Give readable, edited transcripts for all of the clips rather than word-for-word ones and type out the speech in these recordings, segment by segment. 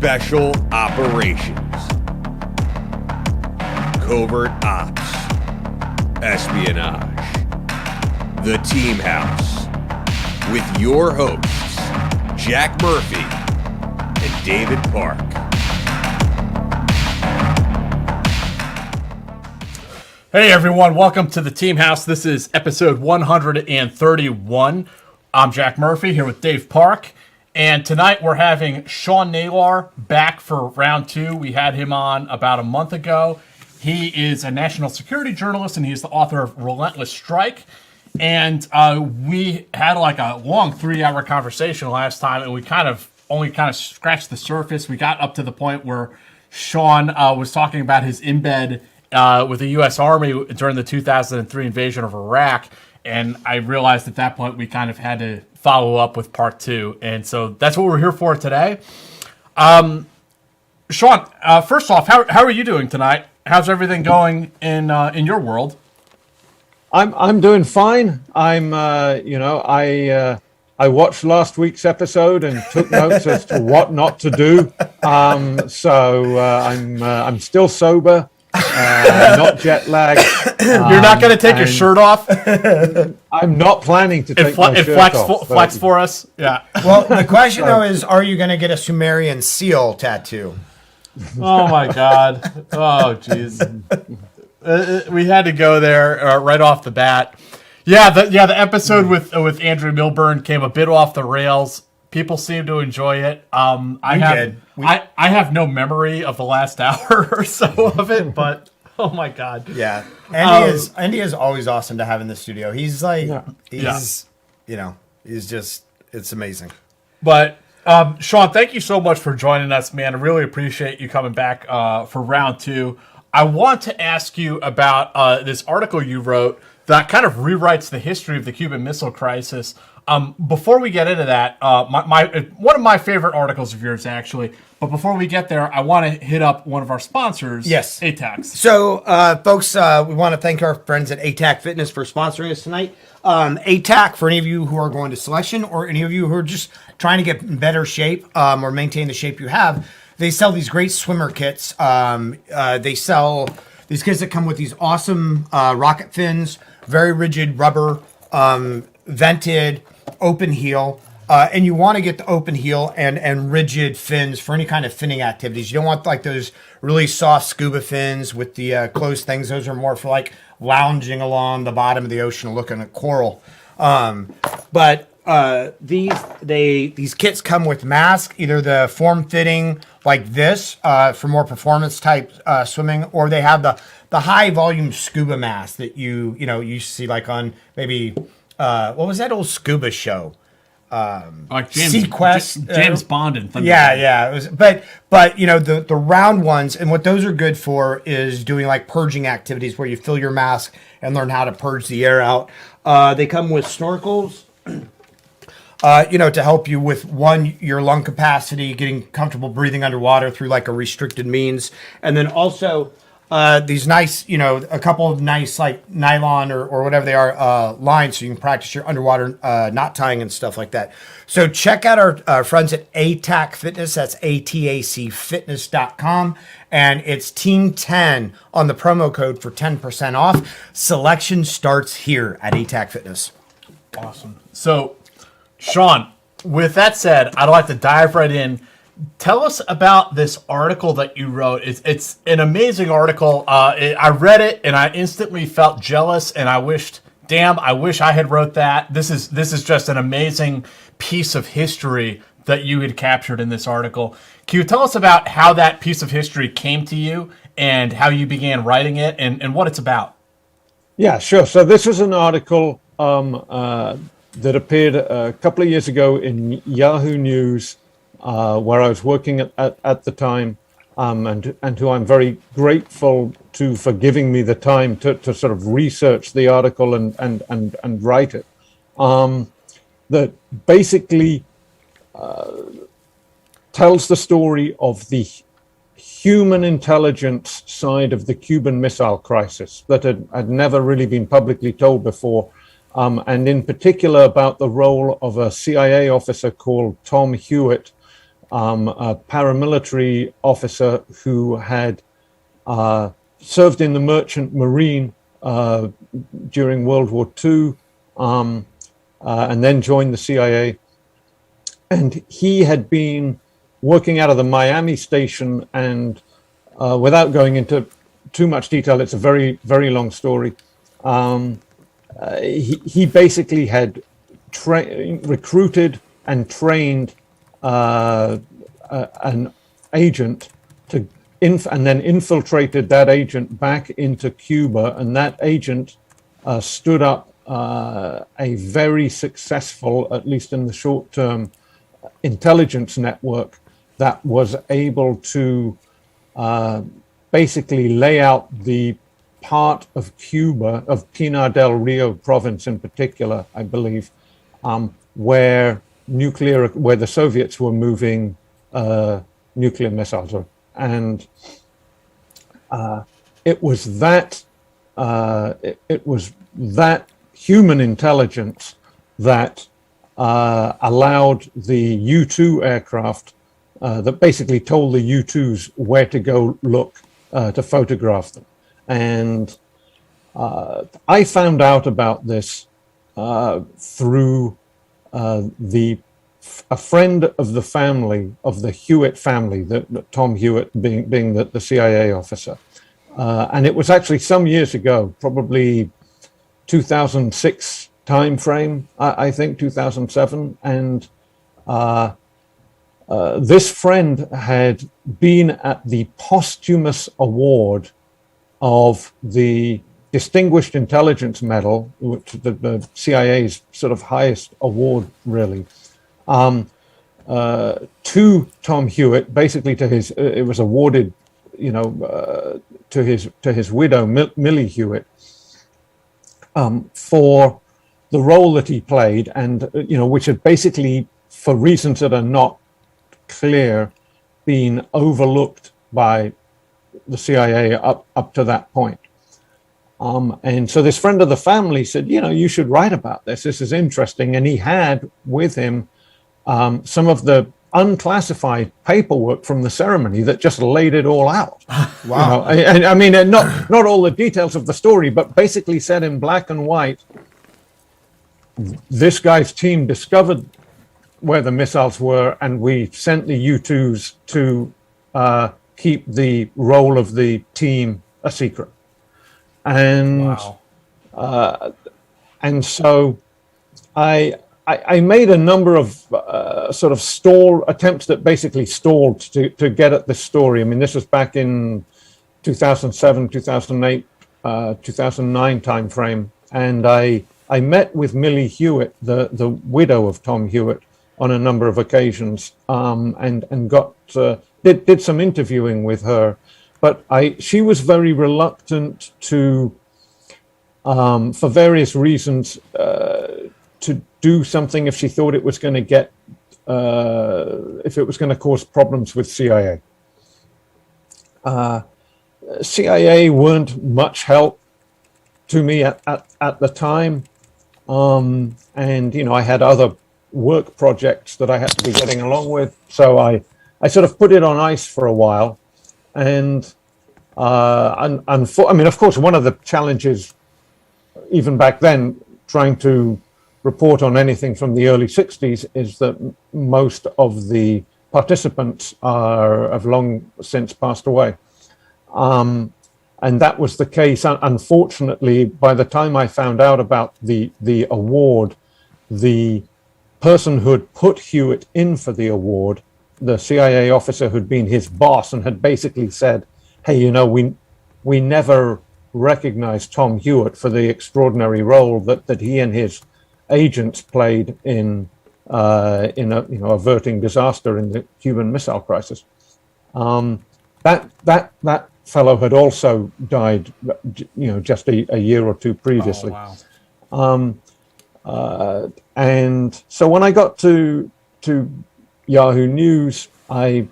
Special Operations, Covert Ops, Espionage, The Team House, with your hosts, Jack Murphy and David Park. Hey everyone, welcome to the Team House. This is episode 131. I'm Jack Murphy here with Dave Park. And tonight we're having Sean Naylor back for round two. We had him on about a month ago. He is a national security journalist and he's the author of Relentless Strike. And we had like a long 3-hour conversation last time, and we only scratched the surface. We got up to the point where Sean was talking about his embed with the U.S. Army during the 2003 invasion of Iraq. And I realized at that point we kind of had to follow up with part two. And so that's what we're here for today. Sean, first off, how are you doing tonight? How's everything going in your world? I'm doing fine. I watched last week's episode and took notes as to what not to do. So I'm still sober. Not jet lagged. You're not going to take your shirt off? I'm not planning to take my shirt off. Flex for us? Yeah. Well, the question, though, is are you going to get a Sumerian seal tattoo? Oh, my God. Oh, jeez. We had to go there right off the bat. Yeah, the episode with Andrew Milburn came a bit off the rails. People seem to enjoy it. I have no memory of the last hour or so of it, but oh my God. Yeah. Andy is always awesome to have in the studio. He's like, it's amazing. But Sean, thank you so much for joining us, man. I really appreciate you coming back for round two. I want to ask you about this article you wrote that kind of rewrites the history of the Cuban Missile Crisis. Before we get into that, one of my favorite articles of yours, actually. But before we get there, I want to hit up one of our sponsors, yes, A-TAC. So, folks, we want to thank our friends at A-TAC Fitness for sponsoring us tonight. A-TAC, for any of you who are going to selection or any of you who are just trying to get in better shape or maintain the shape you have, they sell these great swimmer kits. They sell these kits that come with these awesome rocket fins, very rigid rubber, vented, open heel, and you want to get the open heel and rigid fins for any kind of finning activities. You don't want like those really soft scuba fins with the closed things. Those are more for like lounging along the bottom of the ocean looking at coral. But these kits come with masks, either the form fitting like this for more performance type swimming, or they have the high volume scuba mask that you see like on maybe what was that old scuba show? Like Sequest, James Bond and Thunder. Yeah. It was, but the round ones, and what those are good for is doing like purging activities where you fill your mask and learn how to purge the air out. They come with snorkels, to help you with your lung capacity, getting comfortable breathing underwater through like a restricted means, and then also these nice, a couple of nice like nylon or whatever they are lines, so you can practice your underwater knot tying and stuff like that. So check out our friends at A-TAC Fitness. That's ATACfitness.com, and it's Team 10 on the promo code for 10% off. Selection starts here at A-TAC Fitness. Awesome. So, Sean, with that said, I'd like to dive right in. Tell us about this article that you wrote. It's an amazing article. I read it and I instantly felt jealous, and I wish I had wrote that. This is just an amazing piece of history that you had captured in this article. Can you tell us about how that piece of history came to you and how you began writing it and what it's about? Yeah, sure. So this is an article that appeared a couple of years ago in Yahoo News, where I was working at the time, and who I'm very grateful to for giving me the time to sort of research the article and write it. That basically tells the story of the human intelligence side of the Cuban Missile Crisis that had never really been publicly told before. And in particular about the role of a CIA officer called Tom Hewitt, a paramilitary officer who had served in the Merchant Marine during World War II, and then joined the CIA. And he had been working out of the Miami station, and without going into too much detail, it's a very, very long story. He basically had recruited and trained an agent to and then infiltrated that agent back into Cuba, and that agent stood up a very successful, at least in the short term, intelligence network that was able to basically lay out the part of Cuba, of Pinar del Rio province in particular, I believe, where the Soviets were moving nuclear missiles. And it was that human intelligence that allowed the U-2 aircraft that basically told the U-2s where to go look to photograph them. And I found out about this through a friend of the family, of the Hewitt family, Tom Hewitt being the CIA officer. And it was actually some years ago, probably 2006 time frame, I think 2007. And this friend had been at the posthumous award of the Distinguished Intelligence Medal, which the CIA's sort of highest award, really, to Tom Hewitt, basically to his, it was awarded, to his widow, Millie Hewitt, for the role that he played, and which had basically, for reasons that are not clear, been overlooked by the CIA up to that point. And so this friend of the family said, you should write about this. This is interesting. And he had with him some of the unclassified paperwork from the ceremony that just laid it all out. Wow. And I mean, not all the details of the story, but basically said in black and white, this guy's team discovered where the missiles were, and we sent the U-2s to keep the role of the team a secret. And wow. And so I made a number of sort of attempts that basically stalled to get at this story. I mean, this was back in 2007, 2008, 2009 timeframe, and I met with Millie Hewitt, the widow of Tom Hewitt, on a number of occasions, and got did some interviewing with her. But she was very reluctant to, for various reasons, to do something if she thought it was going to get, if it was going to cause problems with CIA. CIA weren't much help to me at the time, and I had other work projects that I had to be getting along with, so I sort of put it on ice for a while. And I mean, of course, one of the challenges, even back then, trying to report on anything from the early 60s, is that most of the participants have long since passed away. And that was the case. Unfortunately, by the time I found out about the award, the person who had put Hewitt in for the award, the CIA officer who'd been his boss and had basically said, hey, we never recognized Tom Hewitt for the extraordinary role that he and his agents played in averting disaster in the Cuban Missile Crisis. That fellow had also died, just a year or two previously. Oh, wow. And so when I got to Yahoo News, I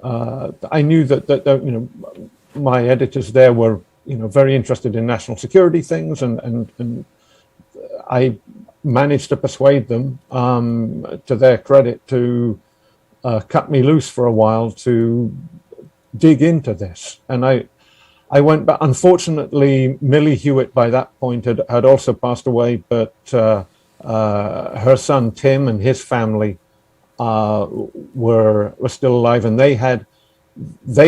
knew that my editors there were very interested in national security things, and I managed to persuade them, to their credit, to cut me loose for a while to dig into this. And I went back. Unfortunately, Millie Hewitt by that point had also passed away, but her son Tim and his family were still alive, and they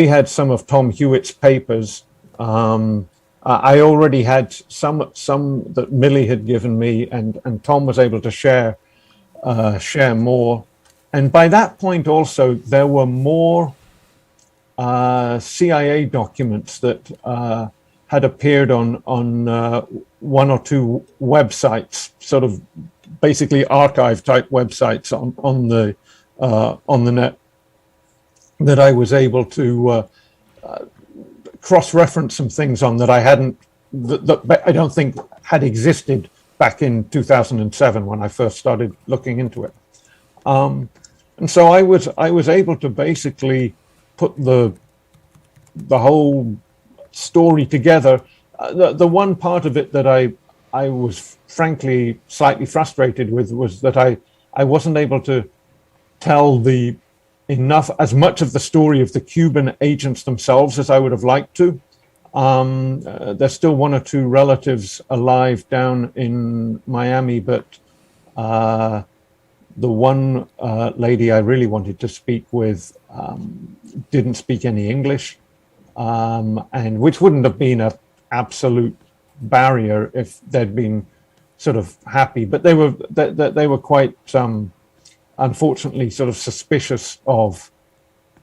had some of Tom Hewitt's papers. I already had some that Millie had given me, and Tom was able to share more. And by that point also, there were more CIA documents that had appeared on one or two websites, sort of basically archive type websites on the net, that I was able to cross-reference some things on that I hadn't, that I don't think had existed back in 2007 when I first started looking into it. And so I was able to basically put the whole story together. The one part of it that I was frankly slightly frustrated with was that I wasn't able to tell as much of the story of the Cuban agents themselves as I would have liked to. There's still one or two relatives alive down in Miami, but the one lady I really wanted to speak with didn't speak any English, and which wouldn't have been an absolute barrier if they'd been sort of happy, but they were quite unfortunately sort of suspicious of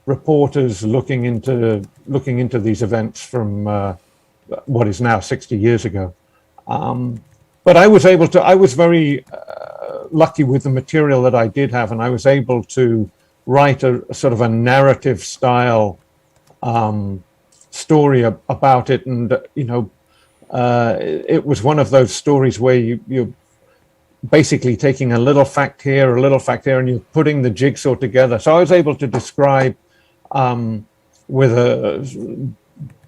reporters looking into these events from what is now 60 years ago. But I was very lucky with the material that I did have, and I was able to write a sort of a narrative style story about it. And, it was one of those stories where you're basically taking a little fact here, and you're putting the jigsaw together. So I was able to describe with a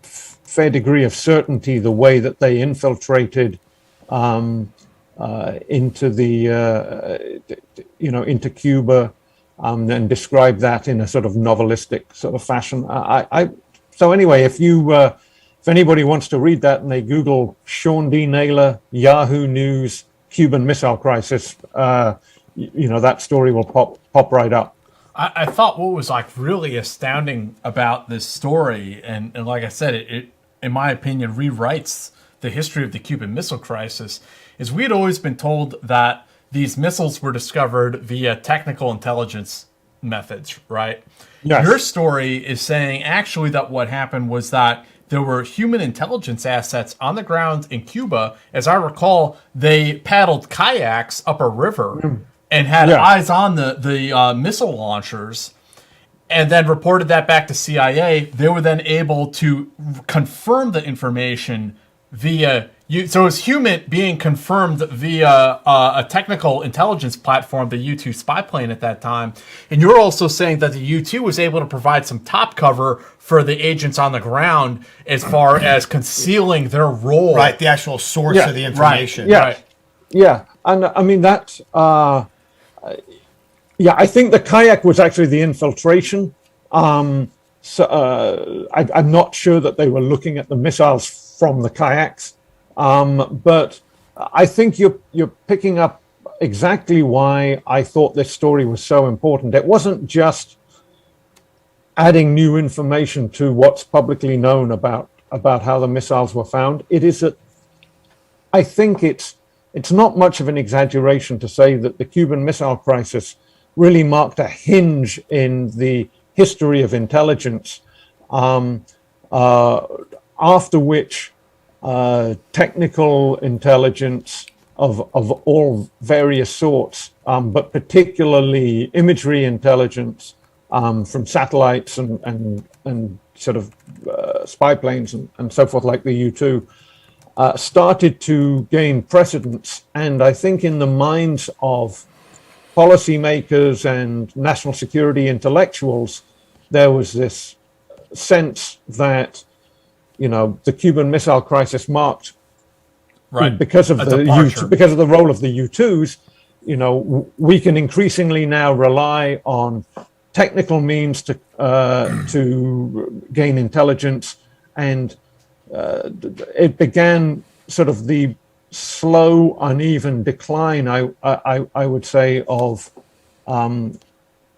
fair degree of certainty the way that they infiltrated into into Cuba, and describe that in a sort of novelistic sort of fashion. So anyway, if anybody wants to read that and they Google Sean D. Naylor, Yahoo News, Cuban Missile Crisis, that story will pop right up. I thought what was like really astounding about this story, and like I said, it in my opinion rewrites the history of the Cuban Missile Crisis, is we had always been told that these missiles were discovered via technical intelligence methods, right? Yes. Your story is saying actually that what happened was that there were human intelligence assets on the ground in Cuba. As I recall, they paddled kayaks up a river and had eyes on the missile launchers, and then reported that back to CIA. They were then able to confirm the information via so it was human being confirmed via a technical intelligence platform, the U-2 spy plane at that time. And you're also saying that the U-2 was able to provide some top cover for the agents on the ground as far as concealing their role. Right, the actual source of the information. Right. Yeah, right. Yeah, and I mean that. I think the kayak was actually the infiltration. So I'm not sure that they were looking at the missiles from the kayaks. But I think you're picking up exactly why I thought this story was so important. It wasn't just adding new information to what's publicly known about how the missiles were found. It is that I think it's not much of an exaggeration to say that the Cuban Missile Crisis really marked a hinge in the history of intelligence, after which technical intelligence of all various sorts, but particularly imagery intelligence from satellites and sort of spy planes and so forth, like the U-2, started to gain precedence. And I think in the minds of policymakers and national security intellectuals, there was this sense that the Cuban Missile Crisis marked, because of the role of the U-2s. We can increasingly now rely on technical means to gain intelligence, and it began sort of the slow, uneven decline, I would say, of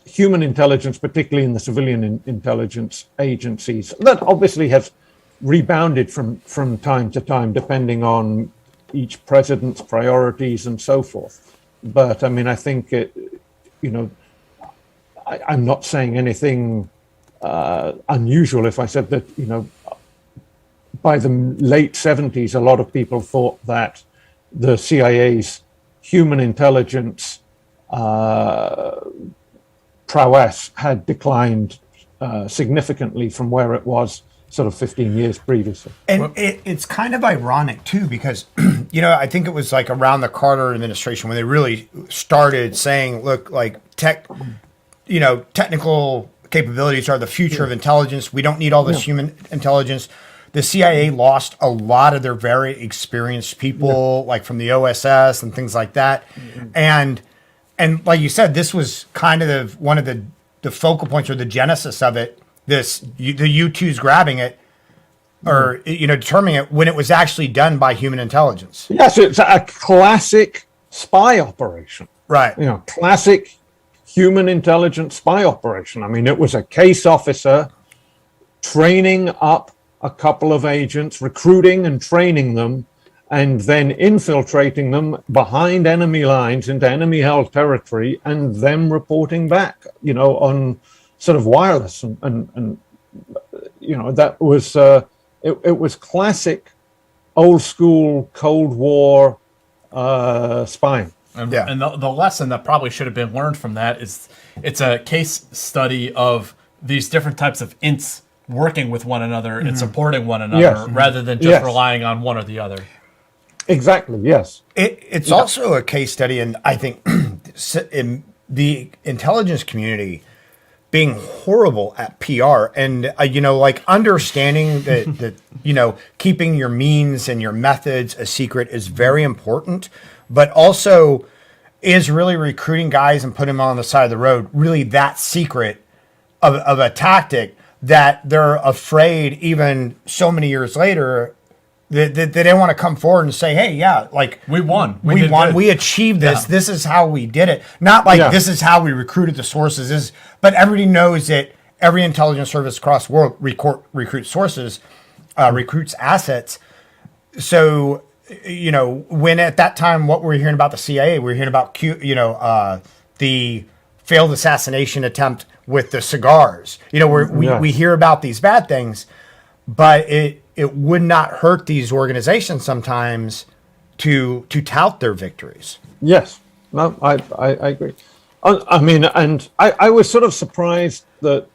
human intelligence, particularly in the civilian intelligence agencies. That obviously has rebounded from time to time, depending on each president's priorities and so forth. But I mean, I think I'm not saying anything unusual if I said that, by the late 70s, a lot of people thought that the CIA's human intelligence prowess had declined significantly from where it was sort of 15 years previously. And it's kind of ironic, too, because, I think it was like around the Carter administration when they really started saying, look, like technical capabilities are the future of intelligence. We don't need all this human intelligence. The CIA lost a lot of their very experienced people, like from the OSS and things like that. And like you said, this was kind of one of the focal points or the genesis of it. The U2s grabbing it, or determining it when it was actually done by human intelligence. Yes, it's a classic spy operation. Right. Classic human intelligence spy operation. I mean, it was a case officer training up a couple of agents, recruiting and training them, and then infiltrating them behind enemy lines into enemy-held territory, and them reporting back, on sort of wireless, and that was it was classic, old school Cold War spying. And the lesson that probably should have been learned from that is it's a case study of these different types of ints working with one another and supporting one another rather than just relying on one or the other. Exactly, yes. It's also a case study, and I think in the intelligence community being horrible at PR and, understanding that keeping your means and your methods a secret is very important, but also is really recruiting guys and putting them on the side of the road really that secret of a tactic that they're afraid even so many years later that they don't want to come forward and say, hey, we won. We won. We achieved this. Yeah. This is how we did it. Not like this is how we recruited the sources. But everybody knows that every intelligence service across the world recruits sources, recruits assets. So, when at that time, what were we hearing about the CIA? We were hearing about the failed assassination attempt with the cigars. We hear about these bad things, but it would not hurt these organizations sometimes to tout their victories. Yes, no, I agree. I mean, and I was sort of surprised that,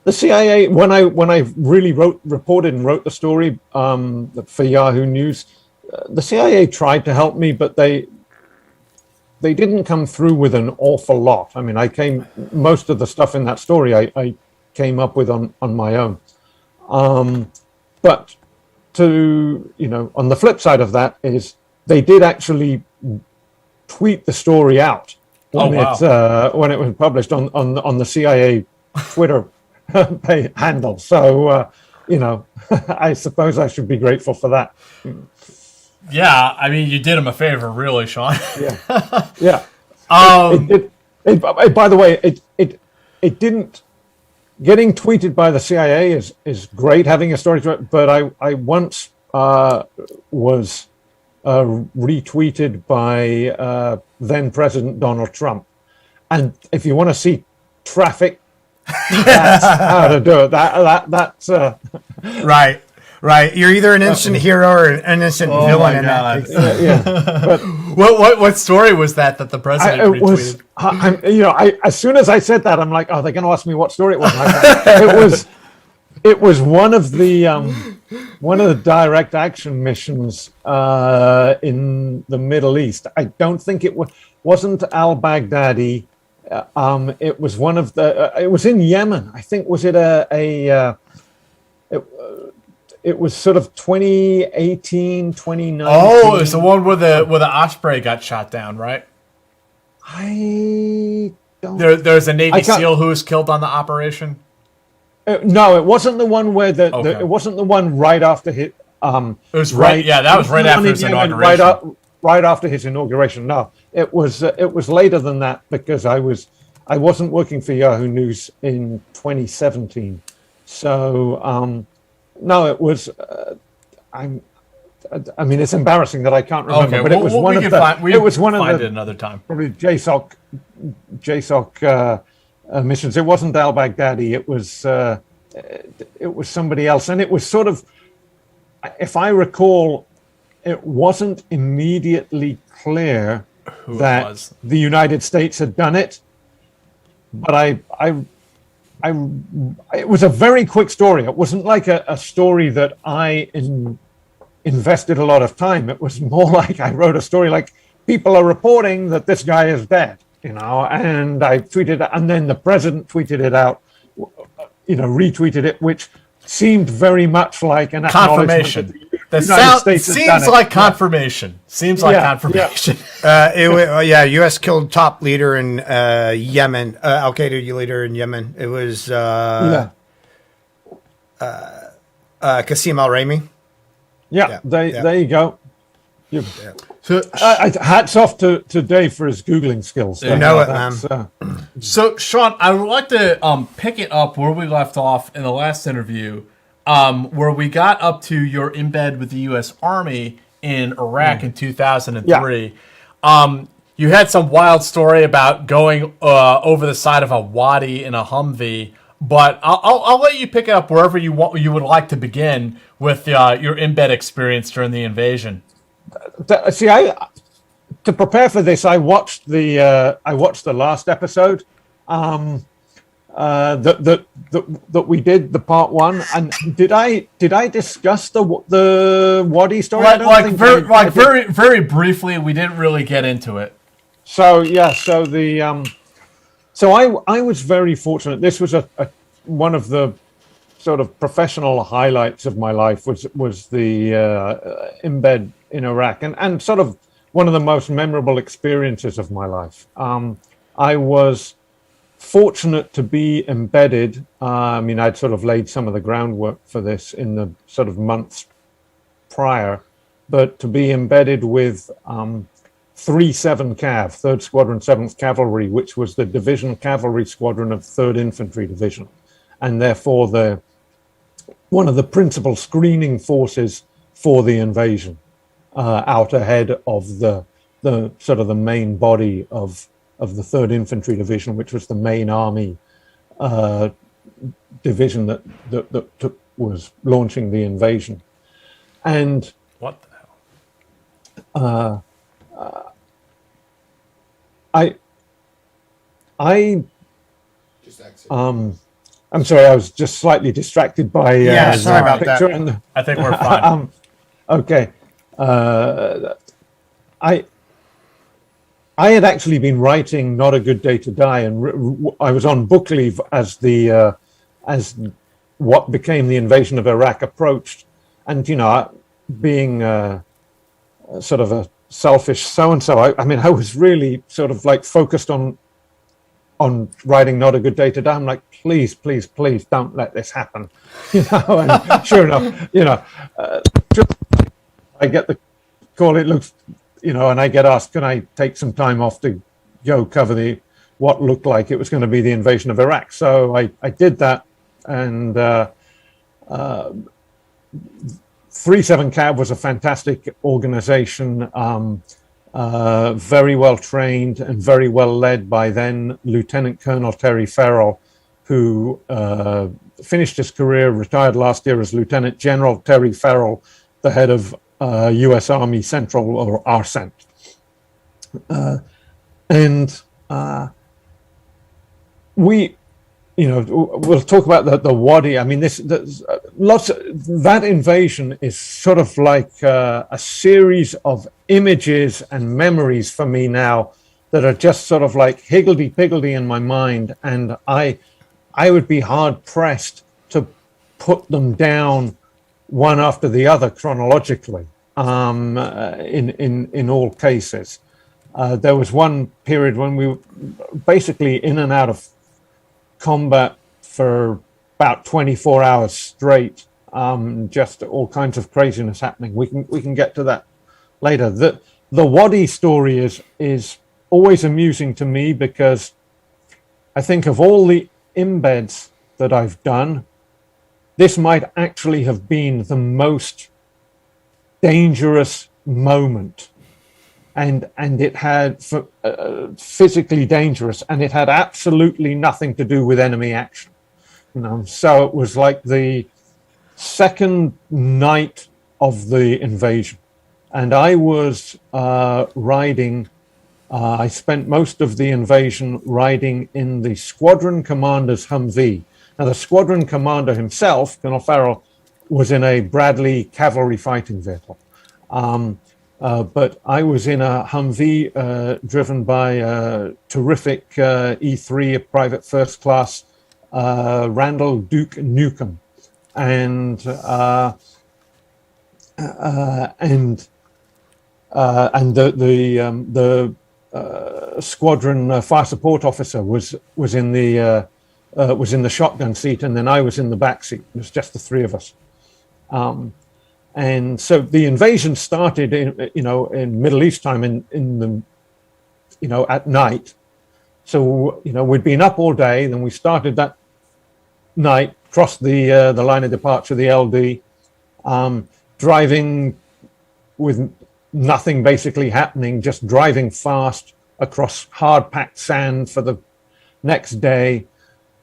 the CIA, when I really reported and wrote the story for Yahoo News, the CIA tried to help me, but they didn't come through with an awful lot. I mean, most of the stuff in that story I came up with on my own. But on the flip side of that is they did actually tweet the story out when it was published on the CIA Twitter handle. So, I suppose I should be grateful for that. Yeah, I mean, you did him a favor, really, Sean. Yeah. By the way, it didn't. Getting tweeted by the CIA is great, having a story to it, but I once was retweeted by then President Donald Trump. And if you want to see traffic, that's how to do it. That's Right. You're either an instant hero or an innocent villain in that. But what story was that the president retweeted? As soon as I said that, I'm like, oh, they're going to ask me what story it was. It was one of the direct action missions in the Middle East. I don't think wasn't al-Baghdadi. It was one of it was in Yemen. I think, was it it was sort of 2018, 2019. Oh, it's the one where the Osprey got shot down, right? I There's a Navy SEAL who was killed on the operation. No, it wasn't the one where Okay. it wasn't the one right after his. It was right. Yeah, that was right after his inauguration. Right after his inauguration. No, it was later than that because I wasn't working for Yahoo News in 2017. So no, it was. I mean, it's embarrassing that I can't remember, Okay, but it was one of the. It was one of find the. it another time. Probably JSOC missions. It wasn't al-Baghdadi. It was somebody else, and it was sort of, if I recall, it wasn't immediately clear that the United States had done it, but it was a very quick story. It wasn't like a story that I invested a lot of time. It was more like I wrote a story like people are reporting that this guy is dead, and I tweeted it, and then the president tweeted it out, retweeted it, which seemed very much like an confirmation. That seems like confirmation. Seems like confirmation. U.S. killed top leader in Yemen, Al Qaeda leader in Yemen. It was Qasim al-Raymi. There you go. So, hats off to Dave for his Googling skills. You know it, man. So, Sean, I would like to pick it up where we left off in the last interview, where we got up to your embed with the U.S. Army in Iraq in 2003. Yeah. You had some wild story about going over the side of a wadi in a Humvee, but I'll let you pick it up wherever you would like to begin with your embed experience during the invasion. See, to prepare for this, I watched the last episode that we did, the part one, and did I discuss the Wadi story? Very briefly. We didn't really get into it. So I was very fortunate. This was one of the sort of professional highlights of my life was the embed in Iraq, and sort of one of the most memorable experiences of my life. I was fortunate to be embedded. I mean, I'd sort of laid some of the groundwork for this in the sort of months prior, but to be embedded with 3-7 Cav, 3rd Squadron, 7th Cavalry, which was the division cavalry squadron of 3rd Infantry Division, and therefore one of the principal screening forces for the invasion, out ahead of the sort of the main body of the 3rd Infantry Division, which was the main army division that was launching the invasion. And what the hell? I'm sorry, I was just slightly distracted by sorry about that. I think we're fine. Okay. I had actually been writing Not a Good Day to Die, and I was on book leave as what became the invasion of Iraq approached. And, being sort of a selfish so-and-so, I mean, I was really sort of like focused on writing Not a Good Day to Die. I'm like, please, please, please don't let this happen. And sure enough, just I get the call, it looks, and I get asked, can I take some time off to go cover what looked like it was going to be the invasion of Iraq? So I did that, and 3-7 Cav was a fantastic organization, very well trained and very well led by then Lieutenant Colonel Terry Farrell, who finished his career, retired last year as Lieutenant General Terry Farrell, the head of U.S. Army Central, or ARCENT. We'll talk about the Wadi. I mean, that invasion is sort of like a series of images and memories for me now that are just sort of like higgledy-piggledy in my mind, and I would be hard-pressed to put them down one after the other chronologically, in all cases. There was one period when we were basically in and out of combat for about 24 hours straight. Just all kinds of craziness happening. We can get to that later. The Wadi story is always amusing to me because I think of all the embeds that I've done, this might actually have been the most dangerous moment, and it had physically dangerous, and it had absolutely nothing to do with enemy action. So it was like the second night of the invasion, and I was riding. I spent most of the invasion riding in the squadron commander's Humvee. Now, the squadron commander himself, Colonel Farrell, was in a Bradley cavalry fighting vehicle. But I was in a Humvee driven by a terrific E3, a private first class, Randall Duke Nukem. And the squadron fire support officer was in the shotgun seat, and then I was in the back seat. It was just the three of us. And so the invasion started in Middle East time in the at night. So we'd been up all day, then we started that night, crossed the line of departure, the LD, driving with nothing basically happening, just driving fast across hard-packed sand for the next day.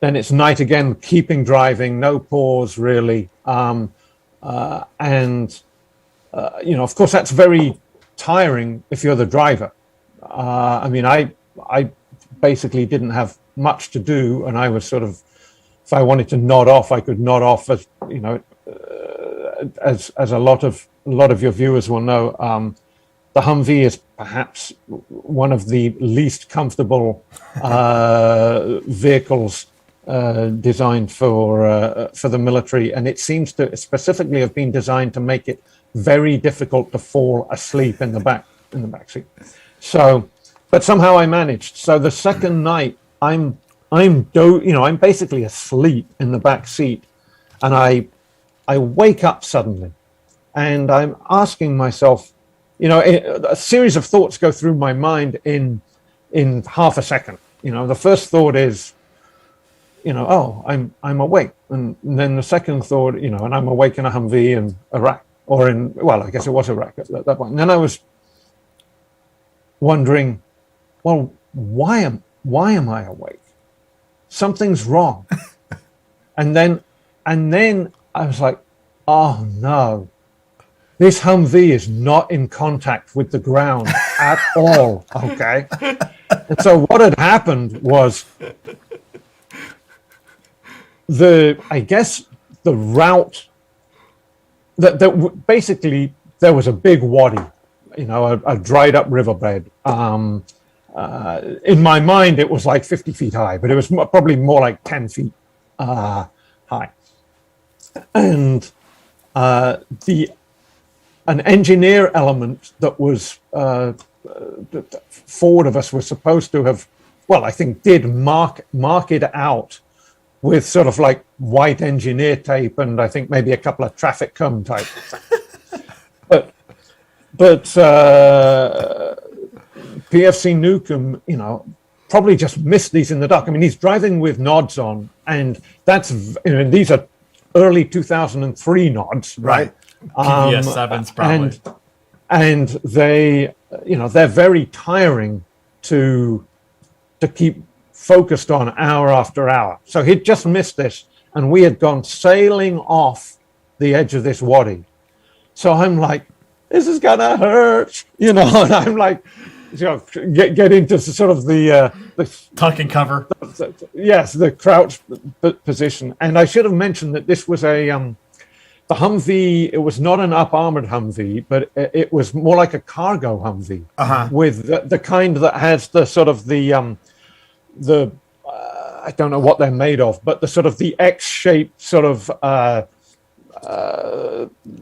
Then it's night again, keeping driving, no pause really. Of course, that's very tiring if you're the driver. I basically didn't have much to do, and I was sort of, if I wanted to nod off, I could nod off, as as a lot of your viewers will know. The Humvee is perhaps one of the least comfortable vehicles designed for the military, and it seems to specifically have been designed to make it very difficult to fall asleep in the back seat. So, but somehow I managed. So the second night, I'm basically asleep in the back seat, and I wake up suddenly, and I'm asking myself, a series of thoughts go through my mind in half a second. The first thought is, oh, I'm awake, and then the second thought, and I'm awake in a Humvee in Iraq, or I guess it was Iraq at that point. And then I was wondering, well, why am I awake? Something's wrong. and then I was like, oh no, this Humvee is not in contact with the ground at all. Okay. And so what had happened was the route that basically there was a big wadi, a dried up riverbed. In my mind, it was like 50 feet high, but it was probably more like 10 feet high. And an engineer element that was forward of us was supposed to have, I think did mark it out with sort of like white engineer tape, and I think maybe a couple of traffic cone type. but PFC Nukem, probably just missed these in the dark. I mean, he's driving with nods on, and that's these are early 2003 nods, right? PVS-7s probably. And they, they're very tiring to keep focused on hour after hour. So he'd just missed this, and we had gone sailing off the edge of this wadi. So I'm like, this is gonna hurt, and I'm like, get into sort of the tuck and cover. Yes, the crouch position. And I should have mentioned that this was the Humvee. It was not an up armored Humvee, but it was more like a cargo Humvee with the kind that has the sort of the I don't know what they're made of, but the sort of the X-shaped sort of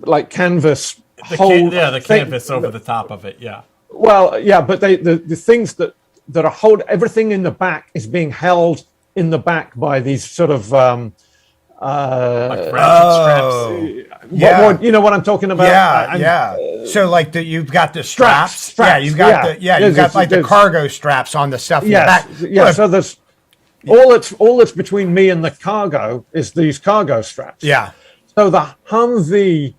like canvas. The canvas over the top of it, yeah. Well, yeah, but the things that are everything in the back is being held in the back by these sort of Like ratchet straps. Yeah. you know what I'm talking about? So like you've got the straps. Yeah, you've got you've got like the cargo straps on the stuff in the back. Yeah, so there's all that's between me and the cargo is these cargo straps. Yeah. So the Humvee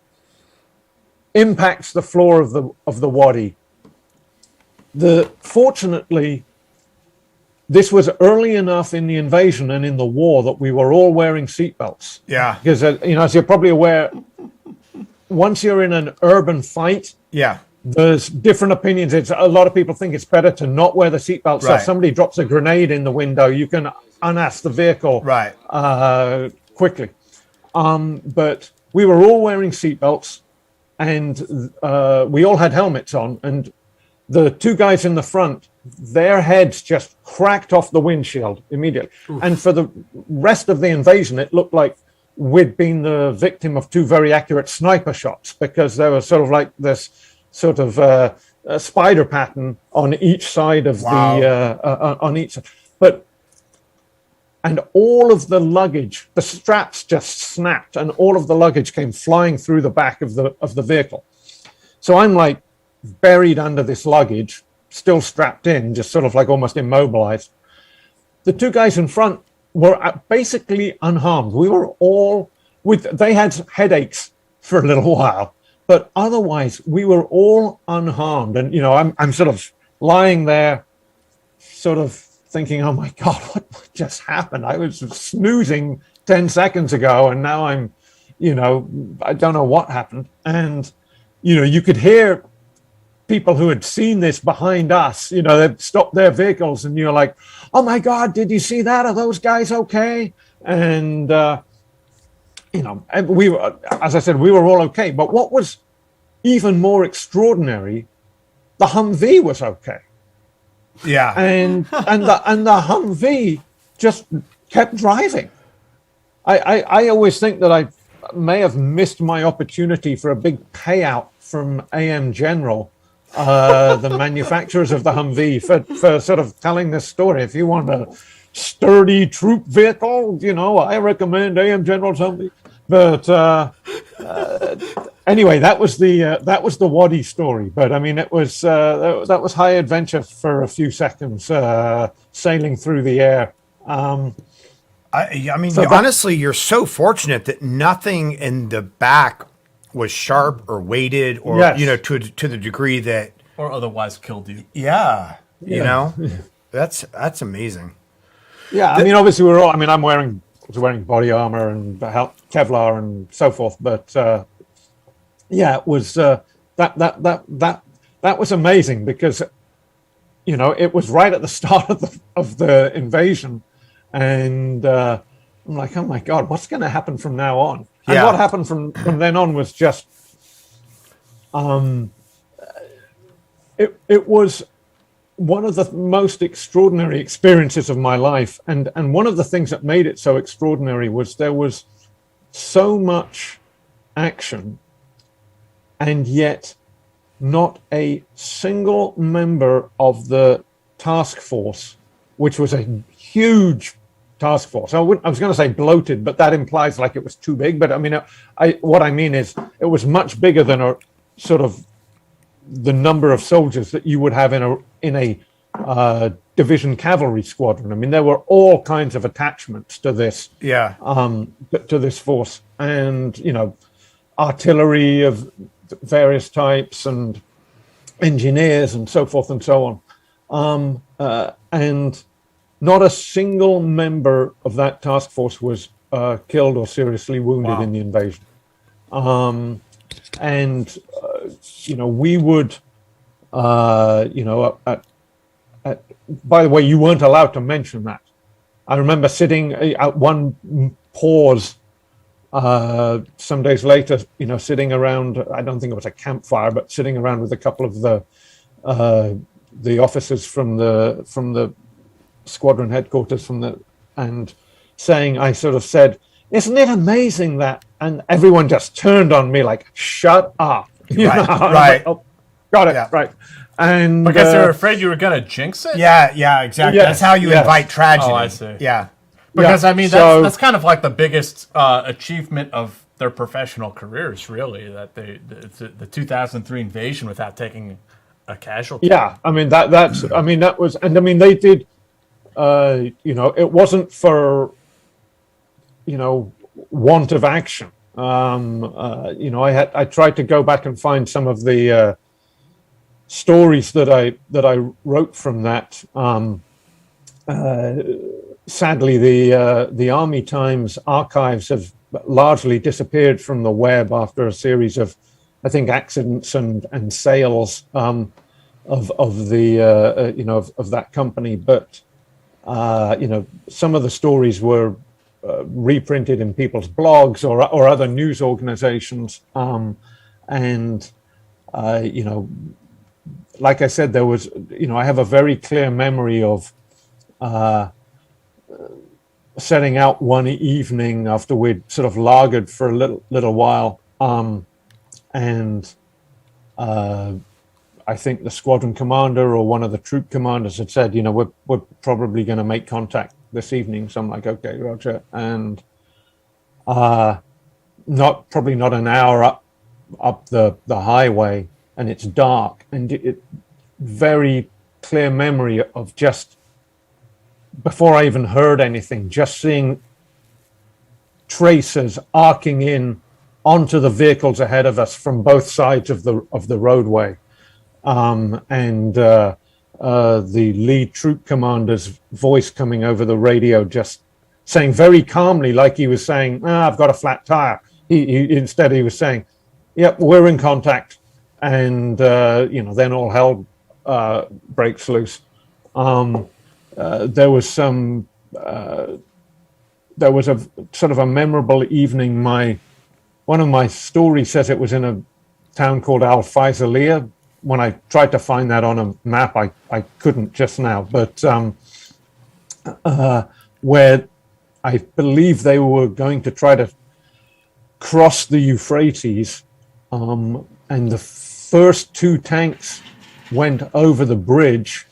impacts the floor of the wadi. Fortunately, this was early enough in the invasion and in the war that we were all wearing seatbelts. Yeah. Because as you're probably aware, once you're in an urban fight, there's different opinions. A lot of people think it's better to not wear the seatbelt. So if somebody drops a grenade in the window, you can unass the vehicle quickly. But we were all wearing seatbelts, and we all had helmets on. And the two guys in the front, their heads just cracked off the windshield immediately. Oof. And for the rest of the invasion, it looked like we'd been the victim of two very accurate sniper shots, because there was sort of like this sort of a spider pattern on each side of on each side. And all of the luggage, the straps just snapped, and all of the luggage came flying through the back of the vehicle. So I'm like buried under this luggage, still strapped in, just sort of like almost immobilized. The two guys in front were basically unharmed. We were all they had headaches for a little while, but otherwise we were all unharmed. And I'm sort of lying there, sort of thinking, oh my God, what just happened? I was snoozing 10 seconds ago, and now I'm, I don't know what happened. And, you could hear people who had seen this behind us, they'd stopped their vehicles, and you're like, oh my God, did you see that? Are those guys okay? And, we were, as I said, we were all okay. But what was even more extraordinary, the Humvee was okay. Yeah. And the Humvee just kept driving. I always think that I may have missed my opportunity for a big payout from AM General, the manufacturers of the Humvee, for sort of telling this story. If you want a sturdy troop vehicle, I recommend AM General's Humvee. But anyway, that was the Wadi story. But I mean, that was high adventure for a few seconds, sailing through the air. Honestly, you're so fortunate that nothing in the back was sharp or weighted, or to the degree that, or otherwise killed you. Yeah, that's amazing. Yeah, I mean, obviously we're all. I mean, I was wearing body armor and Kevlar and so forth, but it was that was amazing, because it was right at the start of the invasion, and I'm like, oh my God, what's going to happen from now on? And what happened from then on was just it was one of the most extraordinary experiences of my life. And one of the things that made it so extraordinary was there was so much action, and yet not a single member of the task force, which was a huge task force. I was going to say bloated, but that implies like it was too big. But I mean, what I mean is it was much bigger than a sort of the number of soldiers that you would have in a division cavalry squadron. I mean, there were all kinds of attachments to this, to this force, and artillery of various types, and engineers, and so forth and so on. And not a single member of that task force was killed or seriously wounded in the invasion. We would, by the way, you weren't allowed to mention that. I remember sitting at one pause some days later, sitting around, I don't think it was a campfire, but sitting around with a couple of the officers from the squadron headquarters and saying, I sort of said, isn't it amazing that, and everyone just turned on me like, shut up. Right. Like, Got it. Yeah. Right. And Because they were afraid you were going to jinx it? Yeah, exactly. Yes, That's how you yes. invite tragedy. Oh, I see. Yeah. Because, Yeah, I mean, so- that's kind of like the biggest achievement of their professional careers, really, that the 2003 invasion without taking a casualty. Yeah, I mean that was, and I mean they did. It wasn't for want of action. I tried to go back and find some of the stories that I wrote from that. Sadly, the Army Times archives have largely disappeared from the web after a series of, I think, accidents and sales of that company. But some of the stories were reprinted in people's blogs or other news organizations, like I said, there was, I have a very clear memory of setting out one evening after we'd sort of lagered for a little while, and I think the squadron commander or one of the troop commanders had said, we're probably going to make contact this evening. So I'm like, okay, Roger. And probably not an hour up the highway, and it's dark, and it very clear memory of just before I even heard anything, just seeing tracers arcing in onto the vehicles ahead of us from both sides of the roadway, and the lead troop commander's voice coming over the radio, just saying very calmly, like he was saying, "I've got a flat tire." Instead he was saying, "Yep, we're in contact," and then all hell breaks loose. There was a sort of a memorable evening. One of my stories says it was in a town called Al Faisalia. When I tried to find that on a map, I couldn't just now, but where I believe they were going to try to cross the Euphrates, and the first two tanks went over the bridge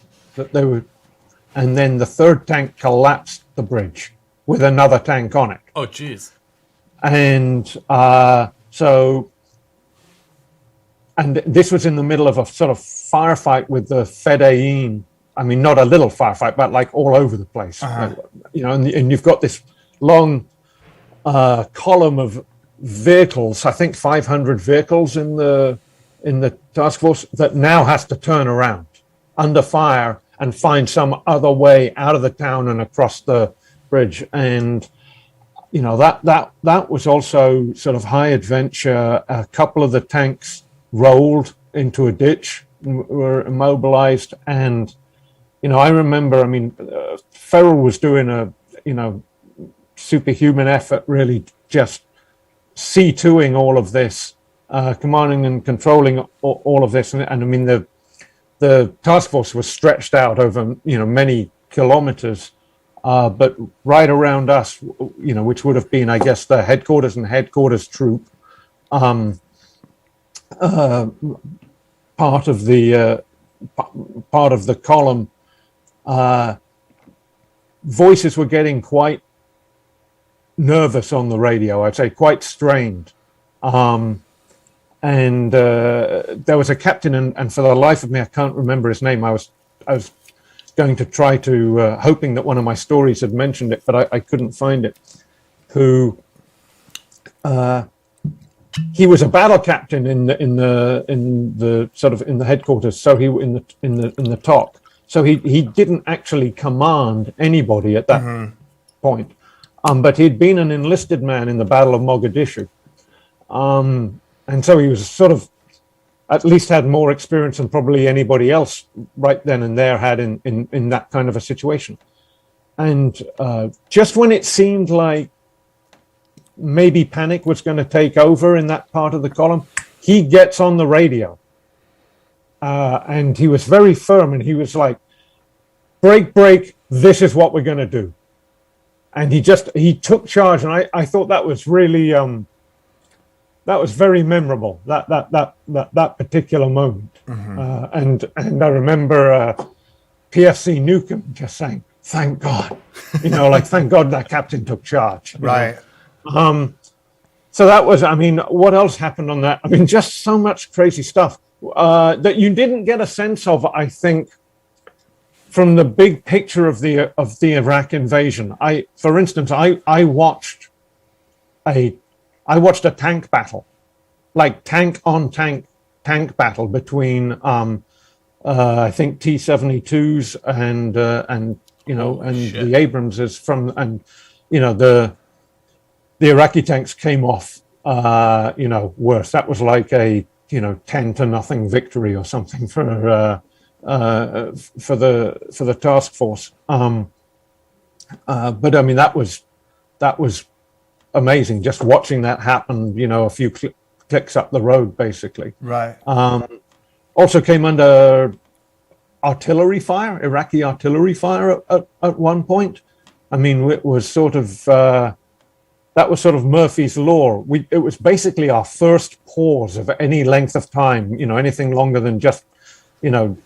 and then the third tank collapsed the bridge with another tank on it. Oh, geez. And and this was in the middle of a sort of firefight with the Fedayeen. I mean, not a little firefight, but like all over the place. Uh-huh. And you've got this long column of vehicles, I think 500 vehicles in the task force, that now has to turn around under fire and find some other way out of the town and across the bridge. And that was also sort of high adventure. A couple of the tanks rolled into a ditch, were immobilized, and I remember, Ferrell was doing a superhuman effort, really just C2ing all of this, commanding and controlling all of this, and I mean the task force was stretched out over many kilometers, but right around us, which would have been, I guess, the headquarters and headquarters troop, part of the column, voices were getting quite nervous on the radio. I'd say quite strained. And there was a captain, and for the life of me, I can't remember his name. I was going to try to, hoping that one of my stories had mentioned it, but I couldn't find it. Who he was a battle captain in the sort of in the headquarters. So he in the TOC. So he didn't actually command anybody at that point. But he'd been an enlisted man in the Battle of Mogadishu. And so he was sort of, at least had more experience than probably anybody else right then and there had in that kind of a situation. And just when it seemed like maybe panic was going to take over in that part of the column, he gets on the radio. And he was very firm, and he was like, break, this is what we're going to do. And he took charge, and I thought that was really that was very memorable. That particular moment, and I remember PFC Newcomb just saying, "Thank God," like thank God that captain took charge. Right. So that was, I mean, what else happened on that? I mean, just so much crazy stuff that you didn't get a sense of, I think, from the big picture of the Iraq invasion. For instance, I watched a tank battle, like tank on tank battle between I think T-72s and the Abramses the Iraqi tanks came off worse. That was like a 10-0 victory or something for the task force. But I mean that was amazing, just watching that happen, a few clicks up the road, basically. Right. Also came under artillery fire, Iraqi artillery fire at one point. I mean, it was sort of, that was sort of Murphy's Law. It was basically our first pause of any length of time, anything longer than just, time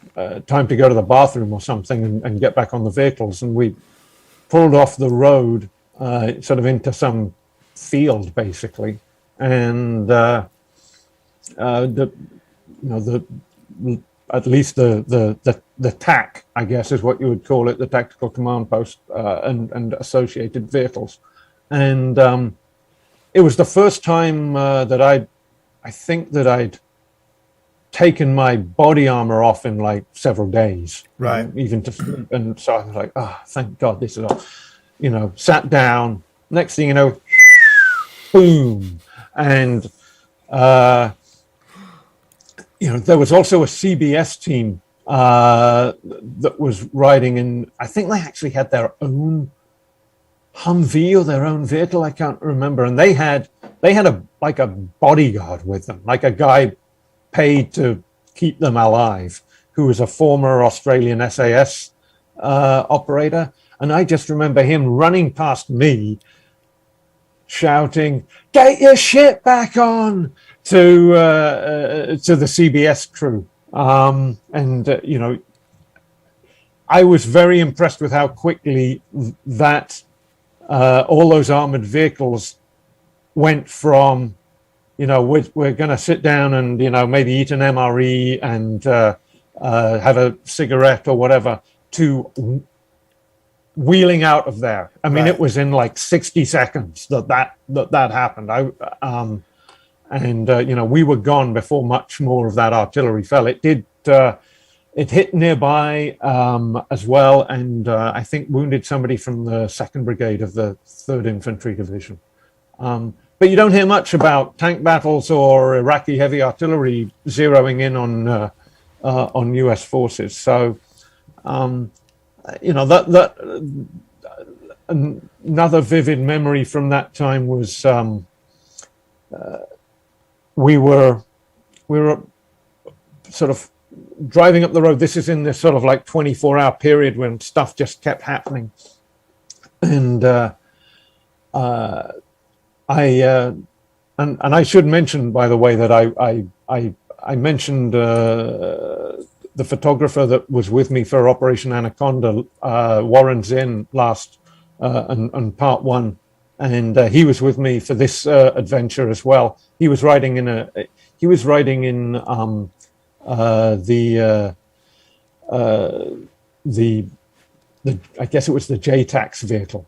to go to the bathroom or something and get back on the vehicles. And we pulled off the road, sort of into some field, basically. And at least the TAC, I guess, is what you would call it, the Tactical Command Post, and associated vehicles. And it was the first time that I think that I'd taken my body armor off in like several days, right? Even to sleep. And so I was like, oh, thank God this is all, sat down. Next thing you know, boom, and there was also a CBS team that was riding in. I think they actually had their own Humvee or their own vehicle. I can't remember. And they had a bodyguard with them, like a guy paid to keep them alive, who was a former Australian SAS operator. And I just remember him running past me, shouting, "Get your shit back on!" to the CBS crew. I was very impressed with how quickly that all those armored vehicles went from, we're going to sit down and, maybe eat an MRE and have a cigarette or whatever, to wheeling out of there. I mean, It was in like 60 seconds that happened. We were gone before much more of that artillery fell. It did. It hit nearby as well, and I think wounded somebody from the 2nd Brigade of the 3rd Infantry Division. But you don't hear much about tank battles or Iraqi heavy artillery zeroing in on U.S. forces. So, another vivid memory from that time was we were sort of driving up the road. This is in this sort of like 24-hour period when stuff just kept happening. And I should mention, by the way, that I mentioned the photographer that was with me for Operation Anaconda, Warren Zinn, last and part 1, and he was with me for this adventure as well. He was riding in the I guess it was the JSOC vehicle,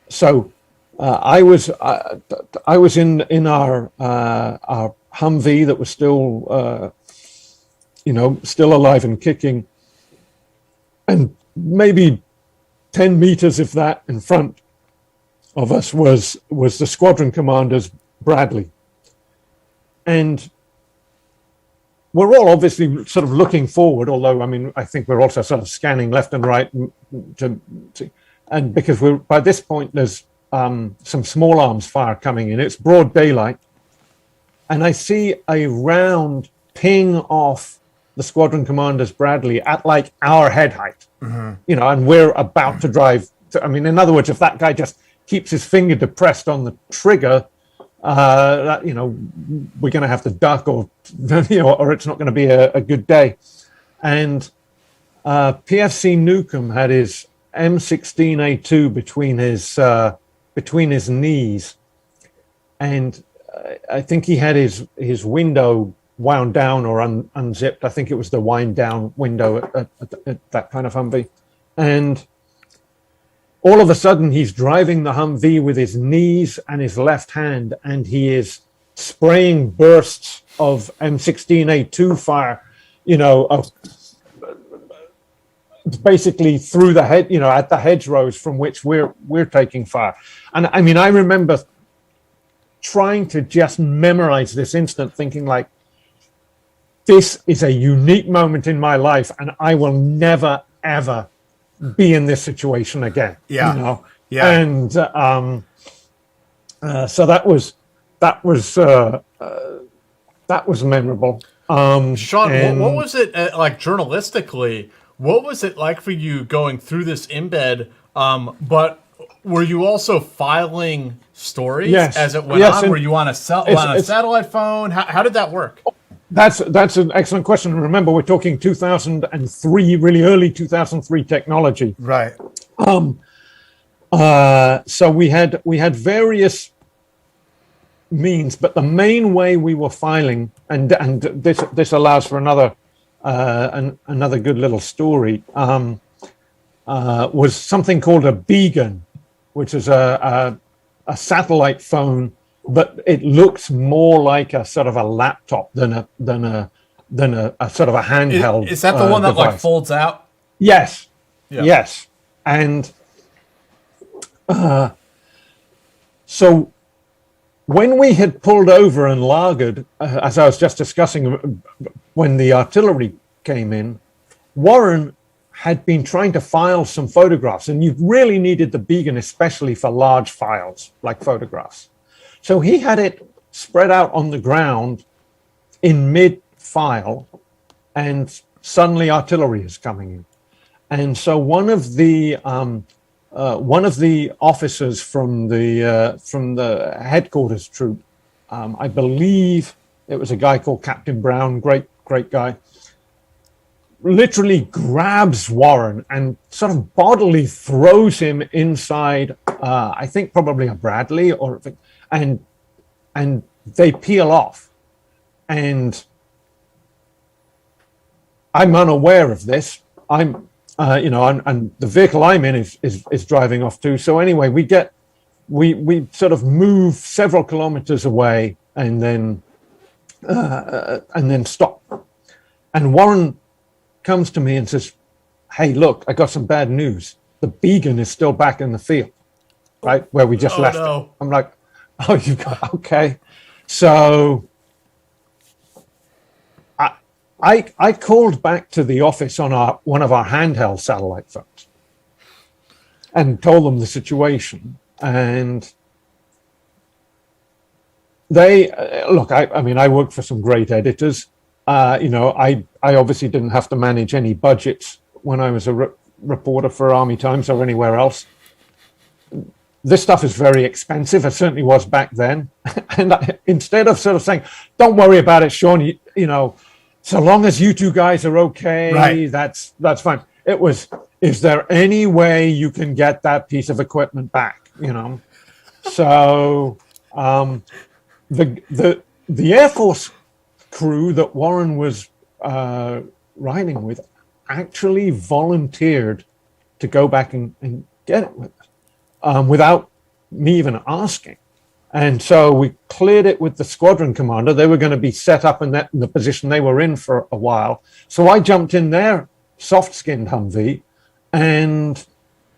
so I was in our Humvee that was still still alive and kicking, and maybe 10 meters, if that, in front of us was the squadron commander's Bradley. And we're all obviously sort of looking forward, although, I mean, I think we're also sort of scanning left and right and because by this point, there's some small arms fire coming in. It's broad daylight. And I see a round ping off the squadron commander's Bradley at like our head height, and we're about to drive. In other words, if that guy just keeps his finger depressed on the trigger, that, you know, we're going to have to duck, or you know, or it's not going to be a good day. And PFC Newcomb had his M16A2 between his knees, and I think he had his window wound down or unzipped. I think it was the wind down window at that kind of Humvee. And all of a sudden he's driving the Humvee with his knees and his left hand, and he is spraying bursts of M16A2 fire, you know, basically through the head, you know, at the hedgerows from which we're taking fire. And I mean, I remember trying to just memorize this incident, thinking like, this is a unique moment in my life, and I will never, ever be in this situation again. Yeah. You know? Yeah. And so that was memorable. Sean, what was it like journalistically? What was it like for you going through this embed? But were you also filing stories as it went on? Were you on a satellite phone? How did that work? That's an excellent question. Remember, we're talking 2003, really early 2003 technology. Right. So we had various means, but the main way we were filing, and this allows for another good little story, was something called a beacon, which is a satellite phone, but it looks more like a sort of a laptop than a sort of a handheld. Is that the one that device. like folds out? Yes. Yeah. Yes. And so when we had pulled over and lagered, as I was just discussing, when the artillery came in, Warren had been trying to file some photographs, and you really needed the beacon, especially for large files like photographs. So he had it spread out on the ground in mid-file, and suddenly artillery is coming in. And so one of the officers from the headquarters troop, I believe it was a guy called Captain Brown, great guy, literally grabs Warren and sort of bodily throws him inside, I think probably a Bradley, and they peel off. And I'm unaware of this. I'm and the vehicle I'm in is driving off too. So anyway, we sort of move several kilometers away and then stop. And Warren comes to me and says, "Hey, look, I got some bad news. The beacon is still back in the field, right where we just left it." I'm like, "Oh, you got okay." So I called back to the office on one of our handheld satellite phones and told them the situation. And they look. I mean, I work for some great editors. I obviously didn't have to manage any budgets when I was a reporter for Army Times or anywhere else. This stuff is very expensive. It certainly was back then. And instead of sort of saying, "Don't worry about it, Sean," so long as you two guys are okay, right, that's fine. It was, "Is there any way you can get that piece of equipment back?" So the Air Force crew that Warren was riding with actually volunteered to go back and get it with us, without me even asking. And so we cleared it with the squadron commander. They were going to be set up in the position they were in for a while. So I jumped in their soft-skinned Humvee, and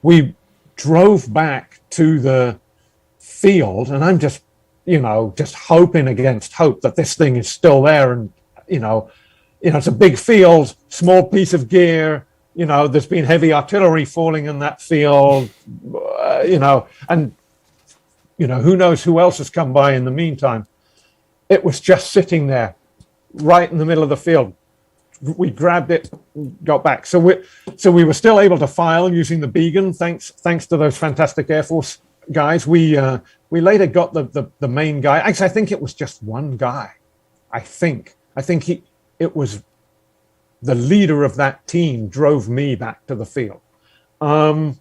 we drove back to the field. And I'm just hoping against hope that this thing is still there. And, it's a big field, small piece of gear. There's been heavy artillery falling in that field, and who knows who else has come by in the meantime. It was just sitting there right in the middle of the field. We grabbed it, got back. So we were still able to file using the beacon, thanks to those fantastic Air Force guys. We later got the main guy. Actually, I think it was just one guy. I think it was the leader of that team drove me back to the field. And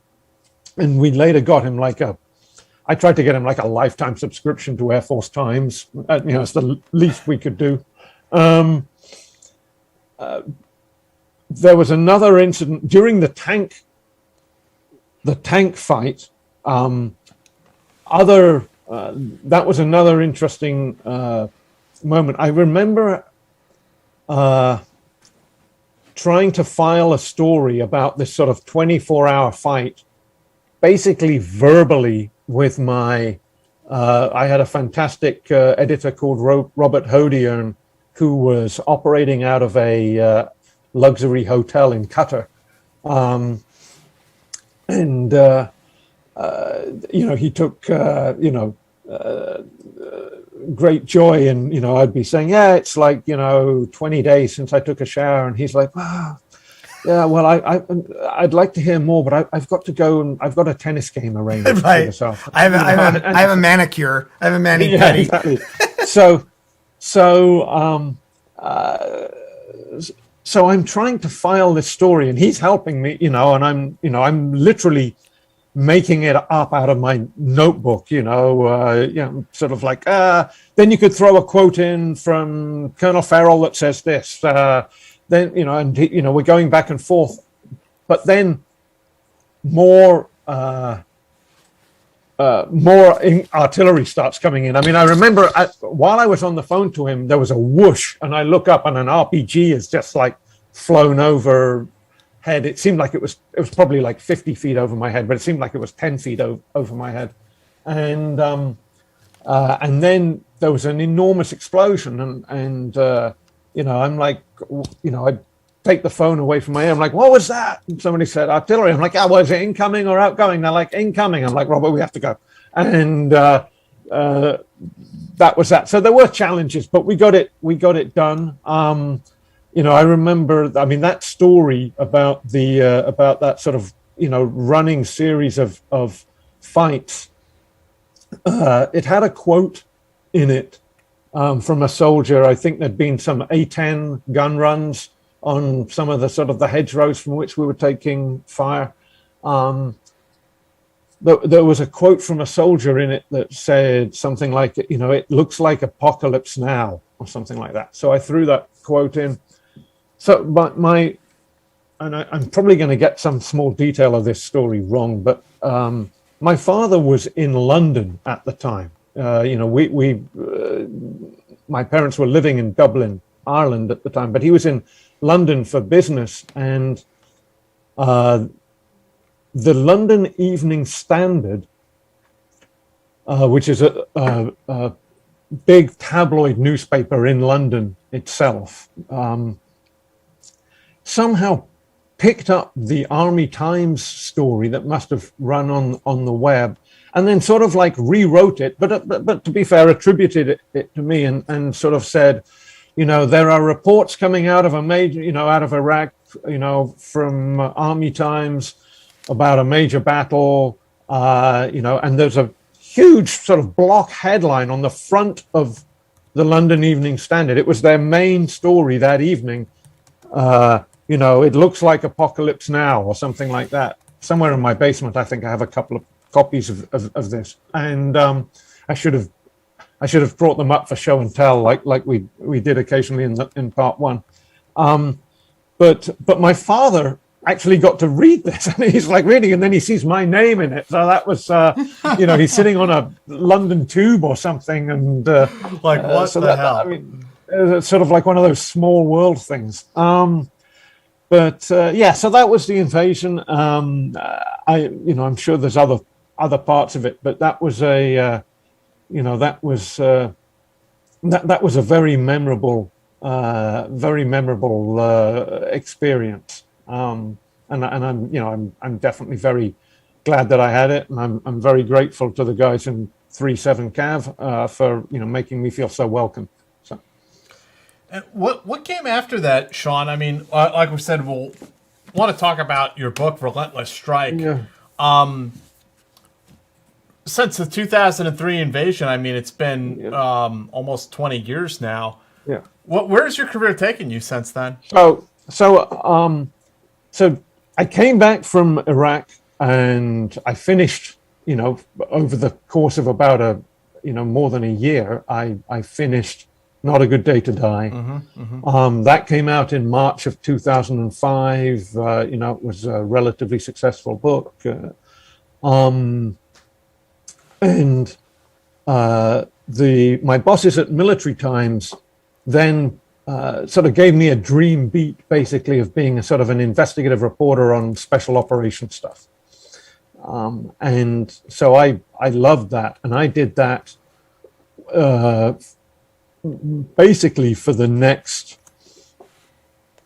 we later got him I tried to get him like a lifetime subscription to Air Force Times. It's the least we could do. There was another incident during the tank fight. That was another interesting moment. I remember trying to file a story about this sort of 24-hour fight, basically verbally with I had a fantastic editor called Robert Hodiern, who was operating out of a luxury hotel in Qatar. He took, great joy in, I'd be saying, yeah, it's like, 20 days since I took a shower. And he's like, wow, yeah, well, I'd like to hear more, but I've got to go and I've got a tennis game arranged for yourself. I have a manicure. I have a mani-pedi. Yeah, exactly. So I'm trying to file this story and he's helping me, and I'm literally making it up out of my notebook, sort of like, then you could throw a quote in from Colonel Farrell that says this, then, we're going back and forth, but then more artillery starts coming in. I mean, I remember while I was on the phone to him, there was a whoosh and I look up and an RPG is just like flown over head. It seemed like it was probably like 50 feet over my head, but it seemed like it was 10 feet over my head. And then there was an enormous explosion and I'm like, I take the phone away from my ear. I'm like, what was that? And somebody said artillery. I'm like, was it incoming or outgoing? They're like, incoming. I'm like, Robert, we have to go. And that was that. So there were challenges, but we got it done. I remember, that story about about that sort of, running series of fights. It had a quote in it from a soldier. I think there'd been some A-10 gun runs on some of the sort of the hedgerows from which we were taking fire. There was a quote from a soldier in it that said something like, it looks like apocalypse now, or something like that. So I threw that quote in. So, but I'm probably going to get some small detail of this story wrong, but my father was in London at the time. My parents were living in Dublin, Ireland at the time, but he was in London for business, and the London Evening Standard, which is a big tabloid newspaper in London itself, somehow picked up the Army Times story that must have run on the web, and then sort of like rewrote it, but to be fair, attributed it to me and sort of said, there are reports coming out of out of Iraq, from Army Times about a major battle, and there's a huge sort of block headline on the front of the London Evening Standard. It was their main story that evening. It looks like apocalypse now, or something like that. Somewhere in my basement, I think I have a couple of copies of this, and I should have brought them up for show and tell, like we did occasionally in part one. But my father actually got to read this, and he's like reading, and then he sees my name in it. So that was, he's sitting on a London tube or something, and like what so the hell? It's sort of like one of those small world things. So that was the invasion. I'm sure there's other parts of it, but that was that was a very memorable experience. And I'm definitely very glad that I had it, and I'm very grateful to the guys in 3-7 Cav for making me feel so welcome. So, and what came after that, Sean? I mean, like we said, we'll want to talk about your book, Relentless Strike. Yeah. since the 2003 invasion, I mean, it's been almost 20 years now. Yeah. Where's your career taken you since then? So I came back from Iraq and I finished, over the course of about more than a year, I finished Not a Good Day to Die. That came out in March of 2005. It was a relatively successful book. My bosses at Military Times then sort of gave me a dream beat, basically, of being a sort of an investigative reporter on special operations stuff. And so I loved that, and I did that basically for the next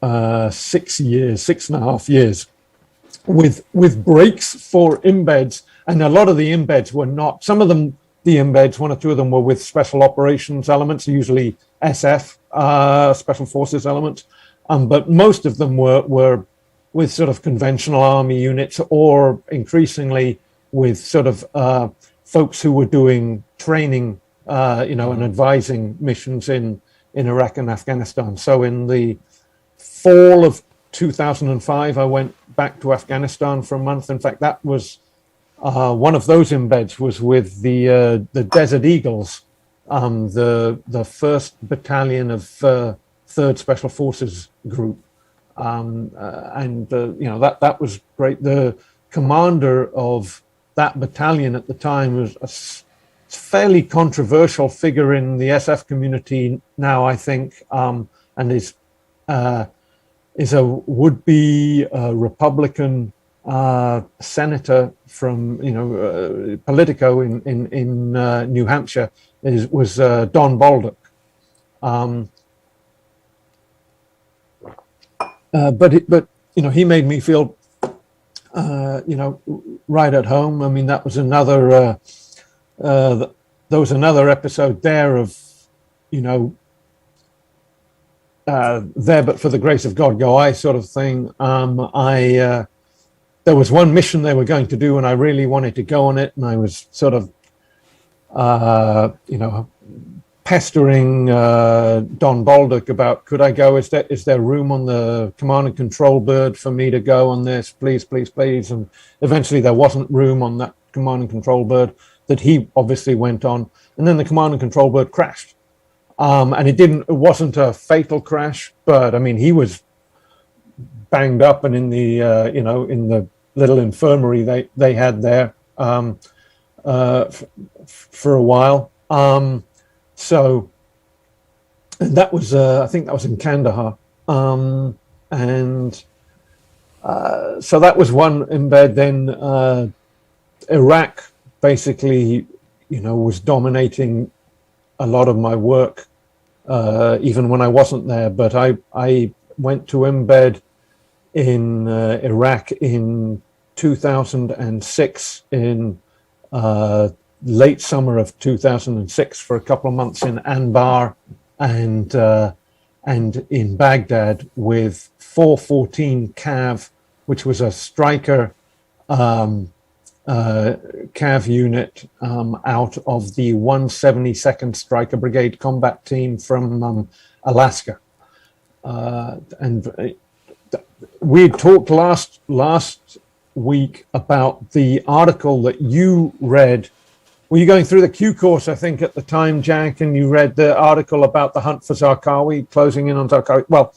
6.5 years, with breaks for embeds. And a lot of the embeds were not, some of them, the embeds, one or two of them were with special operations elements, usually SF, special forces elements. But most of them were with sort of conventional army units, or increasingly with sort of folks who were doing training, and advising missions in Iraq and Afghanistan. So in the fall of 2005, I went back to Afghanistan for a month. In fact, that was one of those embeds was with the Desert Eagles, the 1st Battalion of 3rd Special Forces Group. That was great. The commander of that battalion at the time was a fairly controversial figure in the SF community now, I think, and is a would-be Republican senator from Politico in New Hampshire. Was Don Baldock. But he made me feel right at home. I mean, that was another there was another episode there of there but for the grace of God go I sort of thing. There was one mission they were going to do and I really wanted to go on it, and I was sort of pestering Don Baldock about, could I go? Is there room on the command and control bird for me to go on this? Please, please, please. And eventually there wasn't room on that command and control bird that he obviously went on. And then the command and control bird crashed. And it wasn't a fatal crash, but I mean, he was banged up and in the, in the little infirmary they had there for a while. So that was, I think that was in Kandahar. So that was one embed. Then Iraq basically, was dominating a lot of my work, even when I wasn't there. But I went to embed in Iraq in 2006, in late summer of 2006, for a couple of months in Anbar and in Baghdad with 414 Cav, which was a Stryker Cav unit out of the 172nd Stryker Brigade combat team from Alaska. And we talked last week about the article that you read. Were you going through the Q course, I think, at the time, Jack, and you read the article about the hunt for Zarqawi, closing in on Zarqawi? Well,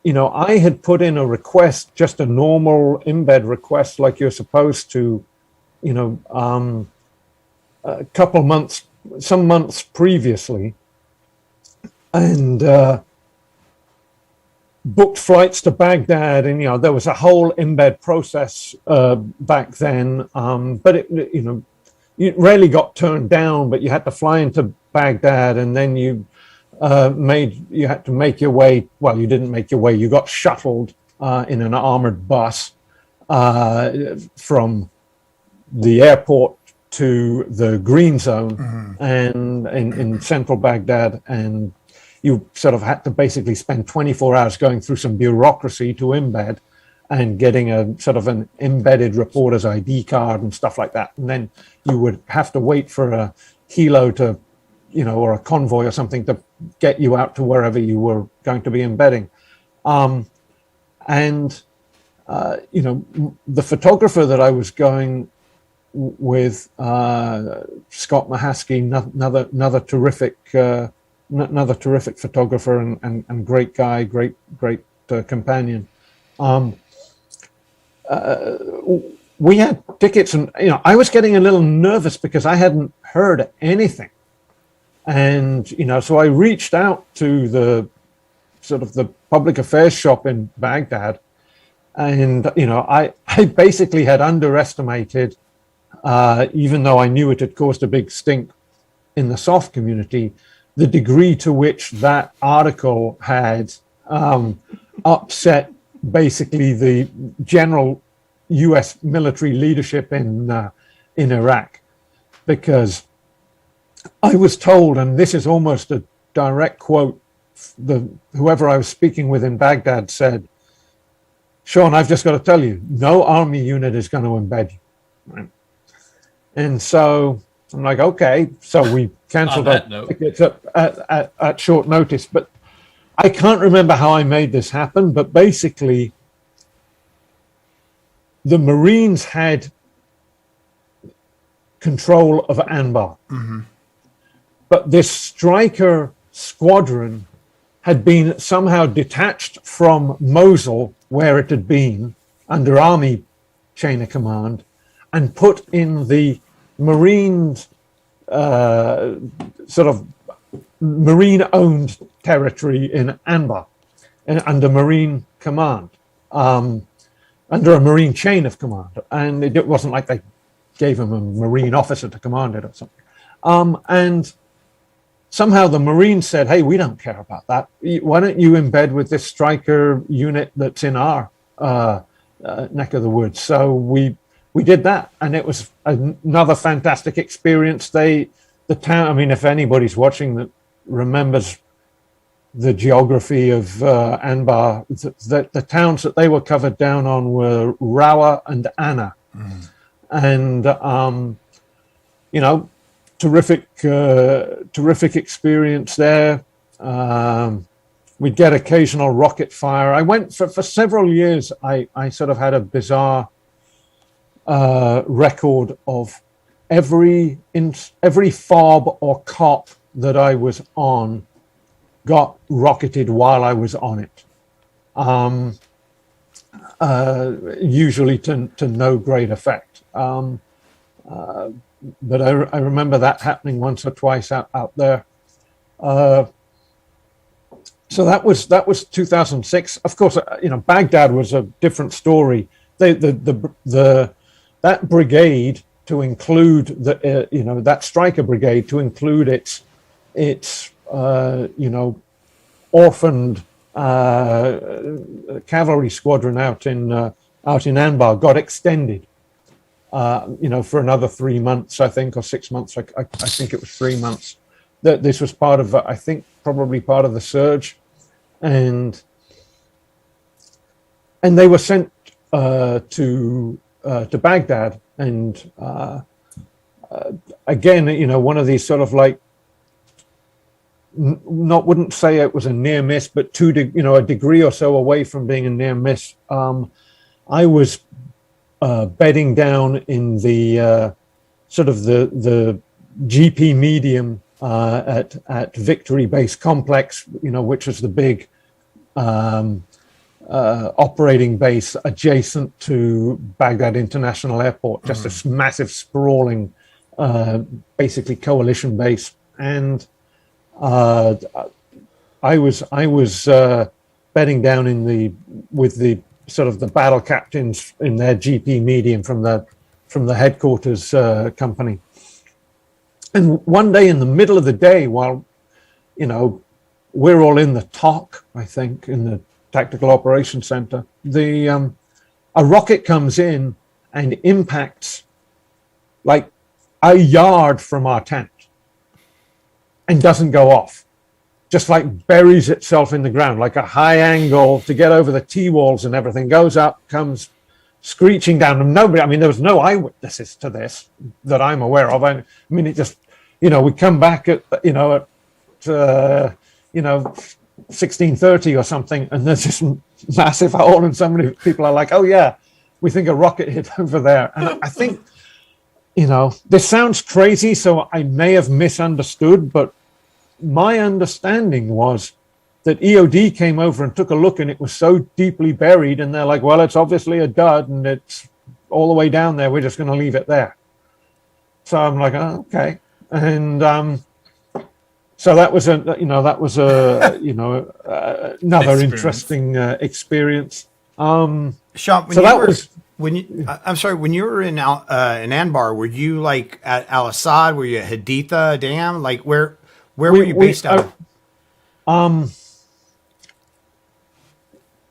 I had put in a request, just a normal embed request like you're supposed to, a couple months, some months previously, and booked flights to Baghdad, and there was a whole embed process back then, but it rarely got turned down. But you had to fly into Baghdad, and then you had to make your way. Well, you didn't make your way. You got shuttled in an armored bus from the airport to the green zone, and in central Baghdad, and you sort of had to basically spend 24 hours going through some bureaucracy to embed. and getting a sort of an embedded reporter's ID card and stuff like that. And then you would have to wait for a helo to, or a convoy or something to get you out to wherever you were going to be embedding. The photographer that I was going with, Scott Mahaski, another terrific photographer and great guy, great companion. We had tickets, and I was getting a little nervous because I hadn't heard anything, and so I reached out to the sort of the public affairs shop in Baghdad, and I basically had underestimated, even though I knew it had caused a big stink in the soft community, the degree to which that article had upset basically the general U.S. military leadership in Iraq, because I was told, and this is almost a direct quote, whoever I was speaking with in Baghdad said, "Sean, I've just got to tell you, no army unit is going to embed you." Right? And so I'm like, okay. So we canceled our tickets at short notice. But I can't remember how I made this happen, but basically the Marines had control of Anbar. Mm-hmm. But this striker squadron had been somehow detached from Mosul, where it had been under army chain of command, and put in the Marines sort of Marine-owned territory in Anbar, under Marine command, under a Marine chain of command. And it wasn't like they gave him a Marine officer to command it or something. And somehow the Marines said, "Hey, we don't care about that. Why don't you embed with this striker unit that's in our neck of the woods?" So we did that, and it was another fantastic experience. The town, I mean, if anybody's watching that remembers the geography of Anbar, the towns that they were covered down on were Rawa and Anna. Mm. And, terrific experience there. We'd get occasional rocket fire. I went for several years. I sort of had a bizarre record of every fob or cop that I was on got rocketed while I was on it. Usually to no great effect. But I remember that happening once or twice out there. So that was 2006. Of course, Baghdad was a different story. That brigade, to include that striker brigade, to include its orphaned cavalry squadron out in Anbar, got extended. For another 3 months, I think, or 6 months. I think it was 3 months. That this was part of, I think, probably part of the surge, and they were sent to Baghdad, and again, one of these sort of like, wouldn't say it was a near miss, but a degree or so away from being a near miss. I was bedding down in the sort of the GP medium at Victory Base Complex, which is the big operating base adjacent to Baghdad International Airport, just a massive sprawling, basically coalition base. And I was bedding down with the sort of the battle captains in their GP medium from the headquarters company. And one day in the middle of the day, while we're all in the TOC, I think, in the Tactical Operations Center, a rocket comes in and impacts like a yard from our tent and doesn't go off. just like buries itself in the ground, like a high angle to get over the T-walls and everything, goes up, comes screeching down. And nobody, I mean, there was no eyewitnesses to this that I'm aware of. I mean, it just, we come back at 16:30 or something, and there's this massive hole, and so many people are like, oh yeah, we think a rocket hit over there. And I think, this sounds crazy, so I may have misunderstood, but my understanding was that EOD came over and took a look, and it was so deeply buried, and they're like, well, it's obviously a dud, and it's all the way down there. We're just going to leave it there. So I'm like, oh, okay. And so that was another interesting experience. Sean, when you were in Anbar, were you like at Al Assad? Were you at Haditha Dam? Like where were you based out of?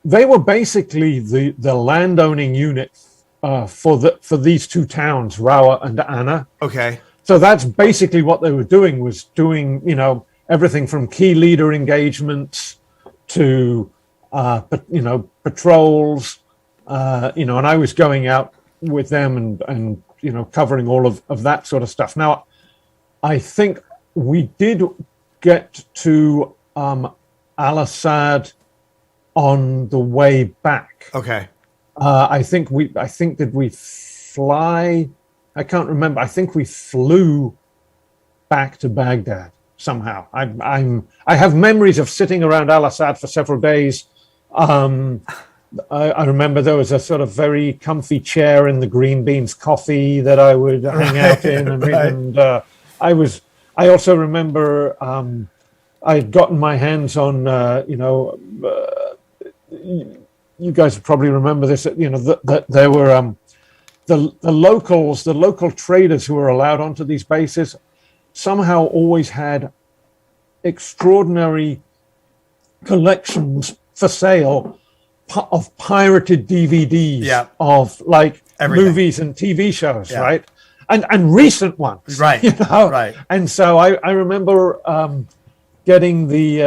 They were basically the landowning unit for these two towns, Rawa and Anna. Okay. So that's basically what they were doing, everything from key leader engagements to, patrols, and I was going out with them and covering all of that sort of stuff. Now, I think we did get to Al-Assad on the way back. Okay. I think did we fly? I can't remember. I think we flew back to Baghdad somehow. I have memories of sitting around Al-Assad for several days. I remember there was a sort of very comfy chair in the green beans coffee that I would hang out in, and I also remember I'd gotten my hands on you guys probably remember this, that there were the local traders who were allowed onto these bases somehow always had extraordinary collections for sale of pirated DVDs of like everything. Movies and TV shows, right? And recent ones, right? Right. And so I remember getting the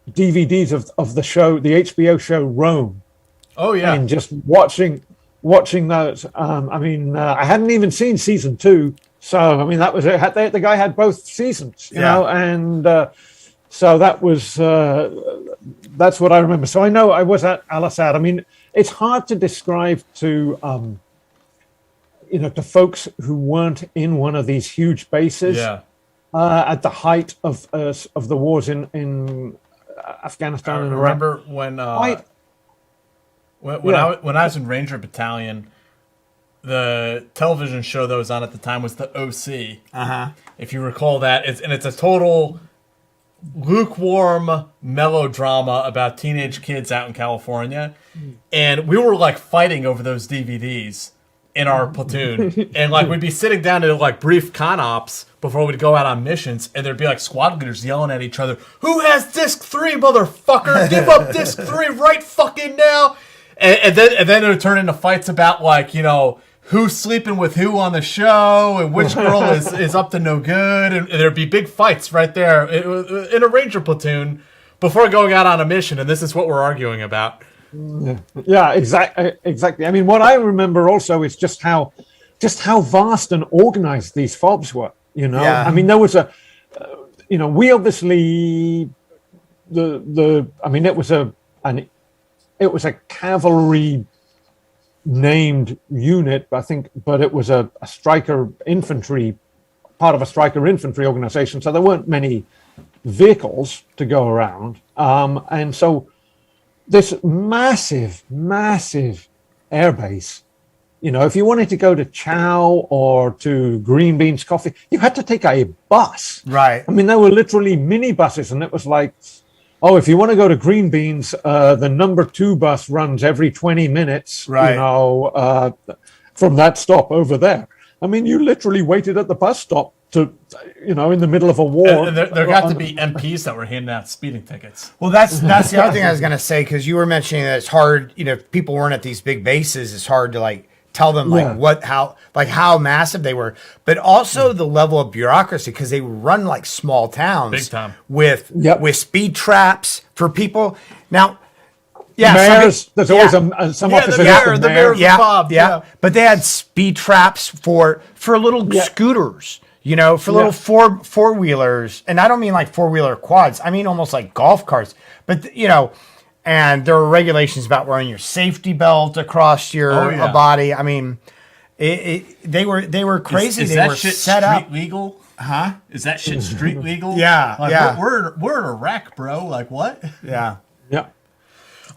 DVDs of the show, the HBO show Rome. Oh yeah, and just watching those. I hadn't even seen season 2, so I mean that was it. The guy had both seasons, you know, and so that was that's what I remember. So I know I was at Al-Assad. I mean, it's hard to describe to to folks who weren't in one of these huge bases at the height of the wars in Afghanistan and Iraq. I remember when I was in Ranger Battalion, the television show that was on at the time was the OC. If you recall that, it's a total lukewarm melodrama about teenage kids out in California, and we were like fighting over those DVDs in our platoon, and like we'd be sitting down to like brief con ops before we'd go out on missions, and there'd be like squad leaders yelling at each other, "Who has disc 3, motherfucker? Give up disc 3 right fucking now!" And then it would turn into fights about like who's sleeping with who on the show and which girl is up to no good, and there'd be big fights right there in a Ranger platoon before going out on a mission, and this is what we're arguing about. Yeah, exactly. I mean, what I remember also is just how vast and organized these FOBs were. I mean, there was we obviously it was a cavalry named unit, I think, but it was a striker infantry, part of a striker infantry organization. So there weren't many vehicles to go around, and so this massive airbase, if you wanted to go to Chow or to Green Beans Coffee, you had to take a bus. Right. I mean, there were literally mini buses, and it was like, oh, if you want to go to Green Beans, the number 2 bus runs every 20 minutes, right. From that stop over there. I mean, you literally waited at the bus stop to, in the middle of a war. And there got to be MPs that were handing out speeding tickets. Well, that's the other thing I was going to say, because you were mentioning that it's hard, if people weren't at these big bases, it's hard to like tell them how massive they were, but also the level of bureaucracy, because they run like small towns, big time, with speed traps for people. Now, mayors. There's always some officer. The mayor of the fob. Yeah, but they had speed traps for little scooters. For little four wheelers, and I don't mean like four-wheeler quads. I mean almost like golf carts. But and there were regulations about wearing your safety belt across your body. I mean, they were crazy. Is they that were shit set street up. legal? Huh? Is that shit street legal? Yeah. We're in Iraq, bro. Like what? Yeah.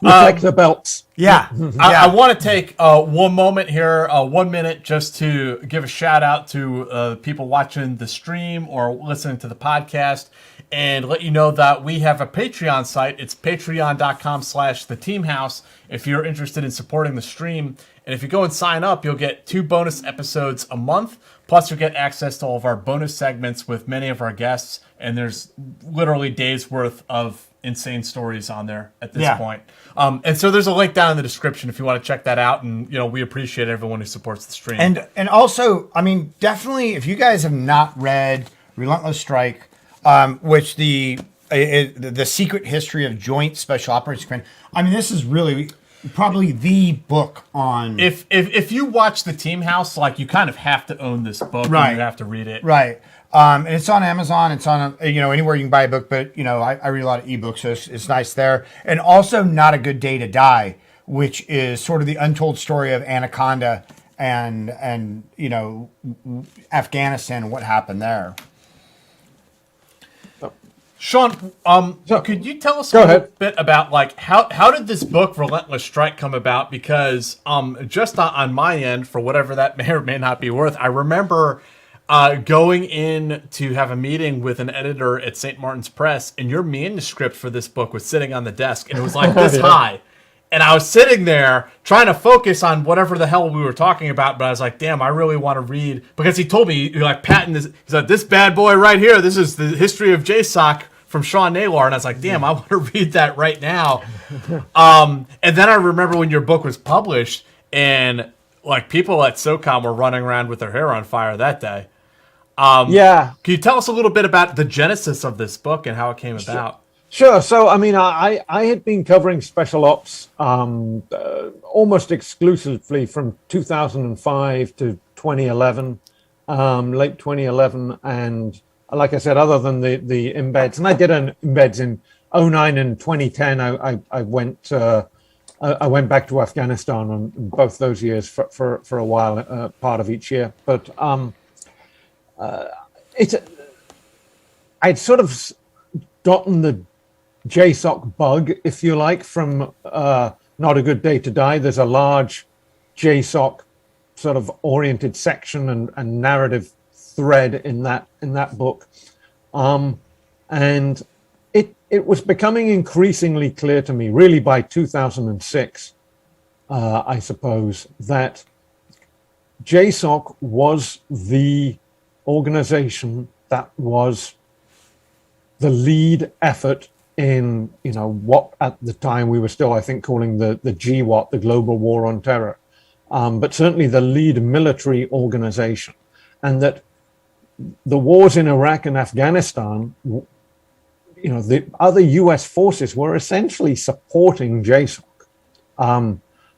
Reflector belts. I want to take 1 moment here, 1 minute, just to give a shout out to people watching the stream or listening to the podcast, and let you know that we have a Patreon site. It's patreon.com/theteamhouse if you're interested in supporting the stream. And if you go and sign up, you'll get 2 bonus episodes a month. Plus, you'll get access to all of our bonus segments with many of our guests. And there's literally days worth of insane stories on there at this point. And so there's a link down in the description if you want to check that out. And, we appreciate everyone who supports the stream. And also, I mean, definitely, if you guys have not read Relentless Strike, which the secret history of Joint Special Operations Command, I mean, this is really probably the book on. If you watch the Team House, like, you kind of have to own this book, right? And you have to read it, right? And it's on Amazon. It's on anywhere you can buy a book. But I read a lot of ebooks, so it's nice there. And also, Not a Good Day to Die, which is sort of the untold story of Anaconda and Afghanistan and what happened there. Sean, could you tell us a little bit about like how did this book Relentless Strike come about? Because just on my end, for whatever that may or may not be worth, I remember going in to have a meeting with an editor at St. Martin's Press, and your manuscript for this book was sitting on the desk, and it was like this high. And I was sitting there trying to focus on whatever the hell we were talking about, but I was like, damn, I really want to read, because he told me, like, patent this, he's like, this bad boy right here, this is the history of JSOC from Sean Naylor, and I was like, damn, I want to read that right now. And then I remember when your book was published, and like people at SOCOM were running around with their hair on fire that day. Can you tell us a little bit about the genesis of this book and how it came about? Sure. So, I mean, I had been covering special ops almost exclusively from 2005 to 2011, late 2011, and like I said, other than the embeds, and I did an embeds in 2009 and 2010. I went back to Afghanistan on both those years for a while, part of each year. But I'd sort of gotten the JSOC bug, if you like, from Not a Good Day to Die. There's a large JSOC sort of oriented section and narrative thread in that book, and it was becoming increasingly clear to me, really by 2006, I suppose, that JSOC was the organization that was the lead effort in what at the time we were still, I think, calling the GWAT, the Global War on Terror, but certainly the lead military organization, and that the wars in Iraq and Afghanistan, the other U.S. forces were essentially supporting JSOC,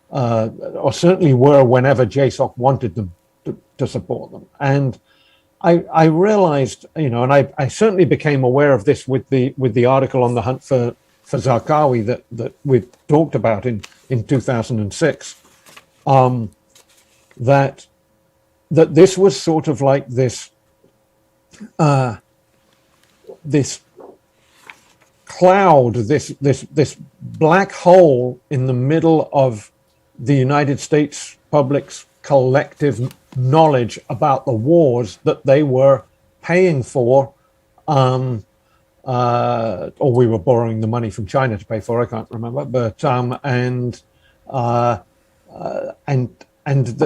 or certainly were whenever JSOC wanted them to support them. And I realized, and I certainly became aware of this with the article on the hunt for Zarqawi that we talked about in 2006, that this was sort of like this cloud, this black hole in the middle of the United States public's collective knowledge about the wars that they were paying for, or we were borrowing the money from China to pay for, I can't remember, but and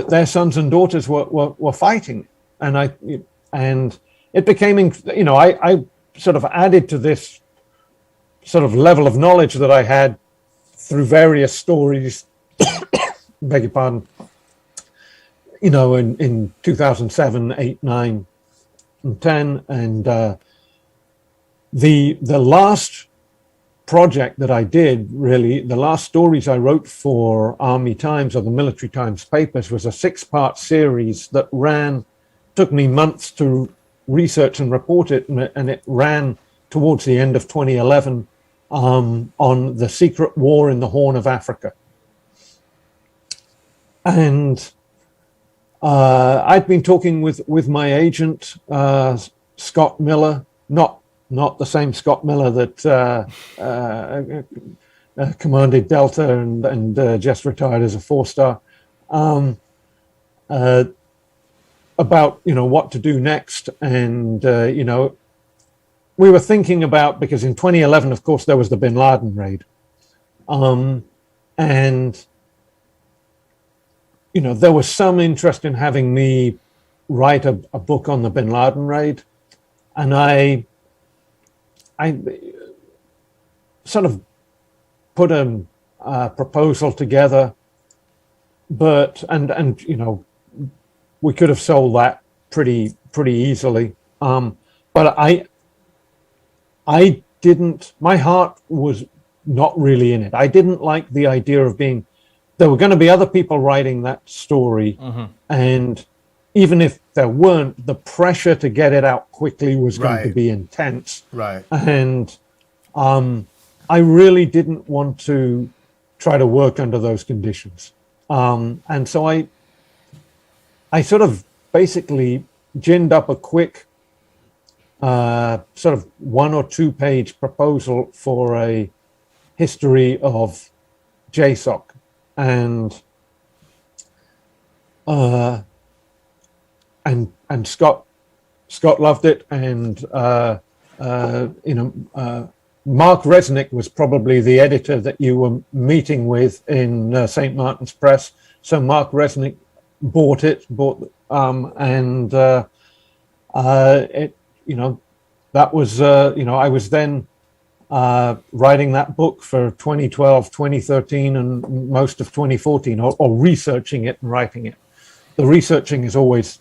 their sons and daughters were fighting, and it became, I sort of added to this sort of level of knowledge that I had through various stories, beg your pardon, in 2007, 8, 9, and 10. And the last project that I did, really, the last stories I wrote for Army Times or the Military Times papers was a 6-part series that took me months to research and report it, and it ran towards the end of 2011 on the secret war in the Horn of Africa. And I'd been talking with my agent, Scott Miller, not the same Scott Miller that commanded Delta and just retired as a 4-star, about what to do next. And we were thinking about, because in 2011, of course, there was the Bin Laden raid, and there was some interest in having me write a book on the Bin Laden raid, and I sort of put a proposal together, but we could have sold that pretty easily, but I didn't. My heart was not really in it. I didn't like the idea of being. There were going to be other people writing that story, and even if there weren't, the pressure to get it out quickly was going to be intense. Right. And I really didn't want to try to work under those conditions. And so I sort of basically ginned up a quick sort of 1 or 2 page proposal for a history of JSOC. And Scott loved it, and Mark Resnick was probably the editor that you were meeting with in St. Martin's Press. So Mark Resnick bought it, and that was I was then writing that book for 2012, 2013, and most of 2014, or researching it and writing it. The researching is always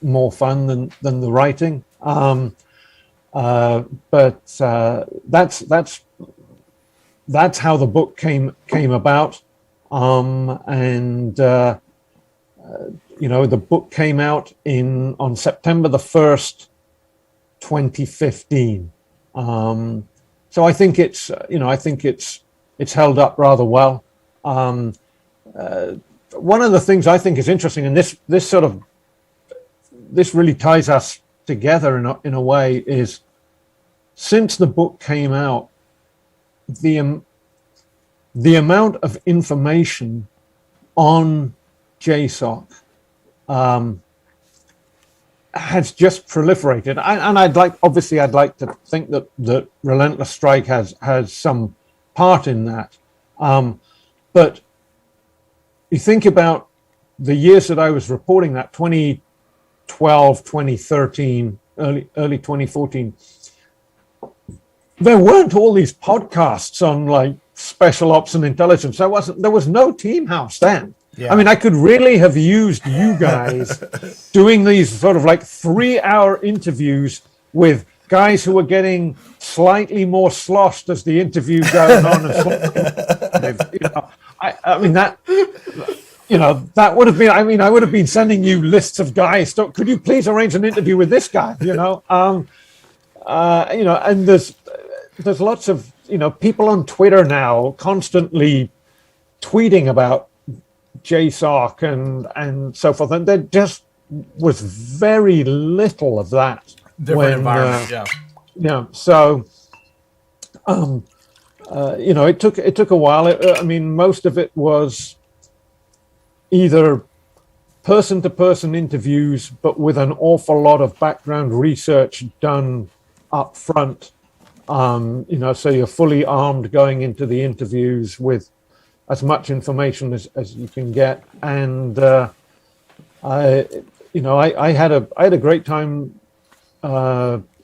more fun than the writing, but that's how the book came about, and the book came out on September the 1st, 2015. So I think it's held up rather well. One of the things I think is interesting, and this really ties us together in a way, is since the book came out, the amount of information on JSOC has just proliferated, and I'd like to think that Relentless Strike has some part in that, but you think about the years that I was reporting that, 2012, 2013, early 2014, there weren't all these podcasts on like special ops and intelligence. There was no Team House then. Yeah. I mean, I could really have used you guys doing these sort of like 3-hour interviews with guys who were getting slightly more sloshed as the interview going on. I mean, that would have been, I would have been sending you lists of guys. Could you please arrange an interview with this guy? And there's lots of, people on Twitter now constantly tweeting about JSOC and so forth, and there just was very little of that. Different environment, So, it took a while. Most of it was either person-to-person interviews, but with an awful lot of background research done up front. So you're fully armed going into the interviews with as much information as you can get, and I had a great time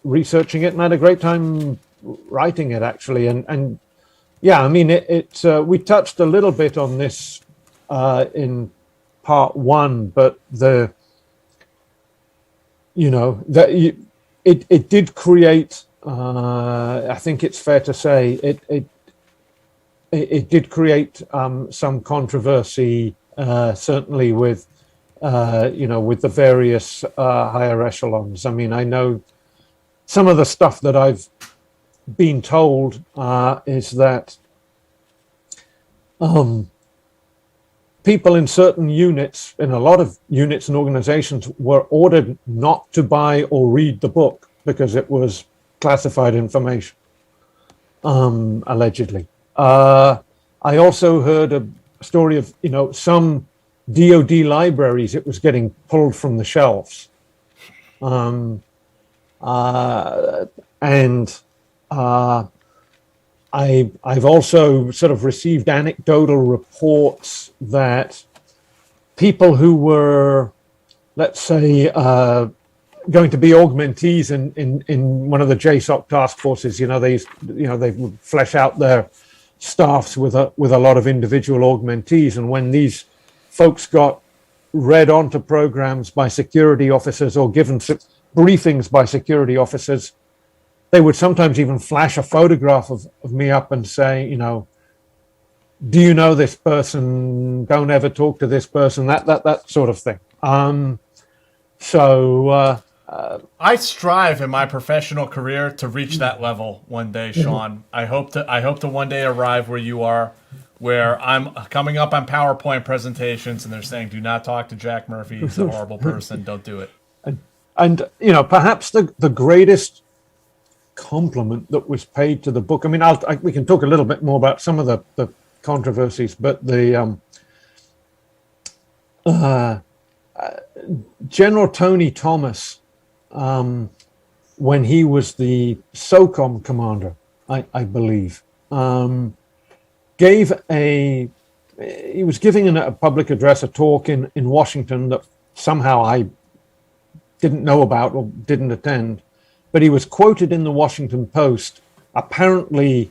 researching it, and I had a great time writing it actually, and we touched a little bit on this in part one, but it did create. I think it's fair to say it did create some controversy, certainly with with the various higher echelons. I mean, I know some of the stuff that I've been told is that people in certain units, in a lot of units and organizations, were ordered not to buy or read the book because it was classified information, allegedly. I also heard a story of, some DoD libraries, it was getting pulled from the shelves. I've also sort of received anecdotal reports that people who were, let's say, going to be augmentees in one of the JSOC task forces, they would flesh out their staffs with a lot of individual augmentees, and when these folks got read onto programs by security officers or given briefings by security officers, they would sometimes even flash a photograph of me up and say, do you know this person? Don't ever talk to this person. That sort of thing. I strive in my professional career to reach that level one day, Sean. I hope to one day arrive where you are, where I'm coming up on PowerPoint presentations and they're saying, do not talk to Jack Murphy. He's a horrible person. Don't do it. And perhaps the greatest compliment that was paid to the book. I mean, we can talk a little bit more about some of the controversies, but the General Tony Thomas, when he was the SOCOM commander, I believe, he was giving a public address, a talk in Washington that somehow I didn't know about or didn't attend, but he was quoted in the Washington Post, apparently,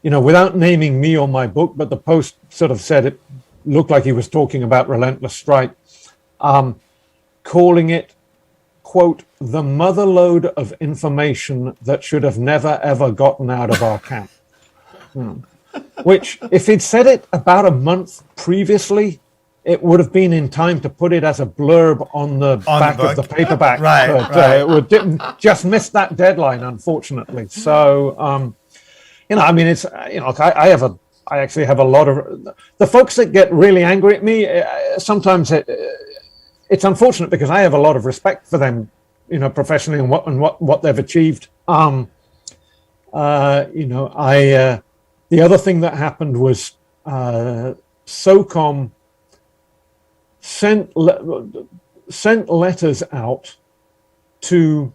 without naming me or my book, but the Post sort of said it looked like he was talking about Relentless Strike, calling it, quote, the motherlode of information that should have never, ever gotten out of our camp. Which, if he'd said it about a month previously, it would have been in time to put it as a blurb on the back of the paperback. Right. It didn't just miss that deadline, unfortunately. So, I mean, it's, I actually have a lot of the folks that get really angry at me. Sometimes it's unfortunate because I have a lot of respect for them, professionally and what they've achieved. The other thing that happened was SOCOM sent letters out to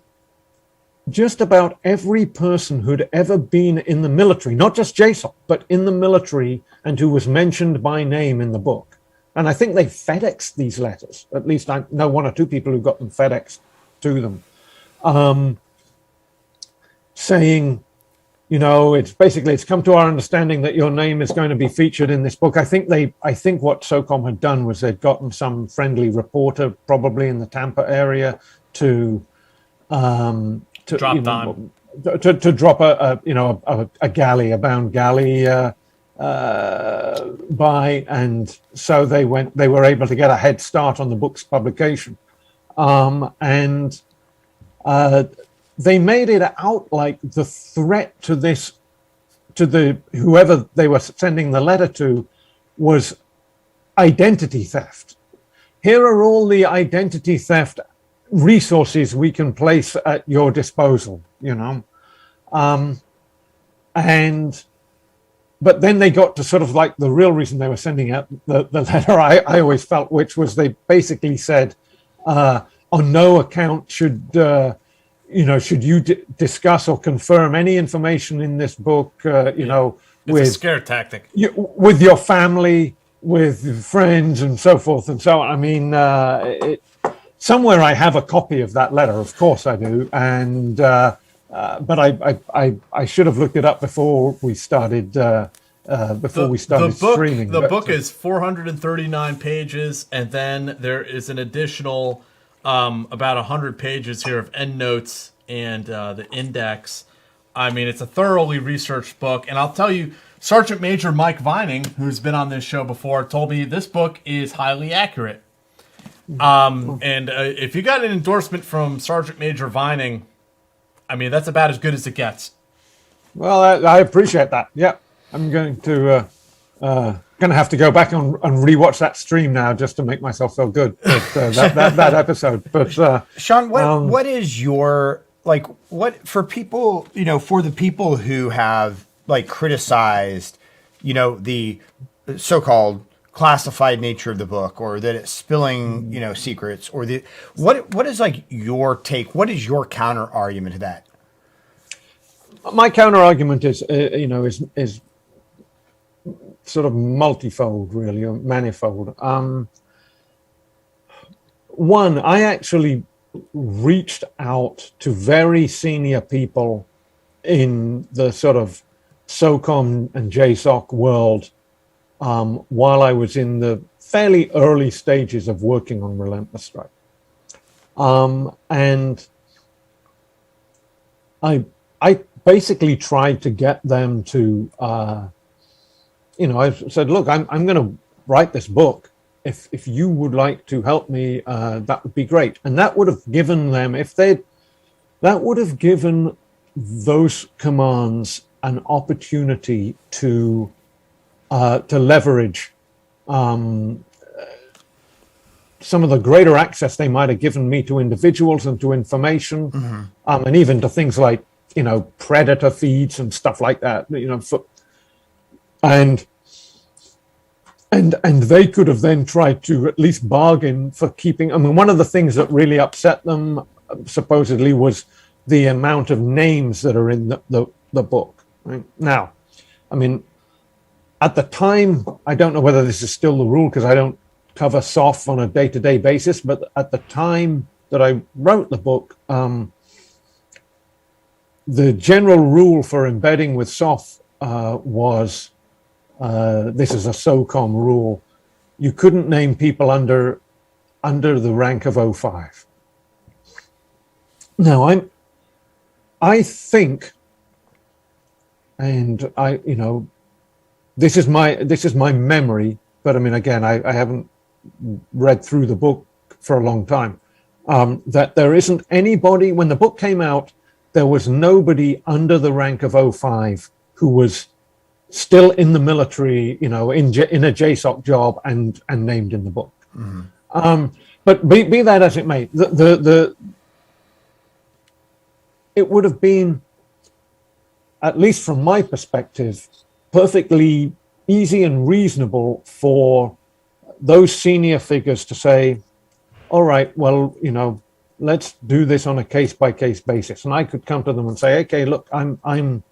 just about every person who'd ever been in the military, not just JSOC, but in the military, and who was mentioned by name in the book. And I think they FedExed these letters. At least I know one or two people who got them FedExed to them, saying, it's come to our understanding that your name is going to be featured in this book. I think what SOCOM had done was they'd gotten some friendly reporter, probably in the Tampa area, to drop a galley, a bound galley by, and so they were able to get a head start on the book's publication, and they made it out like the threat to whoever they were sending the letter to was identity theft. Here are all the identity theft resources we can place at your disposal, but then they got to sort of like the real reason they were sending out the letter, I always felt, which was they basically said, on no account should you discuss or confirm any information in this book, it's a scare tactic. With your family, with friends, and so forth and so on. I mean, somewhere I have a copy of that letter, of course I do, and but I should have looked it up before we started before we started streaming. The book is 439 pages, and then there is an additional about 100 pages here of endnotes and the index. I mean, it's a thoroughly researched book, and I'll tell you, Sergeant Major Mike Vining, who's been on this show before, told me this book is highly accurate. And if you got an endorsement from Sergeant Major Vining, I mean, that's about as good as it gets. Well, I appreciate that. Yeah, I'm going to have to go back and rewatch that stream now just to make myself feel good. But, that episode. But Sean, what is your what for people? For the people who have criticized, the so-called classified nature of the book, or that it's spilling, secrets, or what is your take? What is your counter argument to that? My counter argument is sort of multifold, really, or manifold. One, I actually reached out to very senior people in the sort of SOCOM and JSOC world while I was in the fairly early stages of working on Relentless Strike. And I basically tried to get them to, I said, look, I'm going to write this book. If you would like to help me, that would be great. And that would have given them, that would have given those commands an opportunity to leverage some of the greater access they might have given me to individuals and to information, and even to things like, predator feeds and stuff like that, and they could have then tried to at least bargain for keeping. I mean, one of the things that really upset them supposedly was the amount of names that are in the book. Right? Now, I mean, at the time, I don't know whether this is still the rule because I don't cover SOF on a day-to-day basis, but at the time that I wrote the book, the general rule for embedding with SOF was, this is a SOCOM rule, you couldn't name people under the rank of 05. Now, I think, and this is my memory, but I mean, again, I haven't read through the book for a long time, that there isn't anybody, when the book came out, there was nobody under the rank of 05 who was still in the military, in a JSOC job and named in the book. But be that as it may, it would have been, at least from my perspective, perfectly easy and reasonable for those senior figures to say, all right, well, let's do this on a case-by-case basis. And I could come to them and say, okay, look, I'm in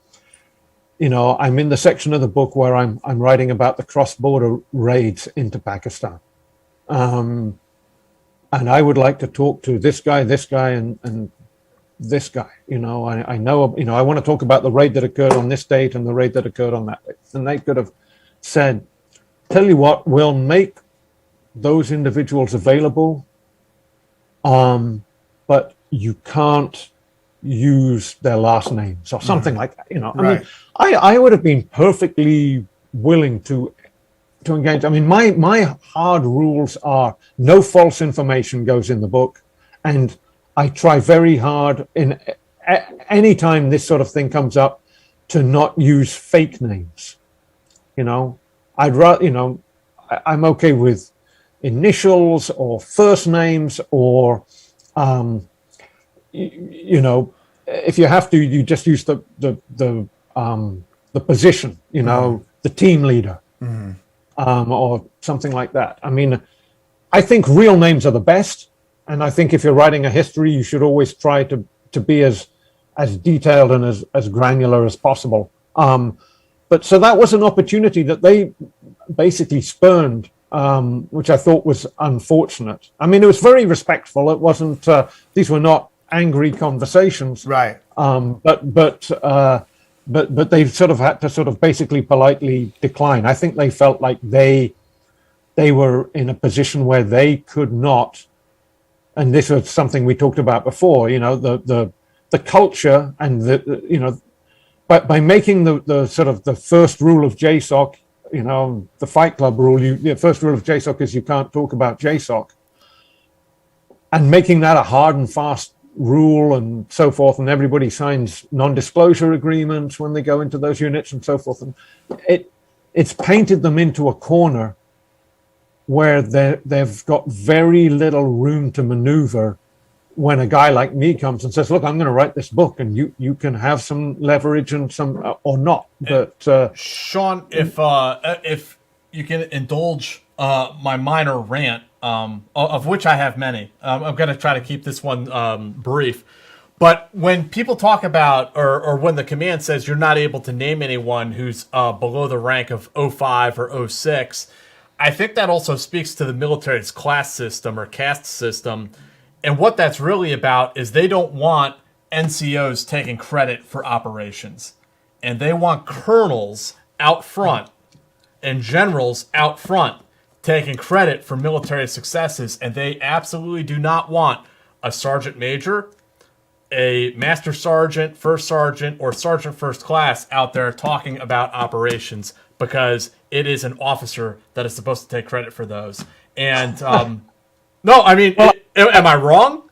the section of the book where I'm writing about the cross-border raids into Pakistan. And I would like to talk to this guy, and this guy. I know, I want to talk about the raid that occurred on this date and the raid that occurred on that date. And they could have said, tell you what, we'll make those individuals available, but you can't use their last names or something like that. I mean, I would have been perfectly willing to engage. I mean, my hard rules are no false information goes in the book, and I try very hard in any time this sort of thing comes up to not use fake names. I'd rather, I'm okay with initials or first names, or if you have to, you just use the position, the team leader, or something like that. I mean, I think real names are the best, and I think if you're writing a history, you should always try to be as detailed and as granular as possible. But so that was an opportunity that they basically spurned, which I thought was unfortunate. I mean, it was very respectful. It wasn't; these were not angry conversations, right? But but they sort of had to sort of basically politely decline. I think they felt like they were in a position where they could not, and this was something we talked about before, the culture and by making the sort of the first rule of JSOC, the Fight Club rule, the first rule of JSOC is you can't talk about JSOC, and making that a hard and fast rule and so forth, and everybody signs non-disclosure agreements when they go into those units and so forth, and it's painted them into a corner where they've got very little room to maneuver when a guy like me comes and says, look, I'm going to write this book, and you can have some leverage and some or not. But Sean, if you can indulge my minor rant, of which I have many, I'm going to try to keep this one brief. But when people talk about, or when the command says you're not able to name anyone who's below the rank of 05 or 06, I think that also speaks to the military's class system or caste system. And what that's really about is they don't want NCOs taking credit for operations. And they want colonels out front and generals out front taking credit for military successes. And they absolutely do not want a sergeant major, a master sergeant, first sergeant, or sergeant first class out there talking about operations, because it is an officer that is supposed to take credit for those. And no, I mean, am I wrong?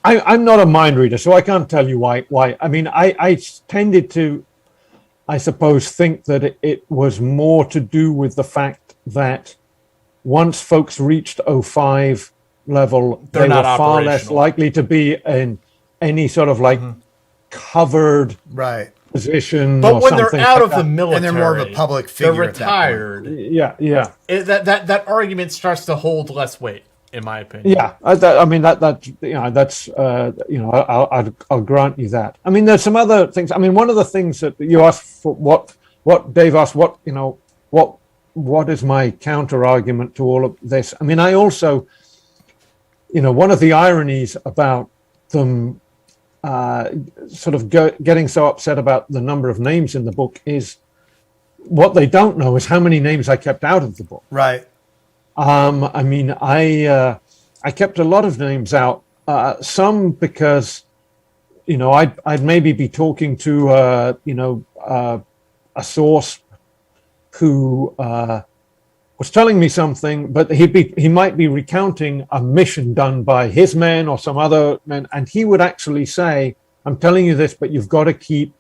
I'm not a mind reader, so I can't tell you why. I mean, I tended to, I suppose, think that it was more to do with the fact that once folks reached 05 level, they were far less likely to be in any sort of like covered position. But when they're out of the military, and they're more of a public figure, they're retired. Yeah. That argument starts to hold less weight, in my opinion. Yeah, I'll grant you that. I mean, there's some other things. I mean, one of the things that you asked for, what Dave asked, what is my counter argument to all of this? I mean, I also, one of the ironies about them sort of getting so upset about the number of names in the book is what they don't know is how many names I kept out of the book. Right. I mean, I kept a lot of names out. Some because, I'd maybe be talking to a source who was telling me something, but he might be recounting a mission done by his men or some other men, and he would actually say, I'm telling you this, but you've got to keep,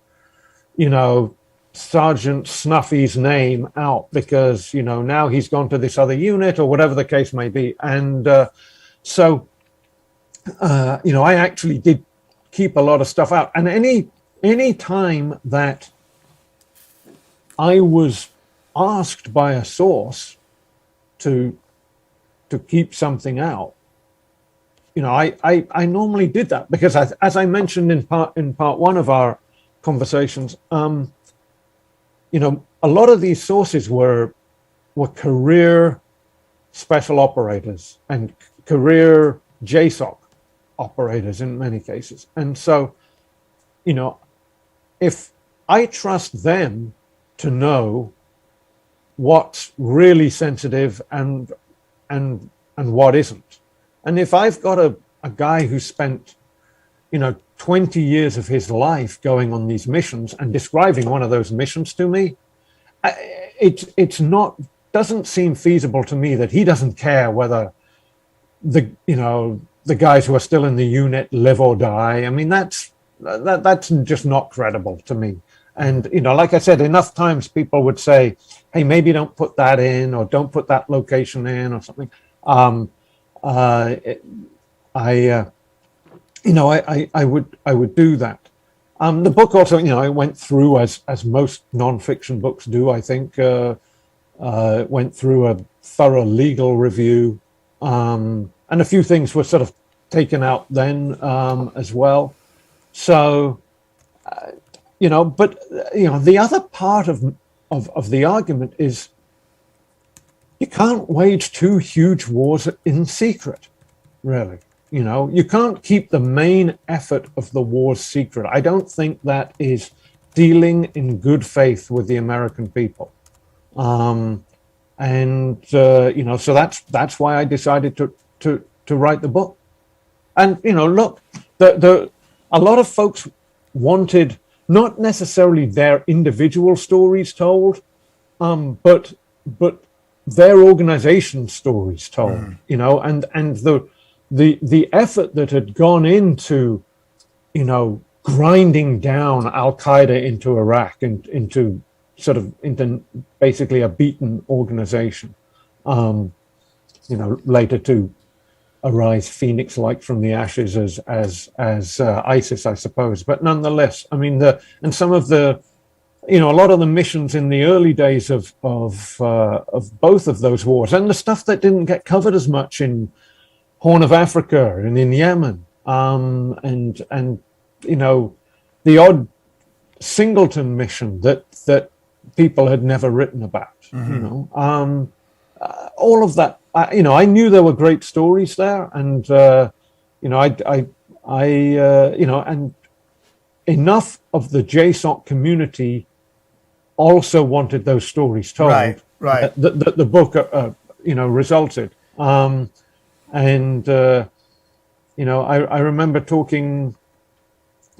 Sergeant Snuffy's name out because, now he's gone to this other unit or whatever the case may be. And so I actually did keep a lot of stuff out. And any time that I was asked by a source to keep something out, I normally did that because as I mentioned in part one of our conversations, a lot of these sources were career special operators and career JSOC operators in many cases. And so, if I trust them to know what's really sensitive and what isn't, and if I've got a guy who spent 20 years of his life going on these missions and describing one of those missions to me, doesn't seem feasible to me that he doesn't care whether the guys who are still in the unit live or die. I mean, that's just not credible to me. And like I said, enough times people would say, hey, maybe don't put that in or don't put that location in or something. I would do that. The book also, I went through as most nonfiction books do. I think went through a thorough legal review, and a few things were sort of taken out then as well. So, but the other part of the argument is you can't wage two huge wars in secret, really. You know, you can't keep the main effort of the war secret. I don't think that is dealing in good faith with the American people. You know, so that's why I decided to write the book. And you know, look, a lot of folks wanted not necessarily their individual stories told, but their organization stories told. You know, and the effort that had gone into, you know, grinding down Al Qaeda into Iraq and into basically a beaten organization, you know, later to arise phoenix-like from the ashes as ISIS, I suppose. But nonetheless, I mean, and some of the, you know, a lot of the missions in the early days of both of those wars, and the stuff that didn't get covered as much in Horn of Africa and in Yemen, and you know, the odd singleton mission that people had never written about. You know, all of that. You know, I knew there were great stories there, and you know, you know, and enough of the JSOC community also wanted those stories told. Right. That the book, you know, resulted. You know, I remember talking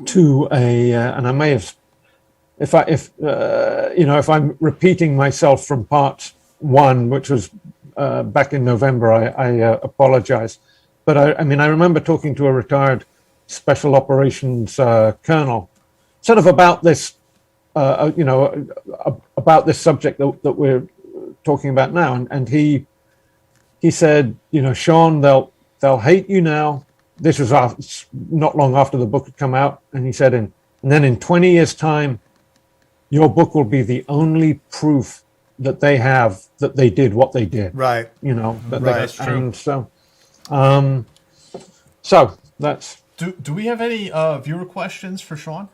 to and I may have, if you know, if I'm repeating myself from part one, which was back in November, I apologize. But I mean, I remember talking to a retired special operations colonel, sort of about this, you know, about this subject that we're talking about now, and he said, you know, Sean, they'll hate you now. This was not long after the book had come out, and he said, and then in 20 years' time, your book will be the only proof that they have that they did what they did. Right. You know. That's true. And so that's. Do we have any viewer questions for Sean?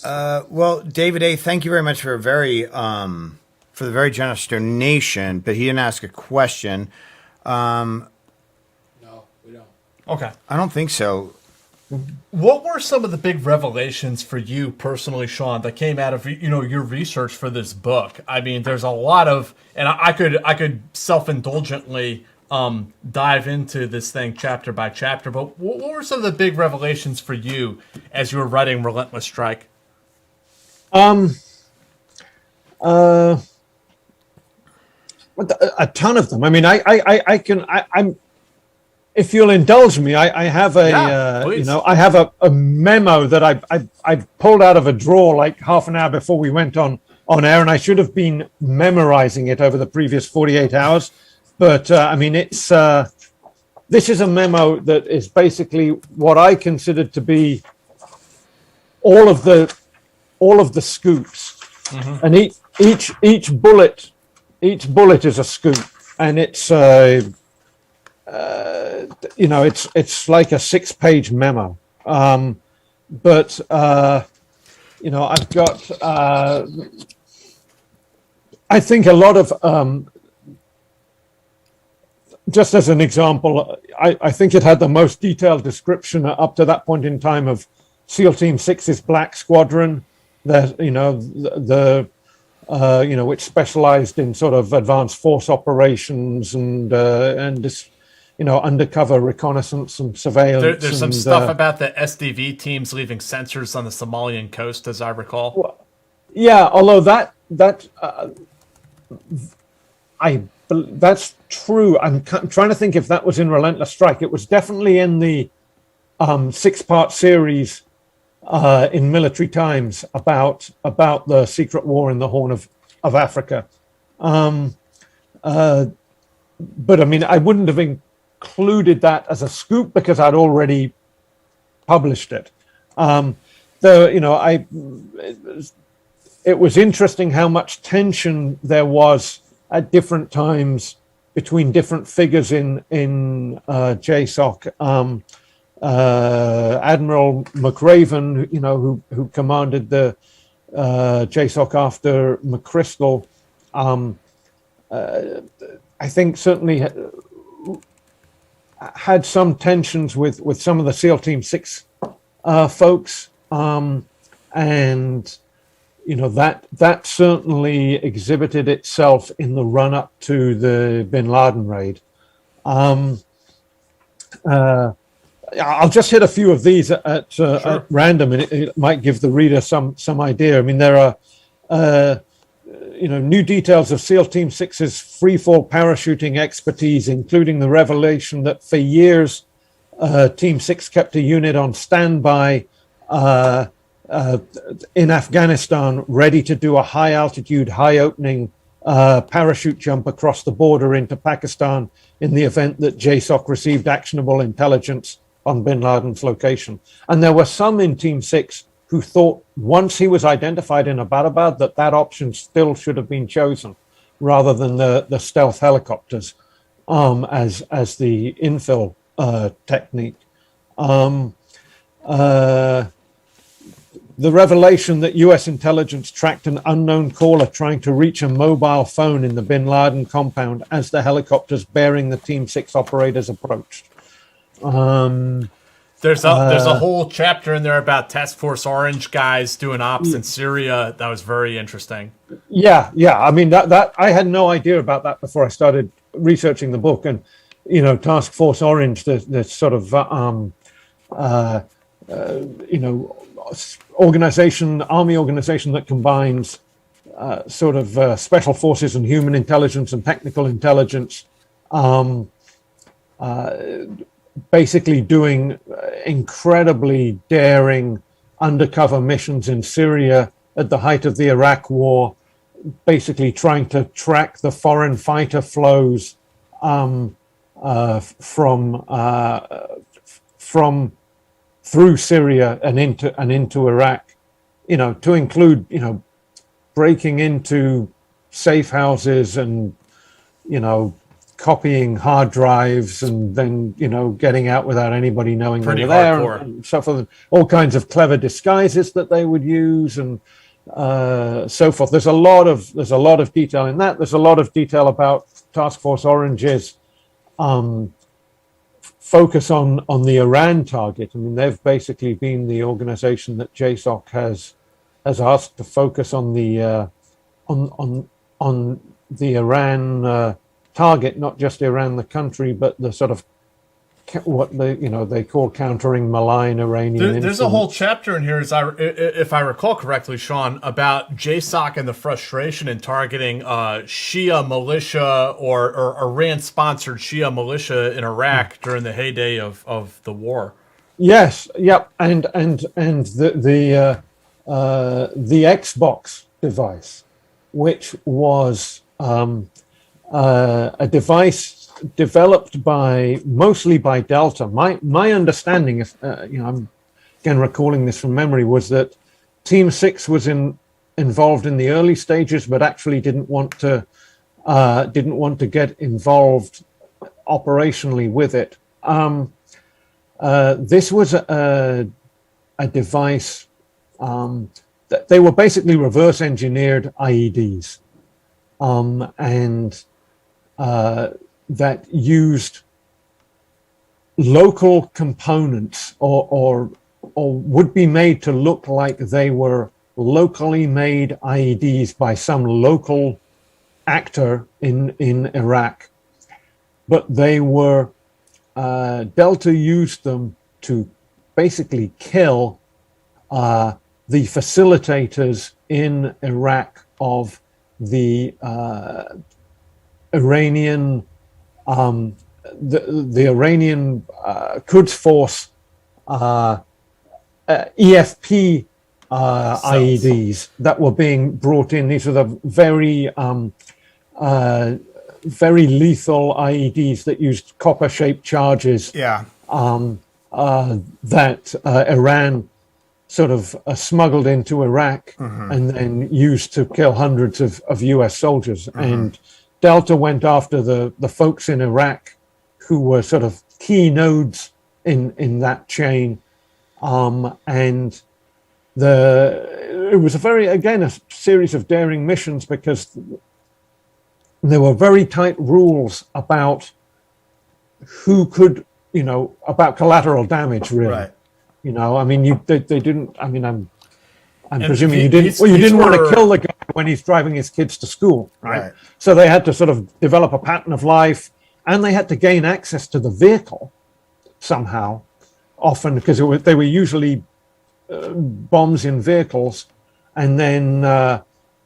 Well, David A., thank you very much for the very generous donation, but he didn't ask a question. No, we don't. Okay. I don't think so. What were some of the big revelations for you personally, Sean, that came out of, you know, your research for this book? I mean, there's a lot of, and I could self-indulgently dive into this thing chapter by chapter, but what were some of the big revelations for you as you were writing Relentless Strike? A ton of them. I mean, I'm. If you'll indulge me, I have you know, I have a memo that I pulled out of a drawer like half an hour before we went on air, and I should have been memorizing it over the previous 48 hours. But I mean, it's this is a memo that is basically what I considered to be all of the scoops, and each bullet is a scoop, and it's you know, it's like a 6-page memo, but you know, I've got I think a lot of just as an example, I think it had the most detailed description up to that point in time of SEAL Team 6's Black Squadron, that, you know, the you know, which specialized in sort of advanced force operations and this, you know, undercover reconnaissance and surveillance. There's some stuff about the SDV teams leaving sensors on the Somalian coast, as I recall. Well, yeah, although that's true. I'm trying to think if that was in Relentless Strike. It was definitely in the 6-part series in Military Times about the secret war in the Horn of Africa. But I mean, I wouldn't have included that as a scoop because I'd already published it. Though, you know, it was interesting how much tension there was at different times between different figures in JSOC. Admiral McRaven, you know, who commanded the JSOC after McChrystal, I think certainly had some tensions with some of the SEAL Team 6 folks, and that certainly exhibited itself in the run up to the Bin Laden raid. I'll just hit a few of these at random, and it might give the reader some idea. I mean, there are new details of SEAL Team 6's freefall parachuting expertise, including the revelation that for years Team 6 kept a unit on standby in Afghanistan, ready to do a high altitude, high opening parachute jump across the border into Pakistan in the event that JSOC received actionable intelligence on bin Laden's location. And there were some in Team 6 who thought once he was identified in Abbottabad that option still should have been chosen rather than the stealth helicopters as the infill technique. The revelation that US intelligence tracked an unknown caller trying to reach a mobile phone in the bin Laden compound as the helicopters bearing the Team 6 operators approached. There's a whole chapter in there about Task Force Orange guys doing ops in Syria. That was very interesting. Yeah. I mean, that I had no idea about that before I started researching the book. And Task Force Orange, the sort of army organization that combines special forces and human intelligence and technical intelligence, basically doing incredibly daring undercover missions in Syria at the height of the Iraq War, basically trying to track the foreign fighter flows from through Syria and into Iraq, to include breaking into safe houses and copying hard drives and then getting out without anybody knowing they were there, and so forth. All kinds of clever disguises that they would use and so forth. There's a lot of detail in that. There's a lot of detail about Task Force Orange's focus on the Iran target. I mean, they've basically been the organization that JSOC has asked to focus on the Iran target, not just Iran the country, but the sort of what they call countering malign Iranian. There's a whole chapter in here, if I recall correctly, Sean, about JSOC and the frustration in targeting Shia militia or Iran-sponsored Shia militia in Iraq during the heyday of the war. Yes, yep, and the Xbox device, which was a device developed mostly by Delta. My understanding, I'm again recalling this from memory, was that Team 6 was involved in the early stages, but actually didn't want to get involved operationally with it. This was a device that they were basically reverse engineered IEDs, and that used local components or would be made to look like they were locally made IEDs by some local actor in Iraq. But they were, Delta used them to basically kill the facilitators in Iraq of the Iranian the Iranian Quds Force EFP IEDs that were being brought in. These are the very lethal IEDs that used copper-shaped charges. Yeah. That Iran sort of smuggled into Iraq and then used to kill hundreds of US soldiers. And Delta went after the folks in Iraq who were sort of key nodes in that chain. And it was a series of daring missions because there were very tight rules about who could about collateral damage, really. Right. I mean, they didn't. I mean, I'm And presuming you these didn't want to were- kill the guy when he's driving his kids to school, right? Right. So they had to sort of develop a pattern of life, and they had to gain access to the vehicle somehow, often because they were usually bombs in vehicles, and then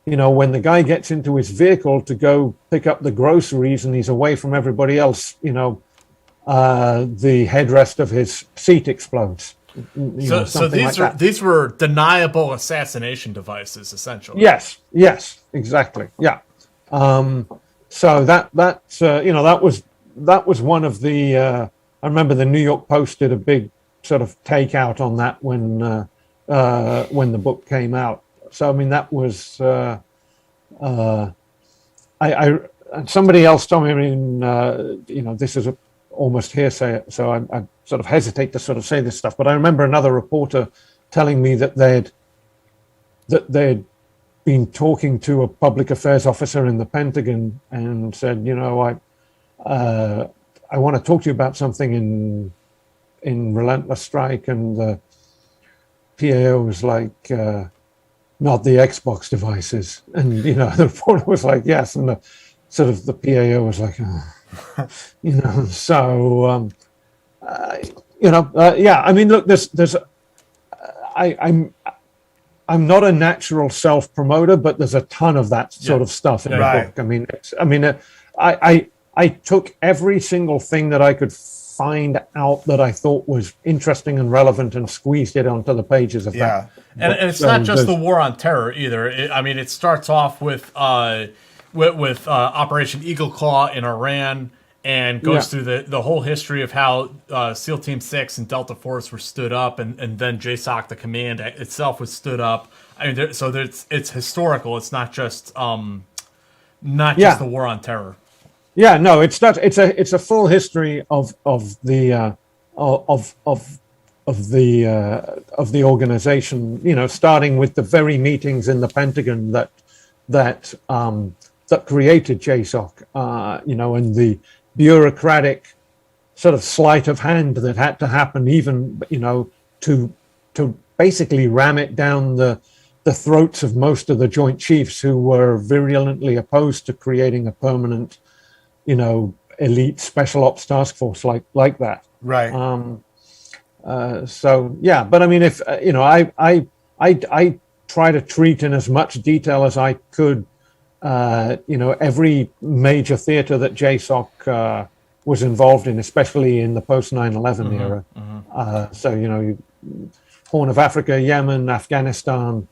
when the guy gets into his vehicle to go pick up the groceries and he's away from everybody else, the headrest of his seat explodes. So these were deniable assassination devices, essentially. Yes, exactly. Yeah. So that was one of the. I remember the New York Post did a big sort of takeout on that when the book came out. So I mean that was. Somebody else told me. I mean, this is almost hearsay, so I sort of hesitate to sort of say this stuff. But I remember another reporter telling me that they'd been talking to a public affairs officer in the Pentagon and said, I want to talk to you about something in Relentless Strike, and the PAO was like, not the Xbox devices, and the reporter was like, yes, and the PAO was like, so yeah. I mean, look, I'm not a natural self promoter, but there's a ton of that sort of stuff in the book. I took every single thing that I could find out that I thought was interesting and relevant and squeezed it onto the pages of that. And it's not just the war on terror either. It starts off with Operation Eagle Claw in Iran, and goes through the whole history of how SEAL Team 6 and Delta Force were stood up, and then JSOC, the command itself, was stood up. I mean, it's historical. It's not just the war on terror. Yeah, no, it's not. It's a full history of the organization. Starting with the very meetings in the Pentagon that created JSOC. And the bureaucratic sort of sleight of hand that had to happen, even to basically ram it down the throats of most of the Joint Chiefs, who were virulently opposed to creating a permanent elite special ops task force like that. Right. So yeah, but I mean, if I try to treat in as much detail as I could, every major theater that JSOC was involved in, especially in the post 9/11 era. So Horn of Africa, Yemen, Afghanistan,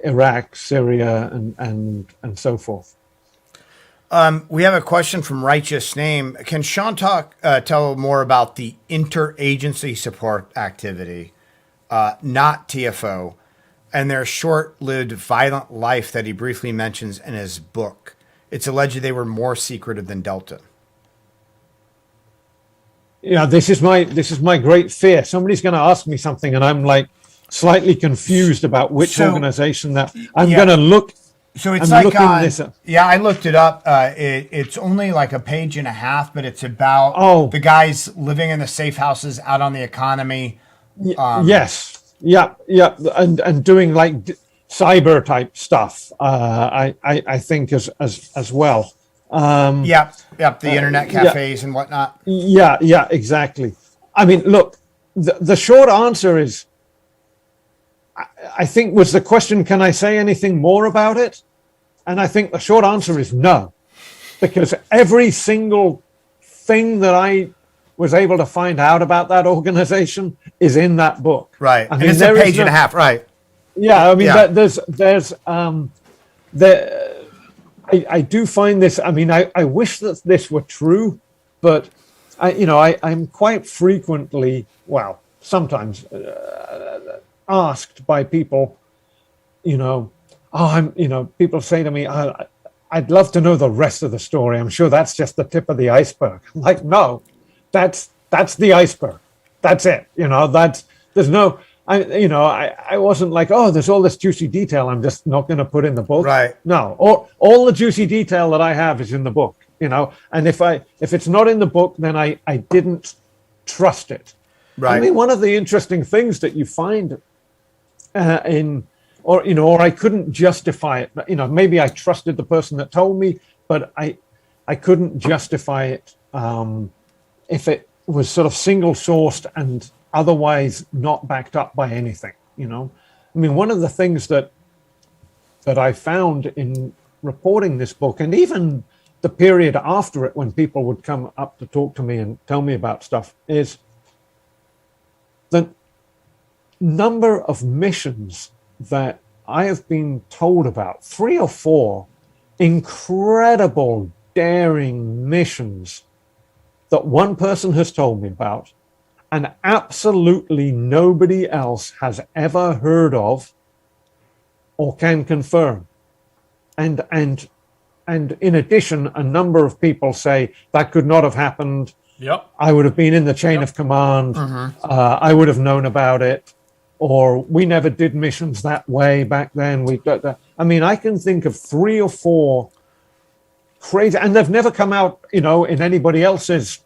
Iraq, Syria, and so forth. We have a question from Righteous Name. Can Sean tell more about the interagency support activity, not TFO, and their short-lived violent life that he briefly mentions in his book? It's alleged they were more secretive than Delta. Yeah, this is my great fear. Somebody's going to ask me something, and I'm like slightly confused about which organization that I'm going to look. So it's I looked it up. It's only like a page and a half, but it's about the guys living in the safe houses out on the economy. Yes, and doing like cyber type stuff. I think as well. The internet cafes and whatnot. Yeah, exactly. I mean, look, the short answer is, I think was the question, can I say anything more about it? And I think the short answer is no, because every single thing that I was able to find out about that organization is in that book. Right. I mean, it's a page and a half. Right. Yeah. I mean, I do find this, I mean, I wish that this were true, but I'm quite frequently, sometimes asked by people, people say to me, I'd love to know the rest of the story. I'm sure that's just the tip of the iceberg. I'm like, no, that's the iceberg. That's it. There's no, I wasn't like, there's all this juicy detail I'm just not going to put in the book. Right. No, all the juicy detail that I have is in the book. And if it's not in the book, then I didn't trust it. Right. I mean, one of the interesting things that you find or I couldn't justify it. Maybe I trusted the person that told me, but I couldn't justify it if it was sort of single sourced and otherwise not backed up by anything. I mean, one of the things that I found in reporting this book, and even the period after it when people would come up to talk to me and tell me about stuff, is the number of missions that I have been told about, 3 or 4 incredible, daring missions that one person has told me about, and absolutely nobody else has ever heard of or can confirm. And in addition, a number of people say that could not have happened. Yep. I would have been in the chain of command. I would have known about it. Or we never did missions that way back then. I mean, I can think of 3 or 4 crazy, and they've never come out, in anybody else's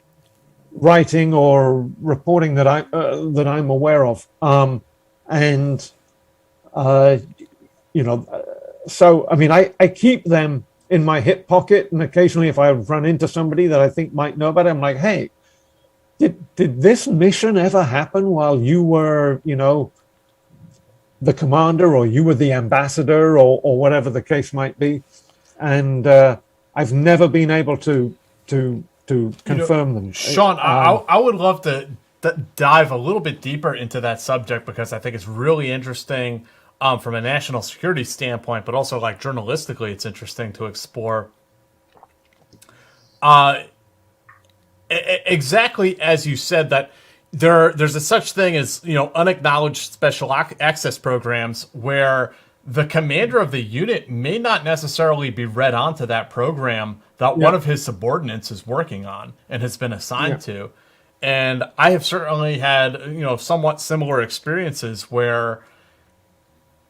writing or reporting that I'm aware of. So I mean, I keep them in my hip pocket, and occasionally, if I run into somebody that I think might know about it, I'm like, hey, did this mission ever happen while you were, the commander, or you were the ambassador, or whatever the case might be? And I've never been able to confirm them. Sean, I would love to dive a little bit deeper into that subject, because I think it's really interesting from a national security standpoint, but also like journalistically, it's interesting to explore. Exactly as you said, that there's a such thing as unacknowledged special access programs, where the commander of the unit may not necessarily be read onto that program that one of his subordinates is working on and has been assigned to. And I have certainly had somewhat similar experiences where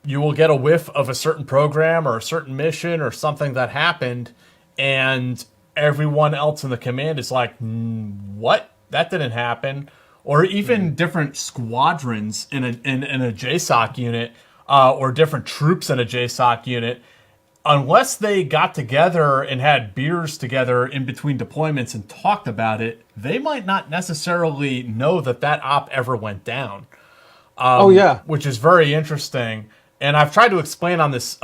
you will get a whiff of a certain program or a certain mission or something that happened, and everyone else in the command is like, what? That didn't happen. Or even different squadrons in a JSOC unit, or different troops in a JSOC unit, unless they got together and had beers together in between deployments and talked about it, they might not necessarily know that op ever went down. Which is very interesting. And I've tried to explain on this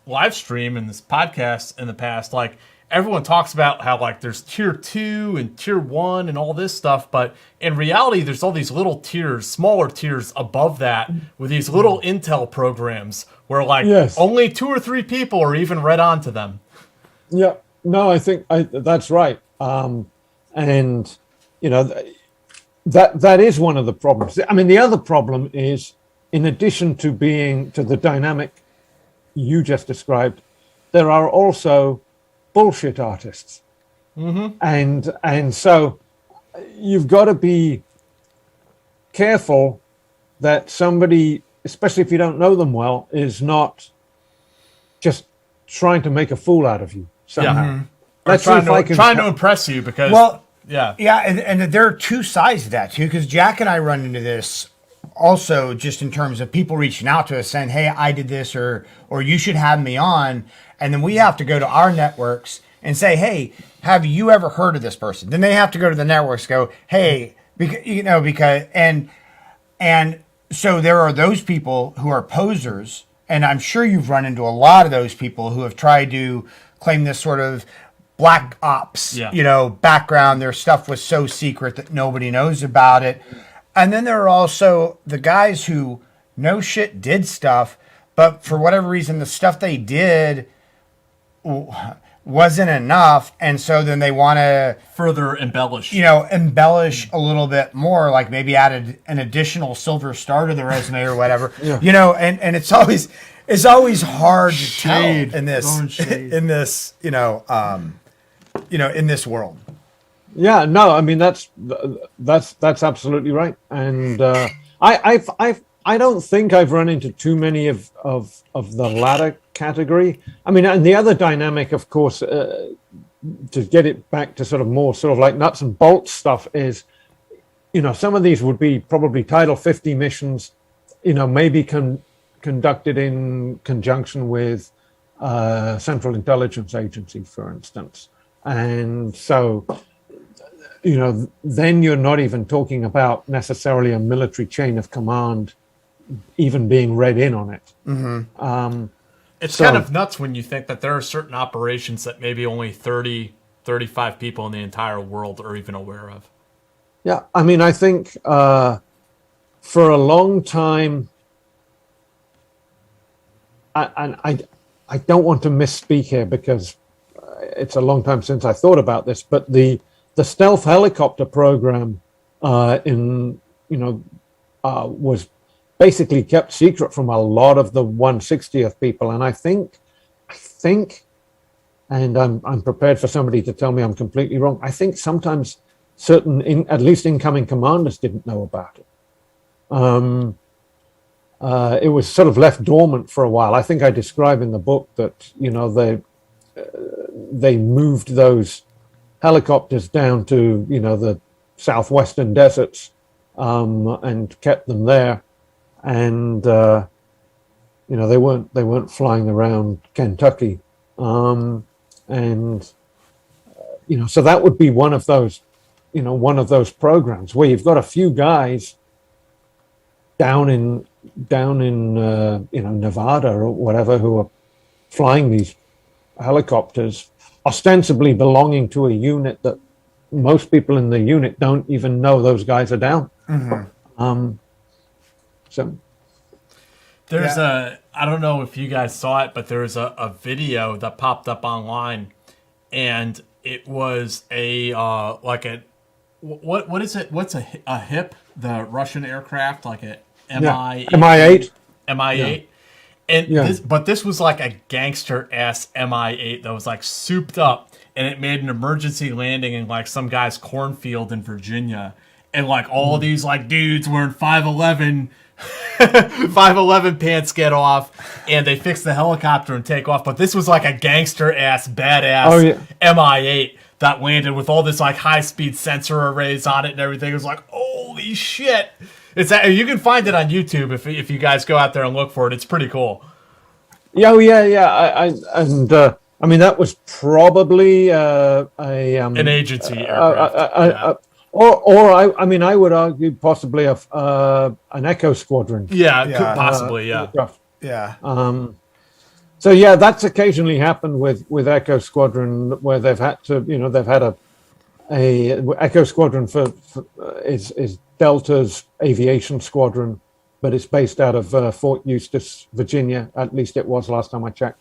live stream and this podcast in the past, like, everyone talks about how like there's tier 2 and tier 1 and all this stuff, but in reality, there's all these little tiers, smaller tiers above that, with these little intel programs where like only 2 or 3 people are even read on to them. Yeah, no, I think that's right. That is one of the problems. I mean, the other problem is, in addition to the dynamic you just described, there are also bullshit artists. And so you've got to be careful that somebody, especially if you don't know them well, is not just trying to make a fool out of you somehow. Or trying to impress you, because and there are 2 sides to that too, because Jack and I run into this also, just in terms of people reaching out to us saying, hey, I did this, or you should have me on. And then we have to go to our networks and say, hey, have you ever heard of this person? Then they have to go to the networks, go, hey, because so there are those people who are posers. And I'm sure you've run into a lot of those people who have tried to claim this sort of black ops, background. Their stuff was so secret that nobody knows about it. And then there are also the guys who no shit did stuff, but for whatever reason, the stuff they did wasn't enough. And so then they want to further embellish a little bit more, like maybe added an additional silver star to the resume or whatever, and it's always hard to tell in this world. Yeah, no, I mean that's absolutely right, and I don't think I've run into too many of the latter category. I mean, and the other dynamic, of course, to get it back to sort of more sort of like nuts and bolts stuff is, some of these would be probably Title 50 missions, maybe conducted in conjunction with Central Intelligence Agency, for instance. And so, then you're not even talking about necessarily a military chain of command even being read in on it. Mm-hmm. It's kind of nuts when you think that there are certain operations that maybe only 30, 35 people in the entire world are even aware of. Yeah, I mean, I think for a long time, I don't want to misspeak here because it's a long time since I thought about this, but the stealth helicopter program was basically kept secret from a lot of the 160th people, and I think, and I'm prepared for somebody to tell me I'm completely wrong. I think sometimes certain, at least incoming commanders, didn't know about it. It was sort of left dormant for a while. I think I describe in the book that they moved those helicopters down to the southwestern deserts and kept them there, and they weren't flying around Kentucky, so that would be one of those programs where you've got a few guys down in Nevada or whatever who are flying these helicopters, ostensibly belonging to a unit that most people in the unit don't even know those guys are down. Mm-hmm. So there's I don't know if you guys saw it, but there was a video that popped up online, and it was what is it? What's a HIP? The Russian aircraft, like a MI8. MI8. And this was like a gangster ass MI8 that was like souped up, and it made an emergency landing in like some guy's cornfield in Virginia, and like all these like dudes wearing 511 pants get off, and they fix the helicopter and take off. But this was like a gangster ass badass MI8 that landed with all this like high speed sensor arrays on it and everything. It was like, holy shit. You can find it on YouTube if you guys go out there and look for it. It's pretty cool. Yeah. I mean, that was probably an agency aircraft. I would argue possibly an Echo Squadron. Possibly. So yeah, that's occasionally happened with Echo Squadron, where they've had a Echo Squadron is Delta's aviation squadron, but it's based out of Fort Eustis, Virginia. At least it was last time I checked,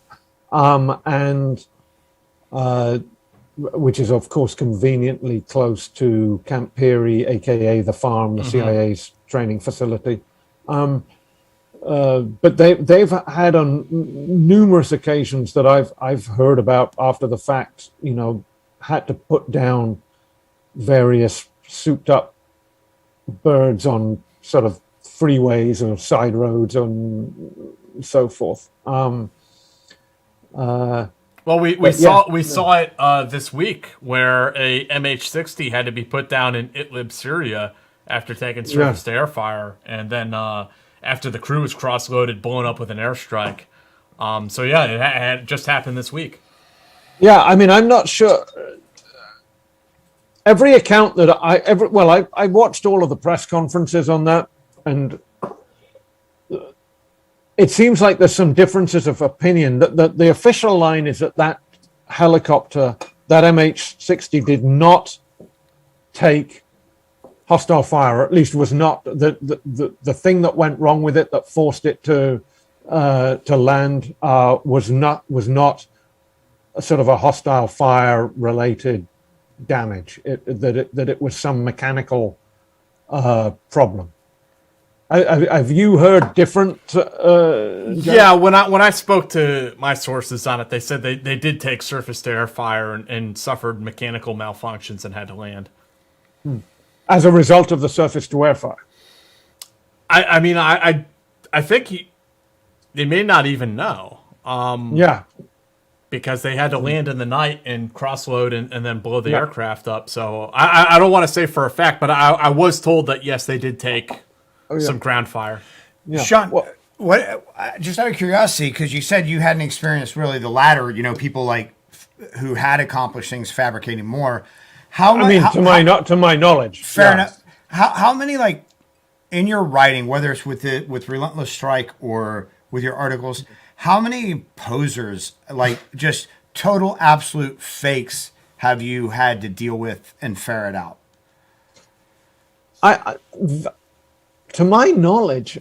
which is of course conveniently close to Camp Peary, aka the farm, the CIA's training facility. But they've had on numerous occasions that I've heard about after the fact, had to put down various souped up birds on sort of freeways or side roads and so forth. Well, we saw it this week where a MH-60 had to be put down in Idlib, Syria, after taking surface-to-air fire, and then after the crew was cross-loaded, blown up with an airstrike. It had just happened this week. Yeah, I mean, I'm not sure. Every account that I watched all of the press conferences on that, and it seems like there's some differences of opinion. That the official line is that helicopter, that MH-60, did not take hostile fire, or at least was not the thing that went wrong with it that forced it to land was not a sort of a hostile fire related damage. That it was some mechanical problem. Have you heard different? When I spoke to my sources on it, they said they did take surface-to-air fire and suffered mechanical malfunctions and had to land. As a result of the surface-to-air fire. I think they may not even know. because they had to land in the night and cross-load and then blow the aircraft up. So I don't want to say for a fact, but I was told that, yes, they did take some ground fire. Yeah. Sean, what? Just out of curiosity, because you said you hadn't experienced really the latter. People like who had accomplished things fabricating more. To my knowledge, fair enough. How many, like, in your writing, whether it's with Relentless Strike or with your articles, how many posers, like just total absolute fakes, have you had to deal with and ferret out? To my knowledge,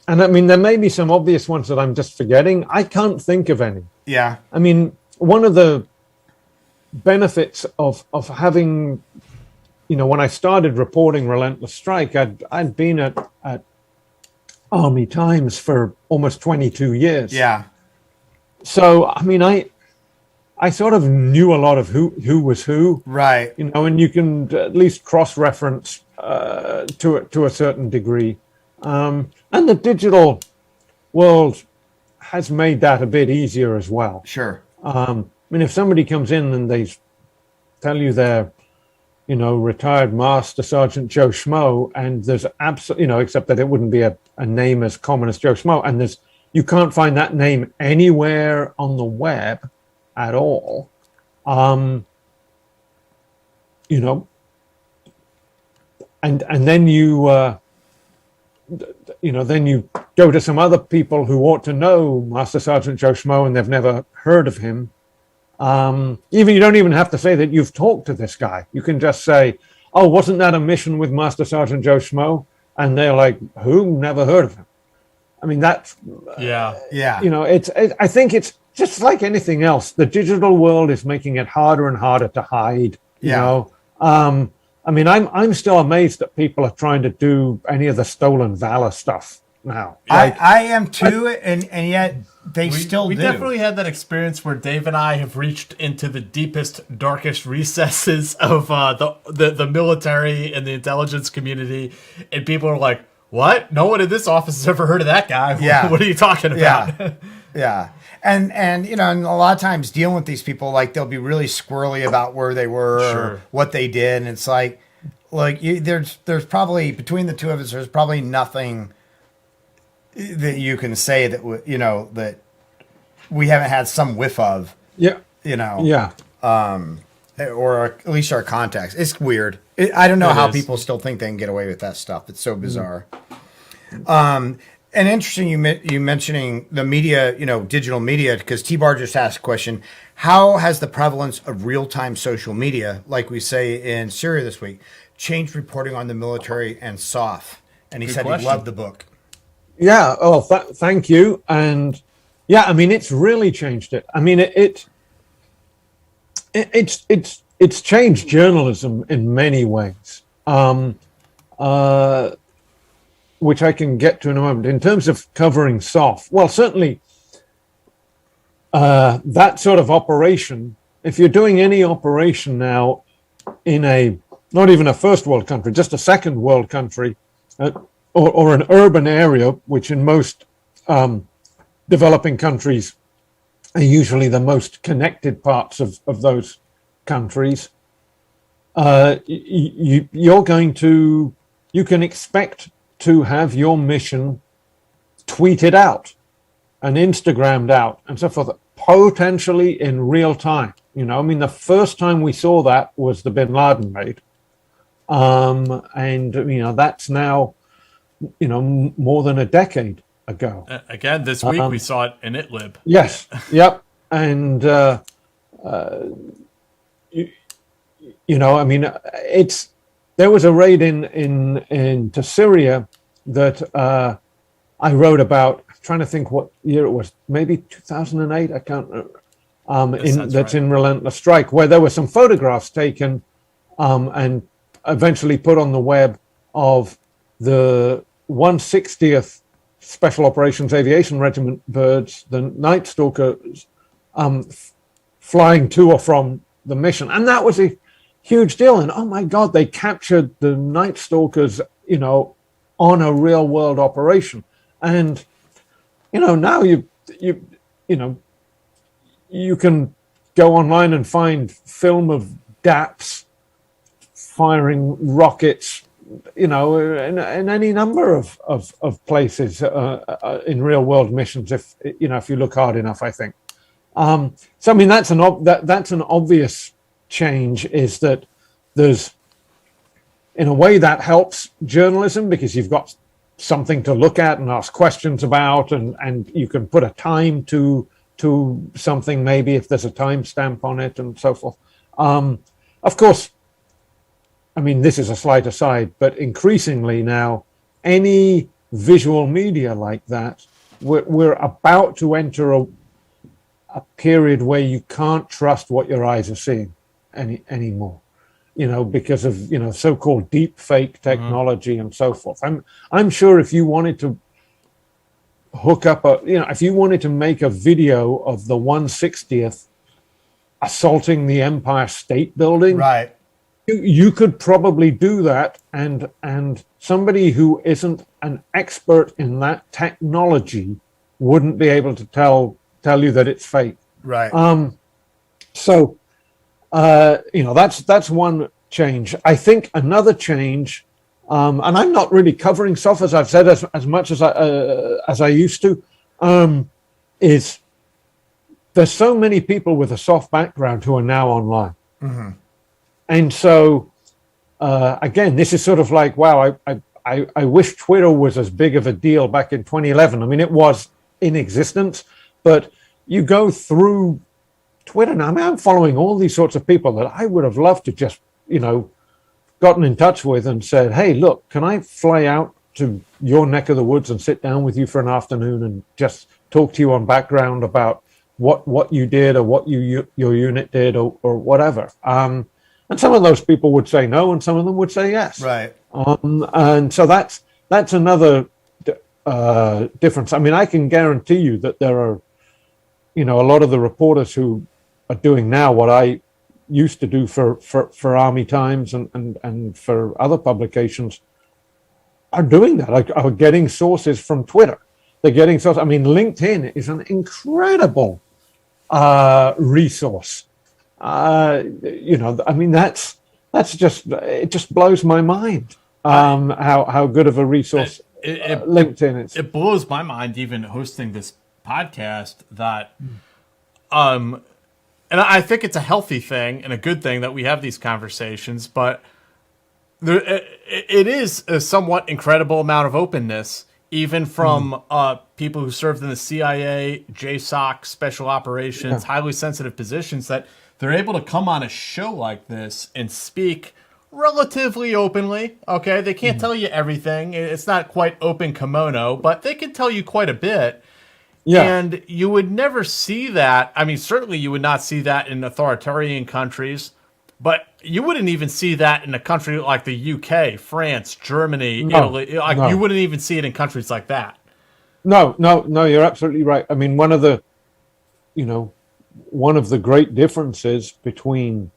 and I mean, there may be some obvious ones that I'm just forgetting. I can't think of any. Yeah. I mean, one of the benefits of having, when I started reporting Relentless Strike, I'd been at Army Times for almost 22 years. Yeah. So, I mean, I sort of knew a lot of who was who. Right. And you can at least cross-reference to a certain degree. And the digital world has made that a bit easier as well. Sure. I mean, if somebody comes in and they tell you they're, retired Master Sergeant Joe Schmo, and there's absolutely, except that it wouldn't be a name as common as Joe Schmo, and you can't find that name anywhere on the web at all. And then then you go to some other people who ought to know Master Sergeant Joe Schmo, and they've never heard of him. You don't even have to say that you've talked to this guy. You can just say, "Oh, wasn't that a mission with Master Sergeant Joe Schmo?" And they're like, "Who? Never heard of him." I mean, that's yeah. I think it's just like anything else. The digital world is making it harder and harder to hide. I mean, I'm still amazed that people are trying to do any of the stolen valor stuff now. I am too, and yet we do. Definitely had that experience where Dave and I have reached into the deepest, darkest recesses of the military and the intelligence community, and people are like, "What? No one in this office has ever heard of that guy. Yeah. What are you talking about?" Yeah. And and a lot of times dealing with these people, like, they'll be really squirrely about where they were or what they did, and it's like there's probably, between the two of us, there's probably nothing that you can say that that we haven't had some whiff of. Yeah. Or at least our contacts. It's weird. I don't know how people still think they can get away with that stuff. It's so bizarre. And interesting, you mentioning the media, digital media, because T-Bar just asked a question. How has the prevalence of real-time social media, like we say in Syria this week, changed reporting on the military and SOF? And he said he loved the book. Yeah. Oh, thank you. And yeah, I mean, it's really changed it. I mean, it's changed journalism in many ways. Which I can get to in a moment. In terms of covering SOF, well, certainly that sort of operation, if you're doing any operation now in not even a first world country, just a second world country, or an urban area, which in most developing countries are usually the most connected parts of those countries, you can expect to have your mission tweeted out and Instagrammed out and so forth, potentially in real time. I mean, the first time we saw that was the Bin Laden raid. And that's now, more than a decade ago. Again, this week we saw it in Idlib. Yes. Yep. And, I mean, there was a raid into Syria that I wrote about. I'm trying to think what year it was. Maybe 2008. I can't remember. That's in Relentless Strike, where there were some photographs taken and eventually put on the web of the 160th Special Operations Aviation Regiment birds, the Night Stalkers, flying to or from the mission, and that was a huge deal. And oh my God, they captured the Night Stalkers, on a real world operation. And, now you can go online and find film of DAPs firing rockets, in any number of places in real world missions. If you look hard enough, I think. So I mean, that's an obvious change. Is that there's, in a way, that helps journalism because you've got something to look at and ask questions about, and you can put a time to something, maybe if there's a timestamp on it and so forth. Of course, I mean, this is a slight aside, but increasingly now, any visual media like that, we're about to enter a period where you can't trust what your eyes are seeing anymore, because of so-called deep fake technology and so forth. I'm sure if you wanted to hook up if you wanted to make a video of the 160th assaulting the Empire State Building, right, you could probably do that, and somebody who isn't an expert in that technology wouldn't be able to tell you that it's fake. right. So that's one change. I think another change, and I'm not really covering stuff, as I've said, as much as I used to, is there's so many people with a soft background who are now online. Mm-hmm. And so, again, this is sort of like, wow, I wish Twitter was as big of a deal back in 2011. I mean, it was in existence, but you go through Twitter now. I mean, I'm following all these sorts of people that I would have loved to just, gotten in touch with and said, hey, look, can I fly out to your neck of the woods and sit down with you for an afternoon and just talk to you on background about what you did or what your unit did or whatever. And some of those people would say no, and some of them would say yes. Right. And so that's another difference. I mean, I can guarantee you that there are, a lot of the reporters who are doing now what I used to do for Army Times and for other publications are doing that. Are getting sources from Twitter. They're getting sources. I mean, LinkedIn is an incredible resource. I mean, that's just, it just blows my mind how good of a resource LinkedIn is. It blows my mind even hosting this podcast that, and I think it's a healthy thing and a good thing that we have these conversations, but it is a somewhat incredible amount of openness, even from people who served in the CIA, JSOC, special operations, highly sensitive positions, that they're able to come on a show like this and speak relatively openly. Okay, they can't tell you everything. It's not quite open kimono, but they can tell you quite a bit. Yeah. And you would never see that. I mean, certainly you would not see that in authoritarian countries, but you wouldn't even see that in a country like the UK, France, Germany, Italy. You wouldn't even see it in countries like that. No, you're absolutely right. I mean, one of the great differences between,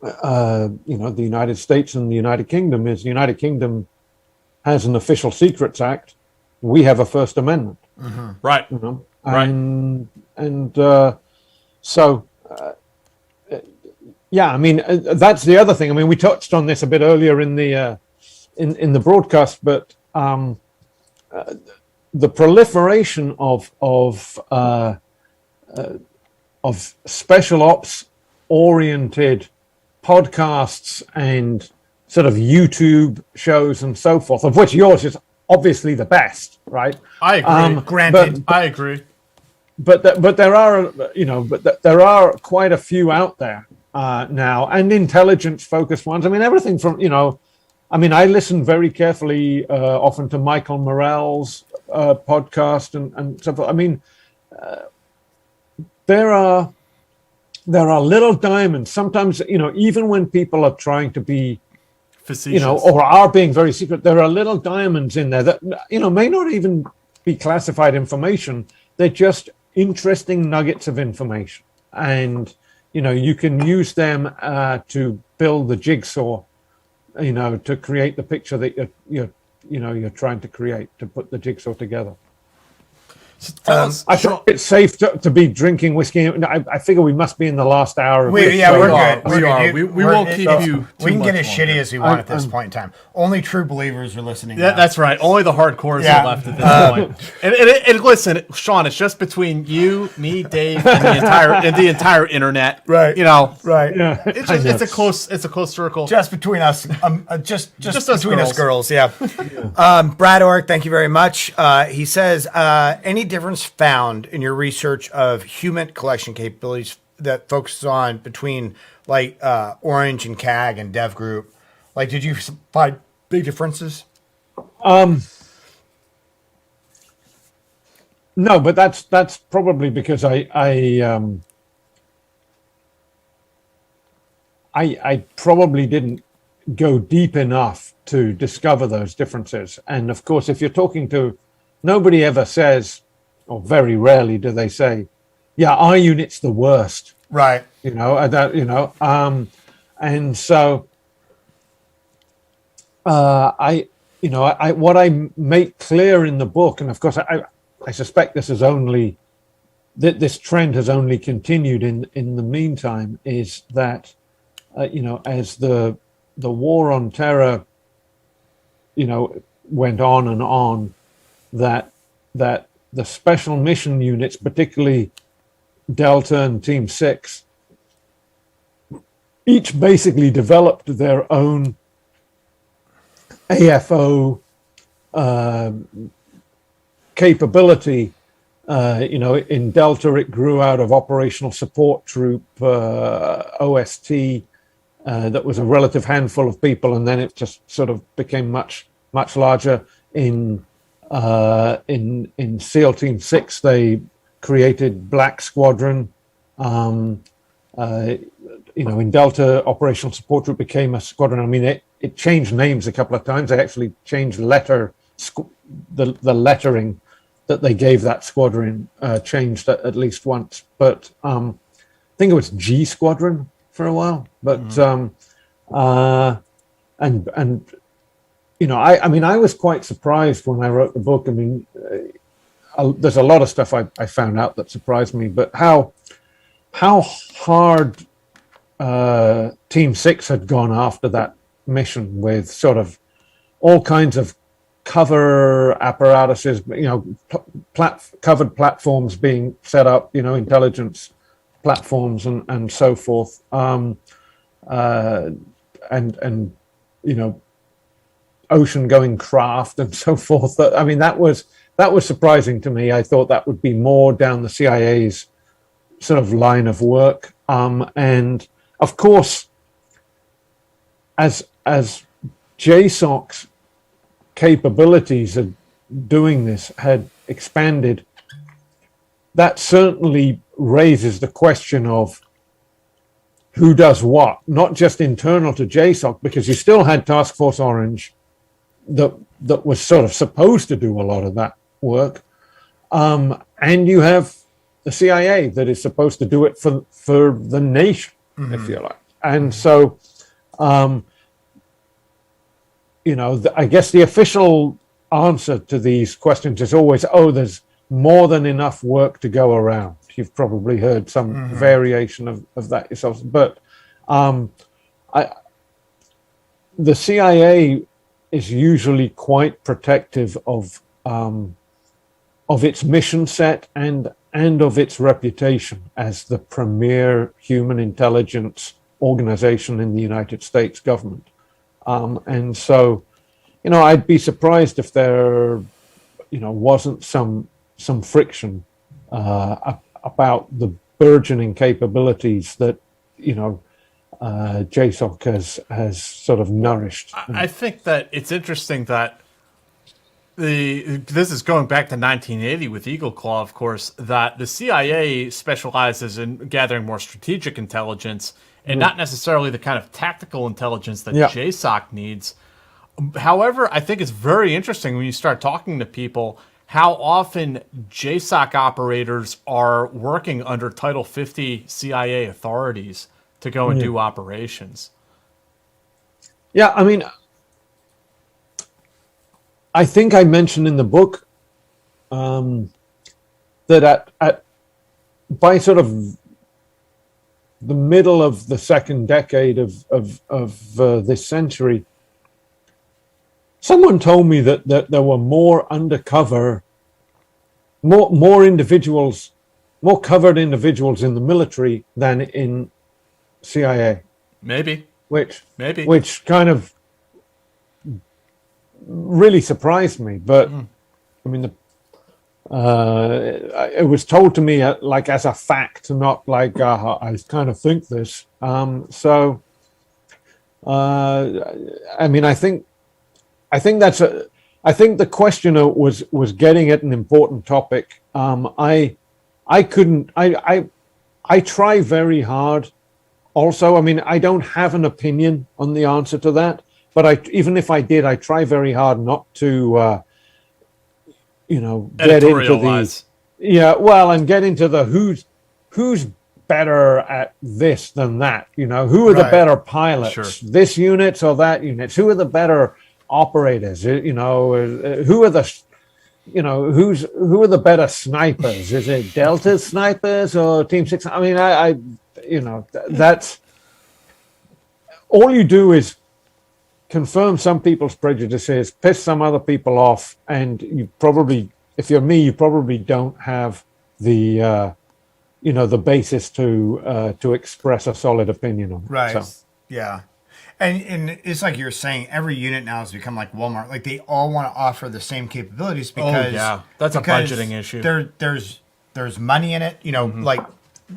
the United States and the United Kingdom is the United Kingdom has an Official Secrets Act. We have a First Amendment. Mm-hmm. Right. So, I mean, that's the other thing. I mean, we touched on this a bit earlier in the in the broadcast, but the proliferation of special ops oriented podcasts and sort of YouTube shows and so forth, of which yours is obviously the best, right? I agree. Granted, I agree. But there are, there are quite a few out there now, and intelligence-focused ones. I mean, everything from, I listen very carefully often to Michael Morell's podcast and stuff. I mean, there are little diamonds. Sometimes, even when people are trying to be facetious, or are being very secret, there are little diamonds in there that, may not even be classified information. They're just interesting nuggets of information. And, you can use them to build the jigsaw, to create the picture that you're trying to create, to put the jigsaw together. So tell us, I think it's safe to be drinking whiskey. I figure we must be in the last hour of this. Yeah, so- we're good. We are. Good. We won't keep you We can too get much as shitty longer. as we want at this point in time. Only true believers are listening. now. That's right. Only the hardcores Yeah. are left at this point. And listen, Sean, it's just between you, me, Dave, and the entire internet. Right. You know. Right. Yeah, It's a close circle. Just between us, just us between us girls, yeah. Brad Orrick, thank you very much. He says, any difference found in your research of human collection capabilities that focuses on between like Orange and CAG and Dev Group? Like, did you find big differences? No, but that's probably because I probably didn't go deep enough to discover those differences. And of course, if you're talking to, nobody ever says, or very rarely do they say, yeah, our unit's the worst. Right. And so what I make clear in the book, and of course I suspect this trend has only continued in the meantime, is that as the war on terror went on, that the special mission units, particularly Delta and Team 6, each basically developed their own AFO capability. In Delta, it grew out of Operational Support Troop, OST, that was a relative handful of people, and then it just sort of became much larger. In SEAL Team 6, they created Black Squadron. In Delta, Operational Support Group became a squadron. I mean, it changed names a couple of times. They actually changed the lettering that they gave that squadron, changed at least once. But I think it was G Squadron for a while. But I was quite surprised when I wrote the book. I mean, there's a lot of stuff I found out that surprised me, but how hard Team 6 had gone after that mission with sort of all kinds of cover apparatuses, covered platforms being set up, intelligence platforms and so forth, and ocean going craft and so forth. I mean, that was surprising to me. I thought that would be more down the CIA's sort of line of work. And of course, as JSOC's capabilities of doing this had expanded, that certainly raises the question of who does what, not just internal to JSOC, because you still had Task Force Orange that was sort of supposed to do a lot of that work, and you have the CIA that is supposed to do it for the nation, if you like. And so, I guess the official answer to these questions is always, there's more than enough work to go around. You've probably heard some variation of that yourself. But the CIA is usually quite protective of its mission set and of its reputation as the premier human intelligence organization in the United States government. And so, I'd be surprised if there, wasn't some friction about the burgeoning capabilities that, JSOC has sort of nourished. I think that it's interesting that this is going back to 1980 with Eagle Claw, of course, that the CIA specializes in gathering more strategic intelligence and not necessarily the kind of tactical intelligence that JSOC needs. However, I think it's very interesting when you start talking to people how often JSOC operators are working under Title 50 CIA authorities to go and do operations. Yeah, I mean, I think I mentioned in the book that at by sort of the middle of the second decade of this century, someone told me that there were more undercover, more individuals, more covered individuals in the military than in CIA. Maybe. Which kind of really surprised me. But I mean, it was told to me like as a fact, not like I kind of think this. I mean, I think the questioner was getting at an important topic. I try very hard. Also, I mean, I don't have an opinion on the answer to that, but even if I did, I try very hard not to, get into and get into the who's better at this than that. Who are the better pilots, this unit or that unit? Who are the better operators? Who are the who are the better snipers? Is it Delta snipers or Team 6? I mean, that's all you do is confirm some people's prejudices, piss some other people off, and you probably, if you're me, you probably don't have the the basis to express a solid opinion on it. Right. So. Yeah. And it's like you're saying, every unit now has become like Walmart. Like they all want to offer the same capabilities because that's a budgeting issue. There's money in it, like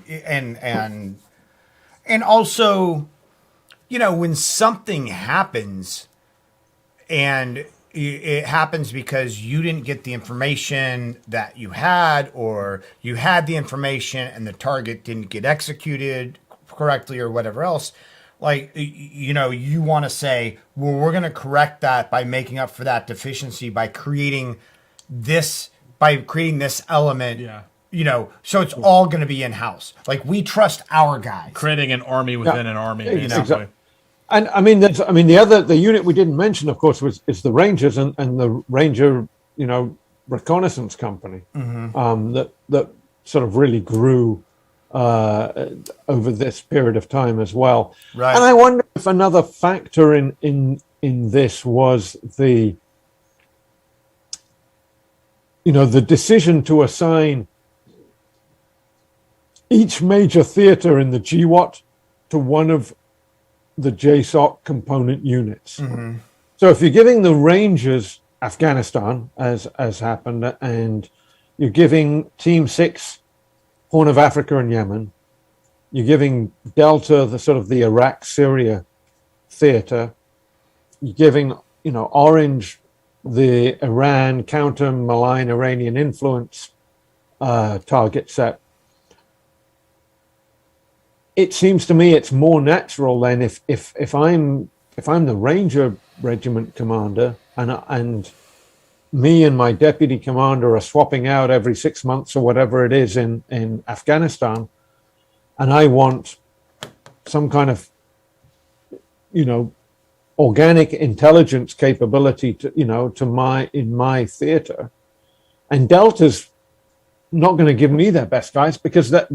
and also, when something happens and it happens because you didn't get the information that you had, or you had the information and the target didn't get executed correctly or whatever else, like, you want to say, well, we're going to correct that by making up for that deficiency by creating this element. Yeah. So it's all going to be in-house. Like, we trust our guys. Creating an army within an army, basically. Exactly. And I mean, the unit we didn't mention, of course, is the Rangers and the Ranger, reconnaissance company that sort of really grew over this period of time as well. Right. And I wonder if another factor in this was the decision to assign each major theater in the GWAT to one of the JSOC component units. Mm-hmm. So if you're giving the Rangers Afghanistan, as happened, and you're giving Team 6 Horn of Africa and Yemen, you're giving Delta the Iraq Syria theater, you're giving Orange the Iran counter malign Iranian influence target set. It seems to me it's more natural then if I'm the Ranger Regiment commander and me and my deputy commander are swapping out every 6 months or whatever it is in Afghanistan, and I want some kind of organic intelligence capability to in my theater, and Delta's not going to give me their best guys because that,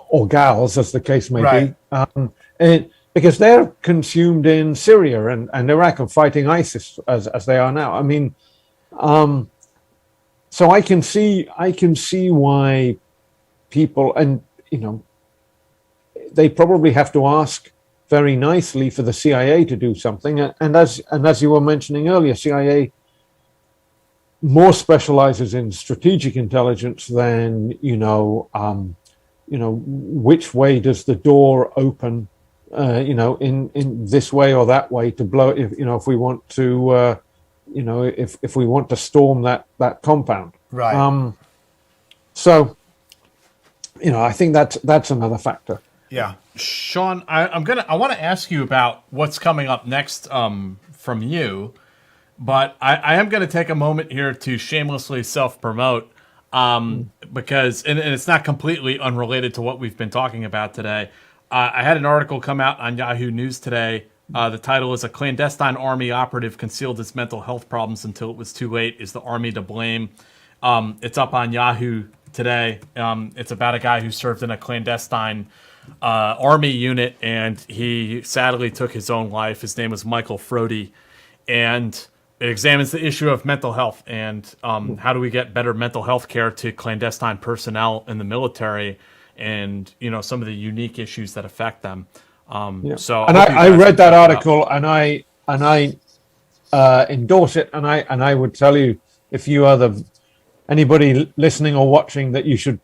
or gals as the case may be, because they're consumed in Syria and Iraq and fighting ISIS as they are now. I mean, so I can see why people, and they probably have to ask very nicely for the CIA to do something. And as you were mentioning earlier, CIA more specializes in strategic intelligence than which way does the door open, in this way or that way to blow, if we want to, if we want to storm that compound. Right. So, I think that's another factor. Yeah. Sean, I want to ask you about what's coming up next from you, but I am going to take a moment here to shamelessly self-promote because, and it's not completely unrelated to what we've been talking about today. I had an article come out on Yahoo News today. The title is "A Clandestine Army Operative Concealed His Mental Health Problems Until It Was Too Late. Is the Army to Blame?" It's up on Yahoo today. It's about a guy who served in a clandestine army unit, and he sadly took his own life. His name was Michael Frody, and it examines the issue of mental health and how do we get better mental health care to clandestine personnel in the military, and some of the unique issues that affect them. So, and I read that article, and I endorse it, and I would tell you, if you are anybody listening or watching, that you should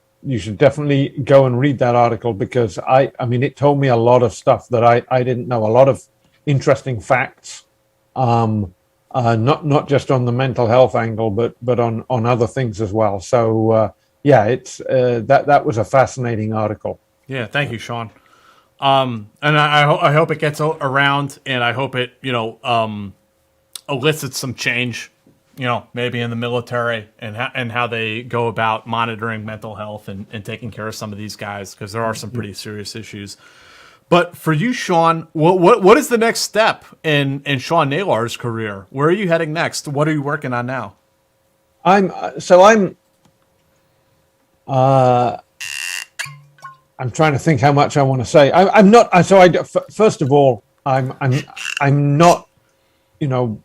definitely go and read that article, because I mean it told me a lot of stuff that I didn't know, a lot of interesting facts, not just on the mental health angle, but on other things as well. So it's that was a fascinating article. Yeah, thank you, Sean. And I hope it gets around, and I hope it elicits some change, maybe in the military and how they go about monitoring mental health and taking care of some of these guys, because there are some pretty serious issues. But for you, Sean, what is the next step in Sean Naylor's career? Where are you heading next? What are you working on now? I'm trying to think how much I want to say. I'm not. So first of all, I'm not,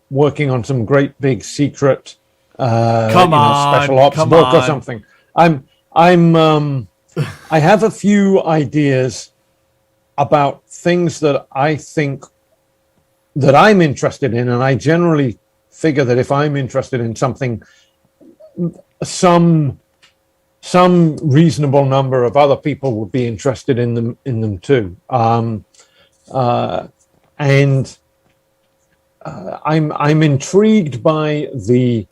working on some great big secret, special ops book or something. I have a few ideas about things that I think that I'm interested in, and I generally figure that if I'm interested in something, some reasonable number of other people would be interested in them too. I'm intrigued by the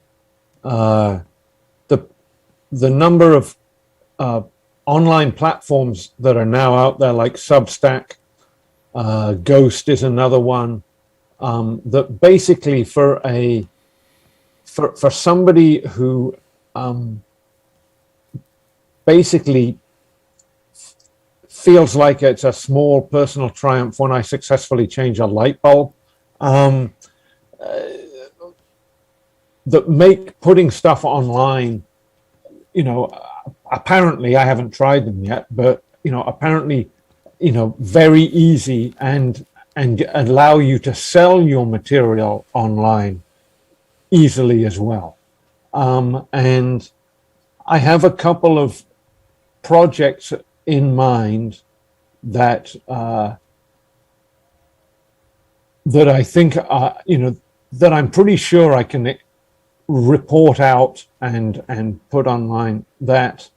number of online platforms that are now out there, like Substack. Ghost is another one, that basically for somebody who basically feels like it's a small personal triumph when I successfully change a light bulb, that make putting stuff online, apparently, I haven't tried them yet, but apparently, very easy and allow you to sell your material online easily as well. And I have a couple of projects in mind that I think that I'm pretty sure I can report out and put online, that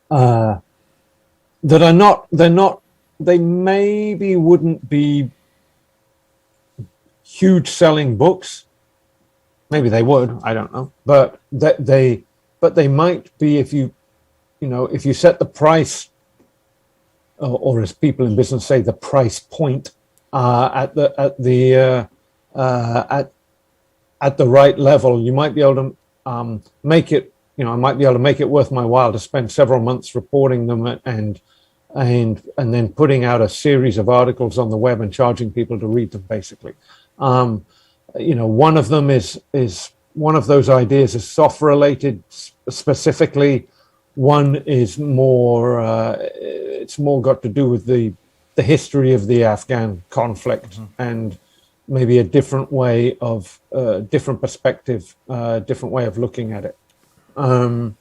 that are not, they maybe wouldn't be huge selling books. Maybe they would, I don't know, but they might be if you set the price, or as people in business say, the price point at the right level. You might be able to make it. I might be able to make it worth my while to spend several months reporting them and then putting out a series of articles on the web and charging people to read them. Basically, one of them is one of those ideas is soft related specifically. One is more. It's more got to do with the history of the Afghan conflict, and maybe a different way of different perspective, different way of looking at it. I'll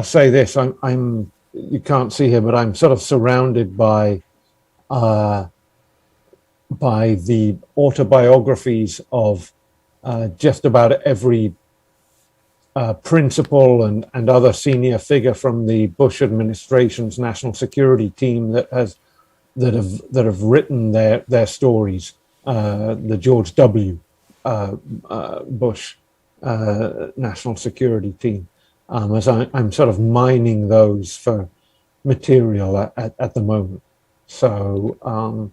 say this: I'm you can't see here, but I'm sort of surrounded by the autobiographies of just about every principal and other senior figure from the Bush administration's national security team that have written their stories. The George W. Bush national security team. As I'm sort of mining those for material at the moment. So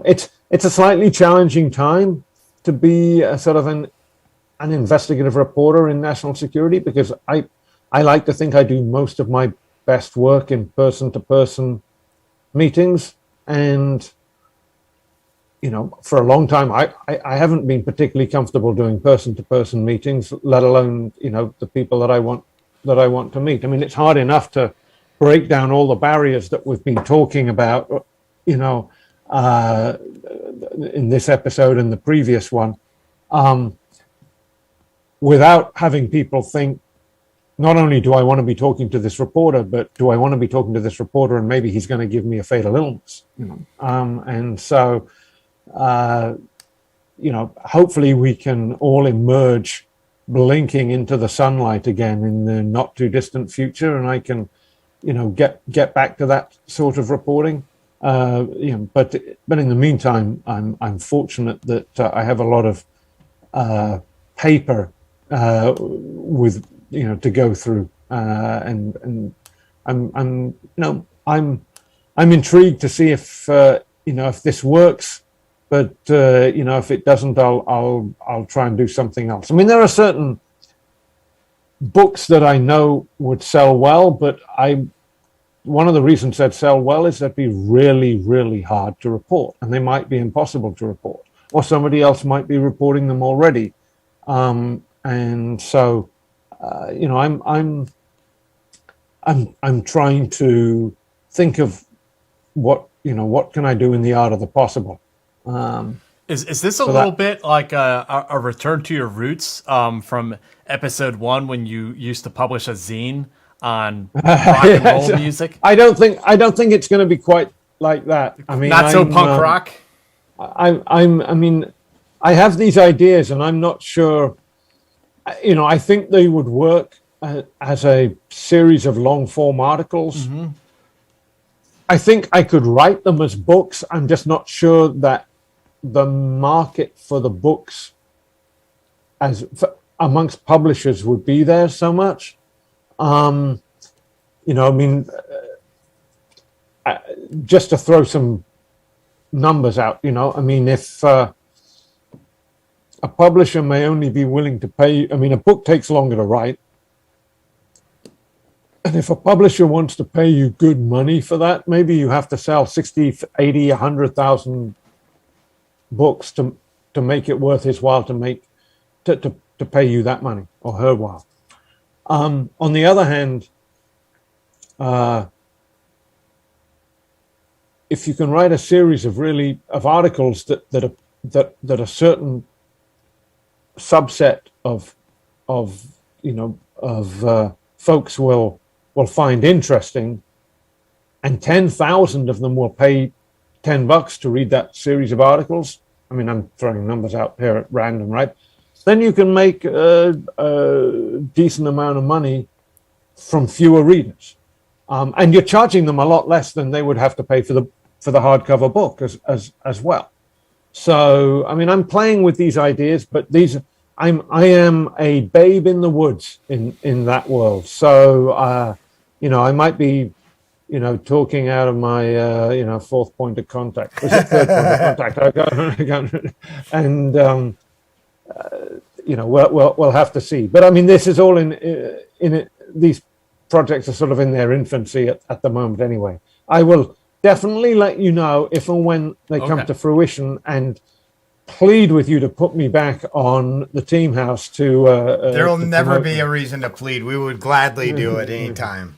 it's a slightly challenging time to be a sort of an investigative reporter in national security, because I like to think I do most of my best work in person-to-person meetings, and for a long time, I haven't been particularly comfortable doing person-to-person meetings, let alone, the people that I want to meet. I mean, it's hard enough to break down all the barriers that we've been talking about, in this episode and the previous one, without having people think, not only do I want to be talking to this reporter, but do I want to be talking to this reporter and maybe he's going to give me a fatal illness, and so, hopefully we can all emerge blinking into the sunlight again in the not too distant future, and I can, get back to that sort of reporting. But in the meantime, I'm fortunate that I have a lot of paper with to go through, and I'm intrigued to see if if this works, but if it doesn't, I'll try and do something else. I mean, there are certain books that I know would sell well, but one of the reasons they'd sell well is they'd be really, really hard to report, and they might be impossible to report, or somebody else might be reporting them already, and so. I'm trying to think of what can I do in the art of the possible. Is this a little bit like a return to your roots from episode 1 when you used to publish a zine on rock and roll music? I don't think it's going to be quite like that. I mean, not so punk rock. I mean, I have these ideas, and I'm not sure. I think they would work as a series of long form articles. Mm-hmm. I think I could write them as books. I'm just not sure that the market for the books amongst publishers would be there so much. Just to throw some numbers out, if a publisher may only be willing to pay, a book takes longer to write. And if a publisher wants to pay you good money for that, maybe you have to sell 60, 80, 100,000 books to make it worth his while to pay you that money, or her while. On the other hand, if you can write a series of articles that a certain subset of folks will find interesting, and 10,000 of them will pay $10 to read that series of articles. I mean, I'm throwing numbers out here at random, right? Then you can make a decent amount of money from fewer readers, and you're charging them a lot less than they would have to pay for the hardcover book as well. So, I'm playing with these ideas, but I am a babe in the woods in that world. So, I might be, talking out of my, fourth point of contact. Was it third point of contact? And, we'll have to see. But this is all in it. These projects are sort of in their infancy at the moment anyway. I will definitely let you know if and when they come to fruition, and plead with you to put me back on the Team House to there will never be a reason to plead. We would gladly do it anytime.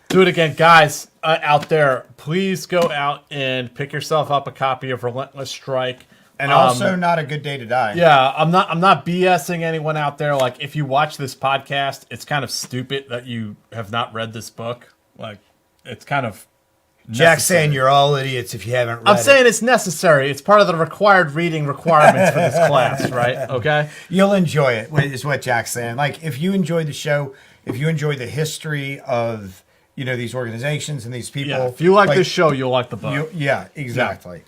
Do it again, guys out there. Please go out and pick yourself up a copy of Relentless Strike. And also Not a Good Day to Die. Yeah, I'm not BSing anyone out there. Like, if you watch this podcast, it's kind of stupid that you have not read this book. Like, it's kind of Jack's saying you're all idiots if you haven't read it. I'm saying it's necessary. It's part of the required reading requirements for this class, right? Okay? You'll enjoy it, is what Jack's saying. Like, if you enjoy the show, if you enjoy the history of, these organizations and these people. Yeah, if you like this show, you'll like the book. Yeah, exactly.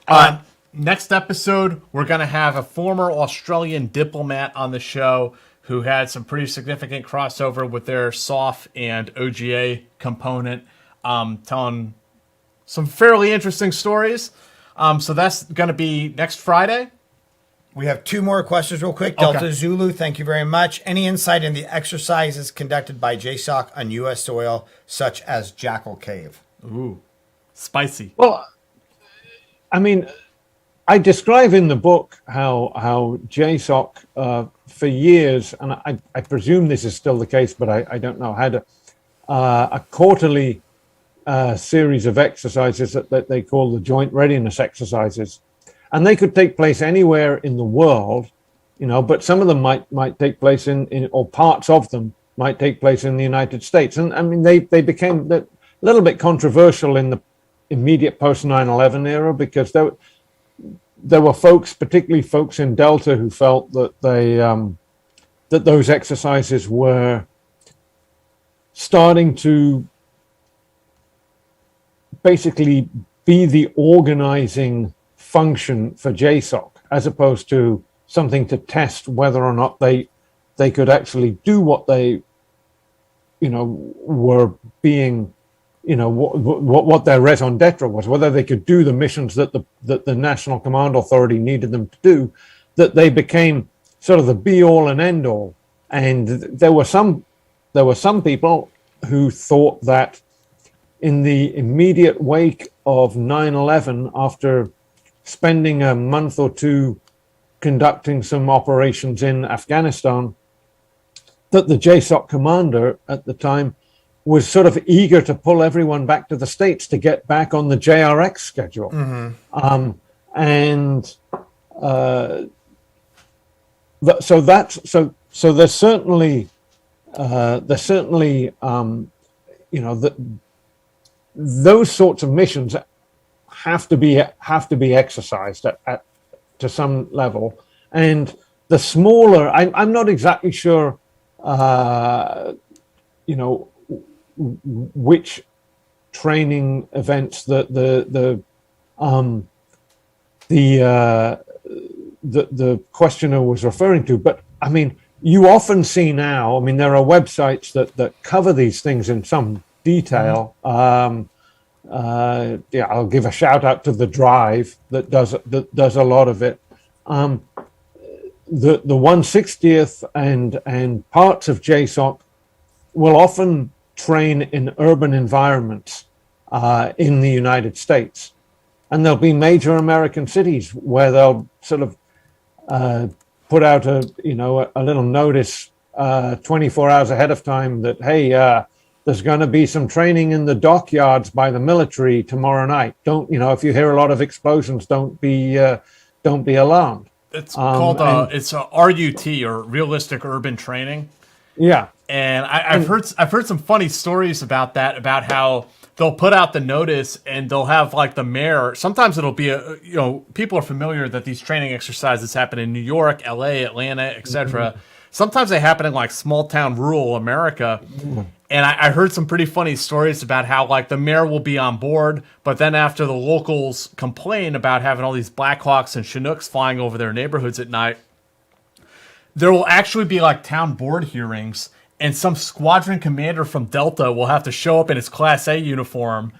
Yeah. Next episode, we're going to have a former Australian diplomat on the show who had some pretty significant crossover with their SOF and OGA component, telling some fairly interesting stories. So that's going to be next Friday. We have 2 more questions real quick. Delta Zulu, thank you very much. Any insight in the exercises conducted by JSOC on U.S. soil, such as Jackal Cave? Ooh, spicy. Well, I describe in the book how JSOC for years, and I presume this is still the case, but I don't know, had a quarterly series of exercises that they call the joint readiness exercises, and they could take place anywhere in the world, but some of them might take place in or parts of them might take place in the United States. And I mean, they became a little bit controversial in the immediate post 9/11 era, because there were folks, particularly folks in Delta, who felt that that those exercises were starting to basically be the organizing function for JSOC, as opposed to something to test whether or not they could actually do what they were being, what their raison d'etre was, whether they could do the missions that the National Command Authority needed them to do, that they became sort of the be all and end all. And there were some people who thought that in the immediate wake of 9/11, after spending a month or two conducting some operations in Afghanistan, that the JSOC commander at the time was sort of eager to pull everyone back to the States to get back on the JRX schedule. Mm-hmm. So there's certainly those sorts of missions have to be exercised at to some level. And the smaller, I'm not exactly sure which training events the questioner was referring to, but I mean, you often see now, I mean, there are websites that cover these things in some detail. I'll give a shout out to The Drive that does a lot of it. The 160th and parts of JSOC will often train in urban environments in the United States, and there'll be major American cities where they'll sort of put out a little notice 24 hours ahead of time that, hey, there's going to be some training in the dockyards by the military tomorrow night. If you hear a lot of explosions, don't be alarmed. It's called it's a RUT, or Realistic Urban Training. Yeah, and I've heard some funny stories about that, about how they'll put out the notice and they'll have like the mayor. Sometimes it'll be people are familiar that these training exercises happen in New York, LA, Atlanta, etc. Mm-hmm. Sometimes they happen in like small town rural America. Mm-hmm. And I heard some pretty funny stories about how like the mayor will be on board, but then after the locals complain about having all these Blackhawks and Chinooks flying over their neighborhoods at night, there will actually be like town board hearings, and some squadron commander from Delta will have to show up in his Class A uniform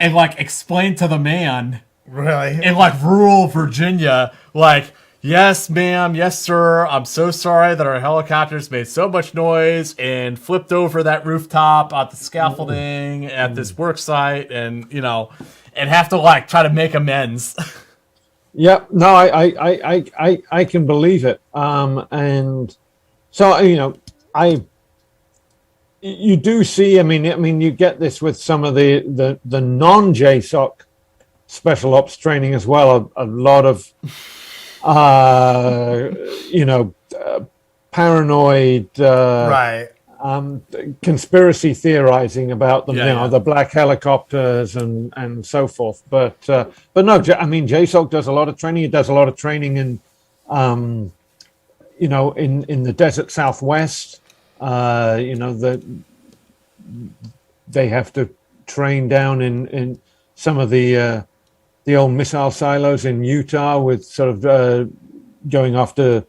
and like explain to the man, really, in like rural Virginia, like, yes, ma'am. Yes, sir. I'm so sorry that our helicopters made so much noise and flipped over that rooftop at the scaffolding at this work site, and and have to like try to make amends. Yeah, no, I can believe it. And so you do see. I mean, you get this with some of the non-JSOC special ops training as well. A lot of paranoid, right? Conspiracy theorizing about them, Yeah. the black helicopters and so forth. But no, I mean, JSOC does a lot of training. It does a lot of training in the desert Southwest. They have to train down in some of the old missile silos in Utah, with sort of going after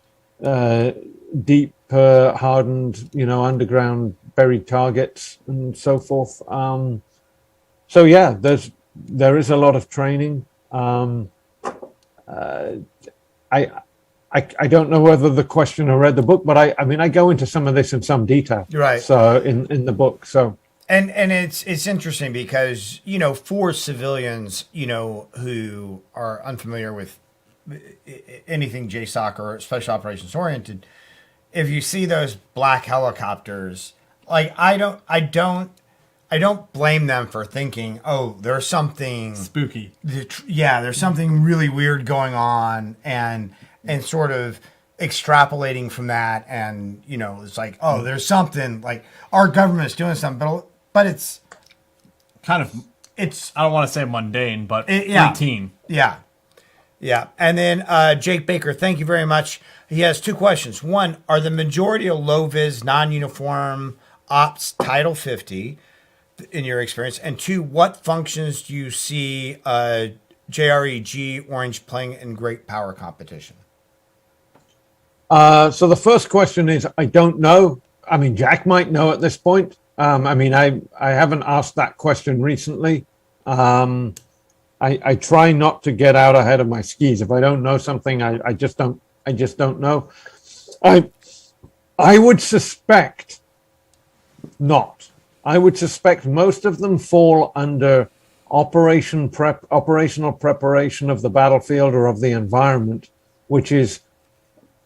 deep, hardened, underground buried targets and so forth. So yeah, there is a lot of training. I don't know whether the questioner read the book, but I mean I go into some of this in some detail. Right. So in the book. So. And it's interesting because, for civilians, who are unfamiliar with anything JSOC or special operations oriented, if you see those black helicopters, like I don't blame them for thinking, oh, there's something spooky. Yeah, there's something really weird going on, and sort of extrapolating from that, and it's like, oh, there's something, like our government's doing something, but it's kind of, I don't want to say mundane, but routine. Yeah. And then Jake Baker, thank you very much. He has two questions. One, are the majority of low-vis, non-uniform ops Title 50 in your experience? And two, what functions do you see JREG Orange playing in great power competition? So the first question is, I don't know. I mean, Jack might know at this point. I haven't asked that question recently. I try not to get out ahead of my skis. If I don't know something, I just don't know. I would suspect not. I would suspect most of them fall under operational preparation of the battlefield or of the environment, which is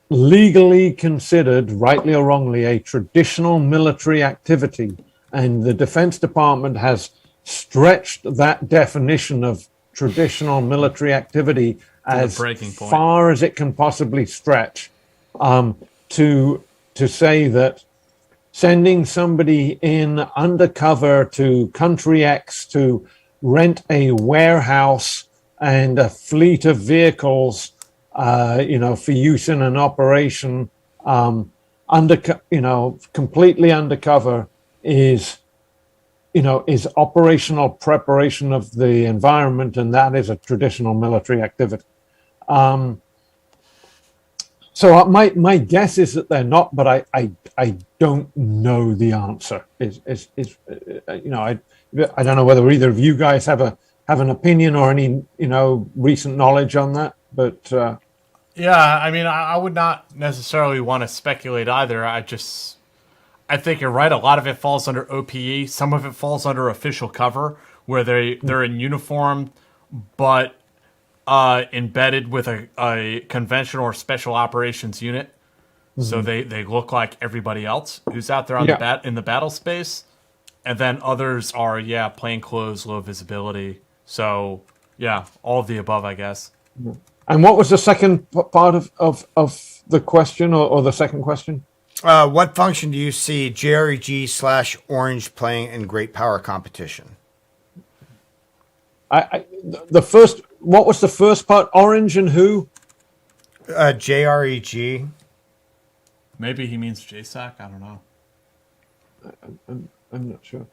legally considered, rightly or wrongly, a traditional military activity. And the Defense Department has stretched that definition of traditional military activity as far as it can possibly stretch, to say that sending somebody in undercover to country X to rent a warehouse and a fleet of vehicles, for use in an operation, completely undercover is operational preparation of the environment, and that is a traditional military activity. So my guess is that they're not, but I don't know the answer. I don't know whether either of you guys have an opinion or any recent knowledge on that, but yeah, I mean, I would not necessarily want to speculate either. I think you're right. A lot of it falls under OPE. Some of it falls under official cover, where they're in uniform, but embedded with a conventional or special operations unit. Mm-hmm. So they look like everybody else who's out there on in the battle space. And then others are, plainclothes, low visibility. So, all of the above, I guess. And what was the second part of the question, or the second question? What function do you see JREG/Orange playing in great power competition? What was the first part? Orange and who? JREG. Maybe he means JSOC. I don't know. I'm not sure.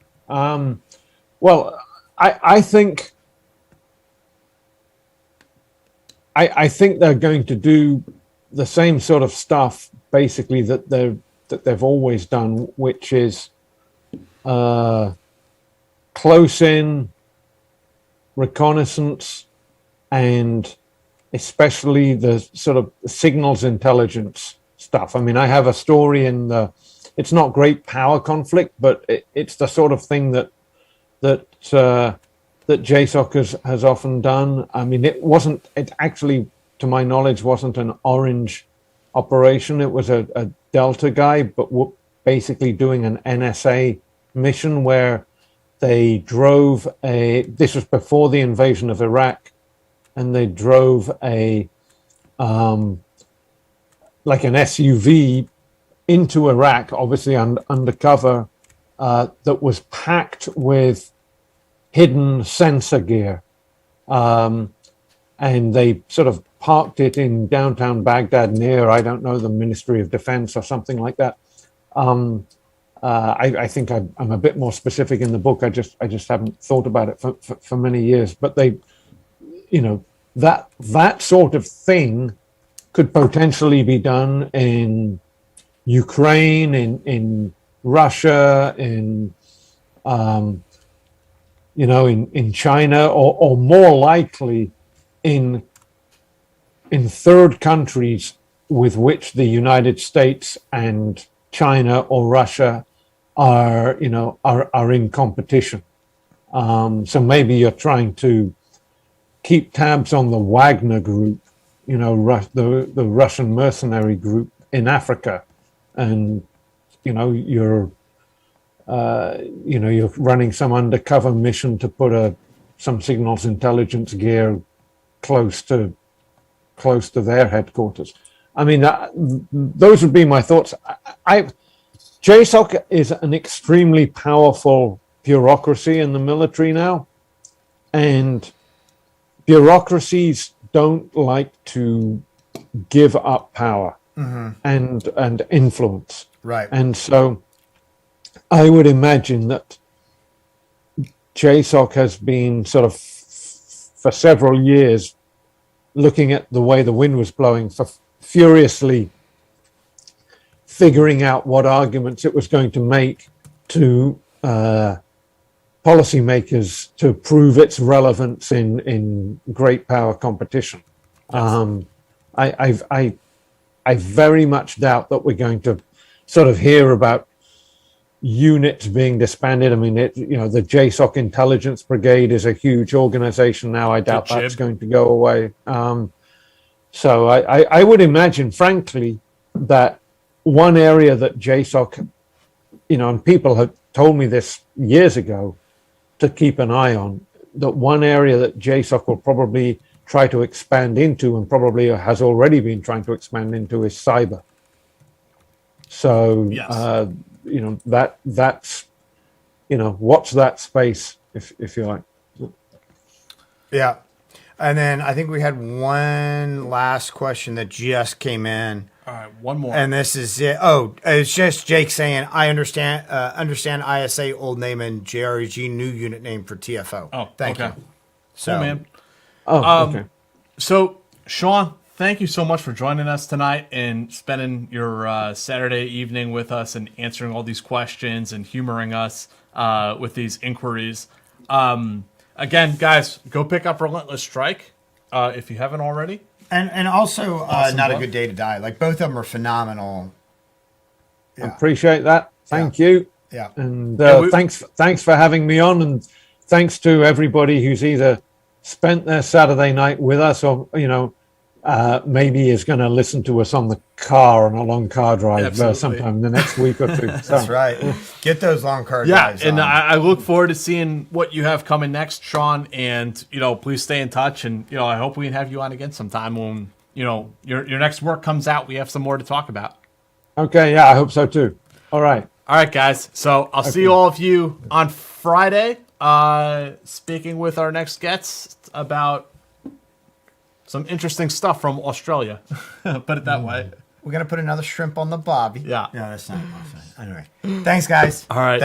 Well, I think they're going to do the same sort of stuff, basically, that they've always done, which is close in reconnaissance, and especially the sort of signals intelligence stuff. I mean, I have a story it's not great power conflict, but it's the sort of thing that JSOC has often done. I mean, it actually, to my knowledge, wasn't an Orange operation. It was a Delta guy, but basically doing an NSA mission where they drove this was before the invasion of Iraq, and they drove like an SUV into Iraq, obviously undercover, that was packed with hidden sensor gear. And they sort of parked it in downtown Baghdad near, I don't know, the Ministry of Defense or something like that. I think I'm a bit more specific in the book. I just haven't thought about it for many years. But they, that sort of thing could potentially be done in Ukraine, in Russia, in China, or more likely in third countries with which the United States and China or Russia are in competition. So maybe you're trying to keep tabs on the Wagner group the Russian mercenary group in Africa, and you're running some undercover mission to put some signals intelligence gear close to their headquarters. I mean, those would be my thoughts. JSOC is an extremely powerful bureaucracy in the military now, and bureaucracies don't like to give up power and influence. Right. And so I would imagine that JSOC has been sort of for several years looking at the way the wind was blowing, for furiously figuring out what arguments it was going to make to policymakers to prove its relevance in great power competition. I very much doubt that we're going to sort of hear about units being disbanded. I mean, the JSOC Intelligence Brigade is a huge organization now. I doubt that's going to go away. So I would imagine, frankly, that one area that JSOC, and people have told me this years ago to keep an eye on, that one area that JSOC will probably try to expand into, and probably has already been trying to expand into, is cyber. So, yes. That's watch that space, if you like. Yeah. And then I think we had one last question that just came in. All right, one more. And this is it. Oh, it's just Jake saying, I understand ISA old name and JREG new unit name for TFO. Oh, thank you. So, cool, man. Okay. So, Sean, thank you so much for joining us tonight and spending your Saturday evening with us and answering all these questions and humoring us with these inquiries. Again, guys, go pick up Relentless Strike if you haven't already. And also, Awesome Not book. a Good Day to Die. Like, both of them are phenomenal. I appreciate that. Thank you. Yeah. And thanks for having me on, and thanks to everybody who's either spent their Saturday night with us, or maybe is going to listen to us on the car on a long car drive sometime in the next week or two. That's right. Get those long car drives. Yeah, and I look forward to seeing what you have coming next, Sean. And please stay in touch. And I hope we can have you on again sometime when your next work comes out. We have some more to talk about. Okay. Yeah, I hope so too. All right, guys. So I'll see all of you on Friday. Speaking with our next guests about some interesting stuff from Australia. Put it that way. We're going to put another shrimp on the bobby. Yeah. No, that's not. Anyway. Thanks, guys. All right. Thanks.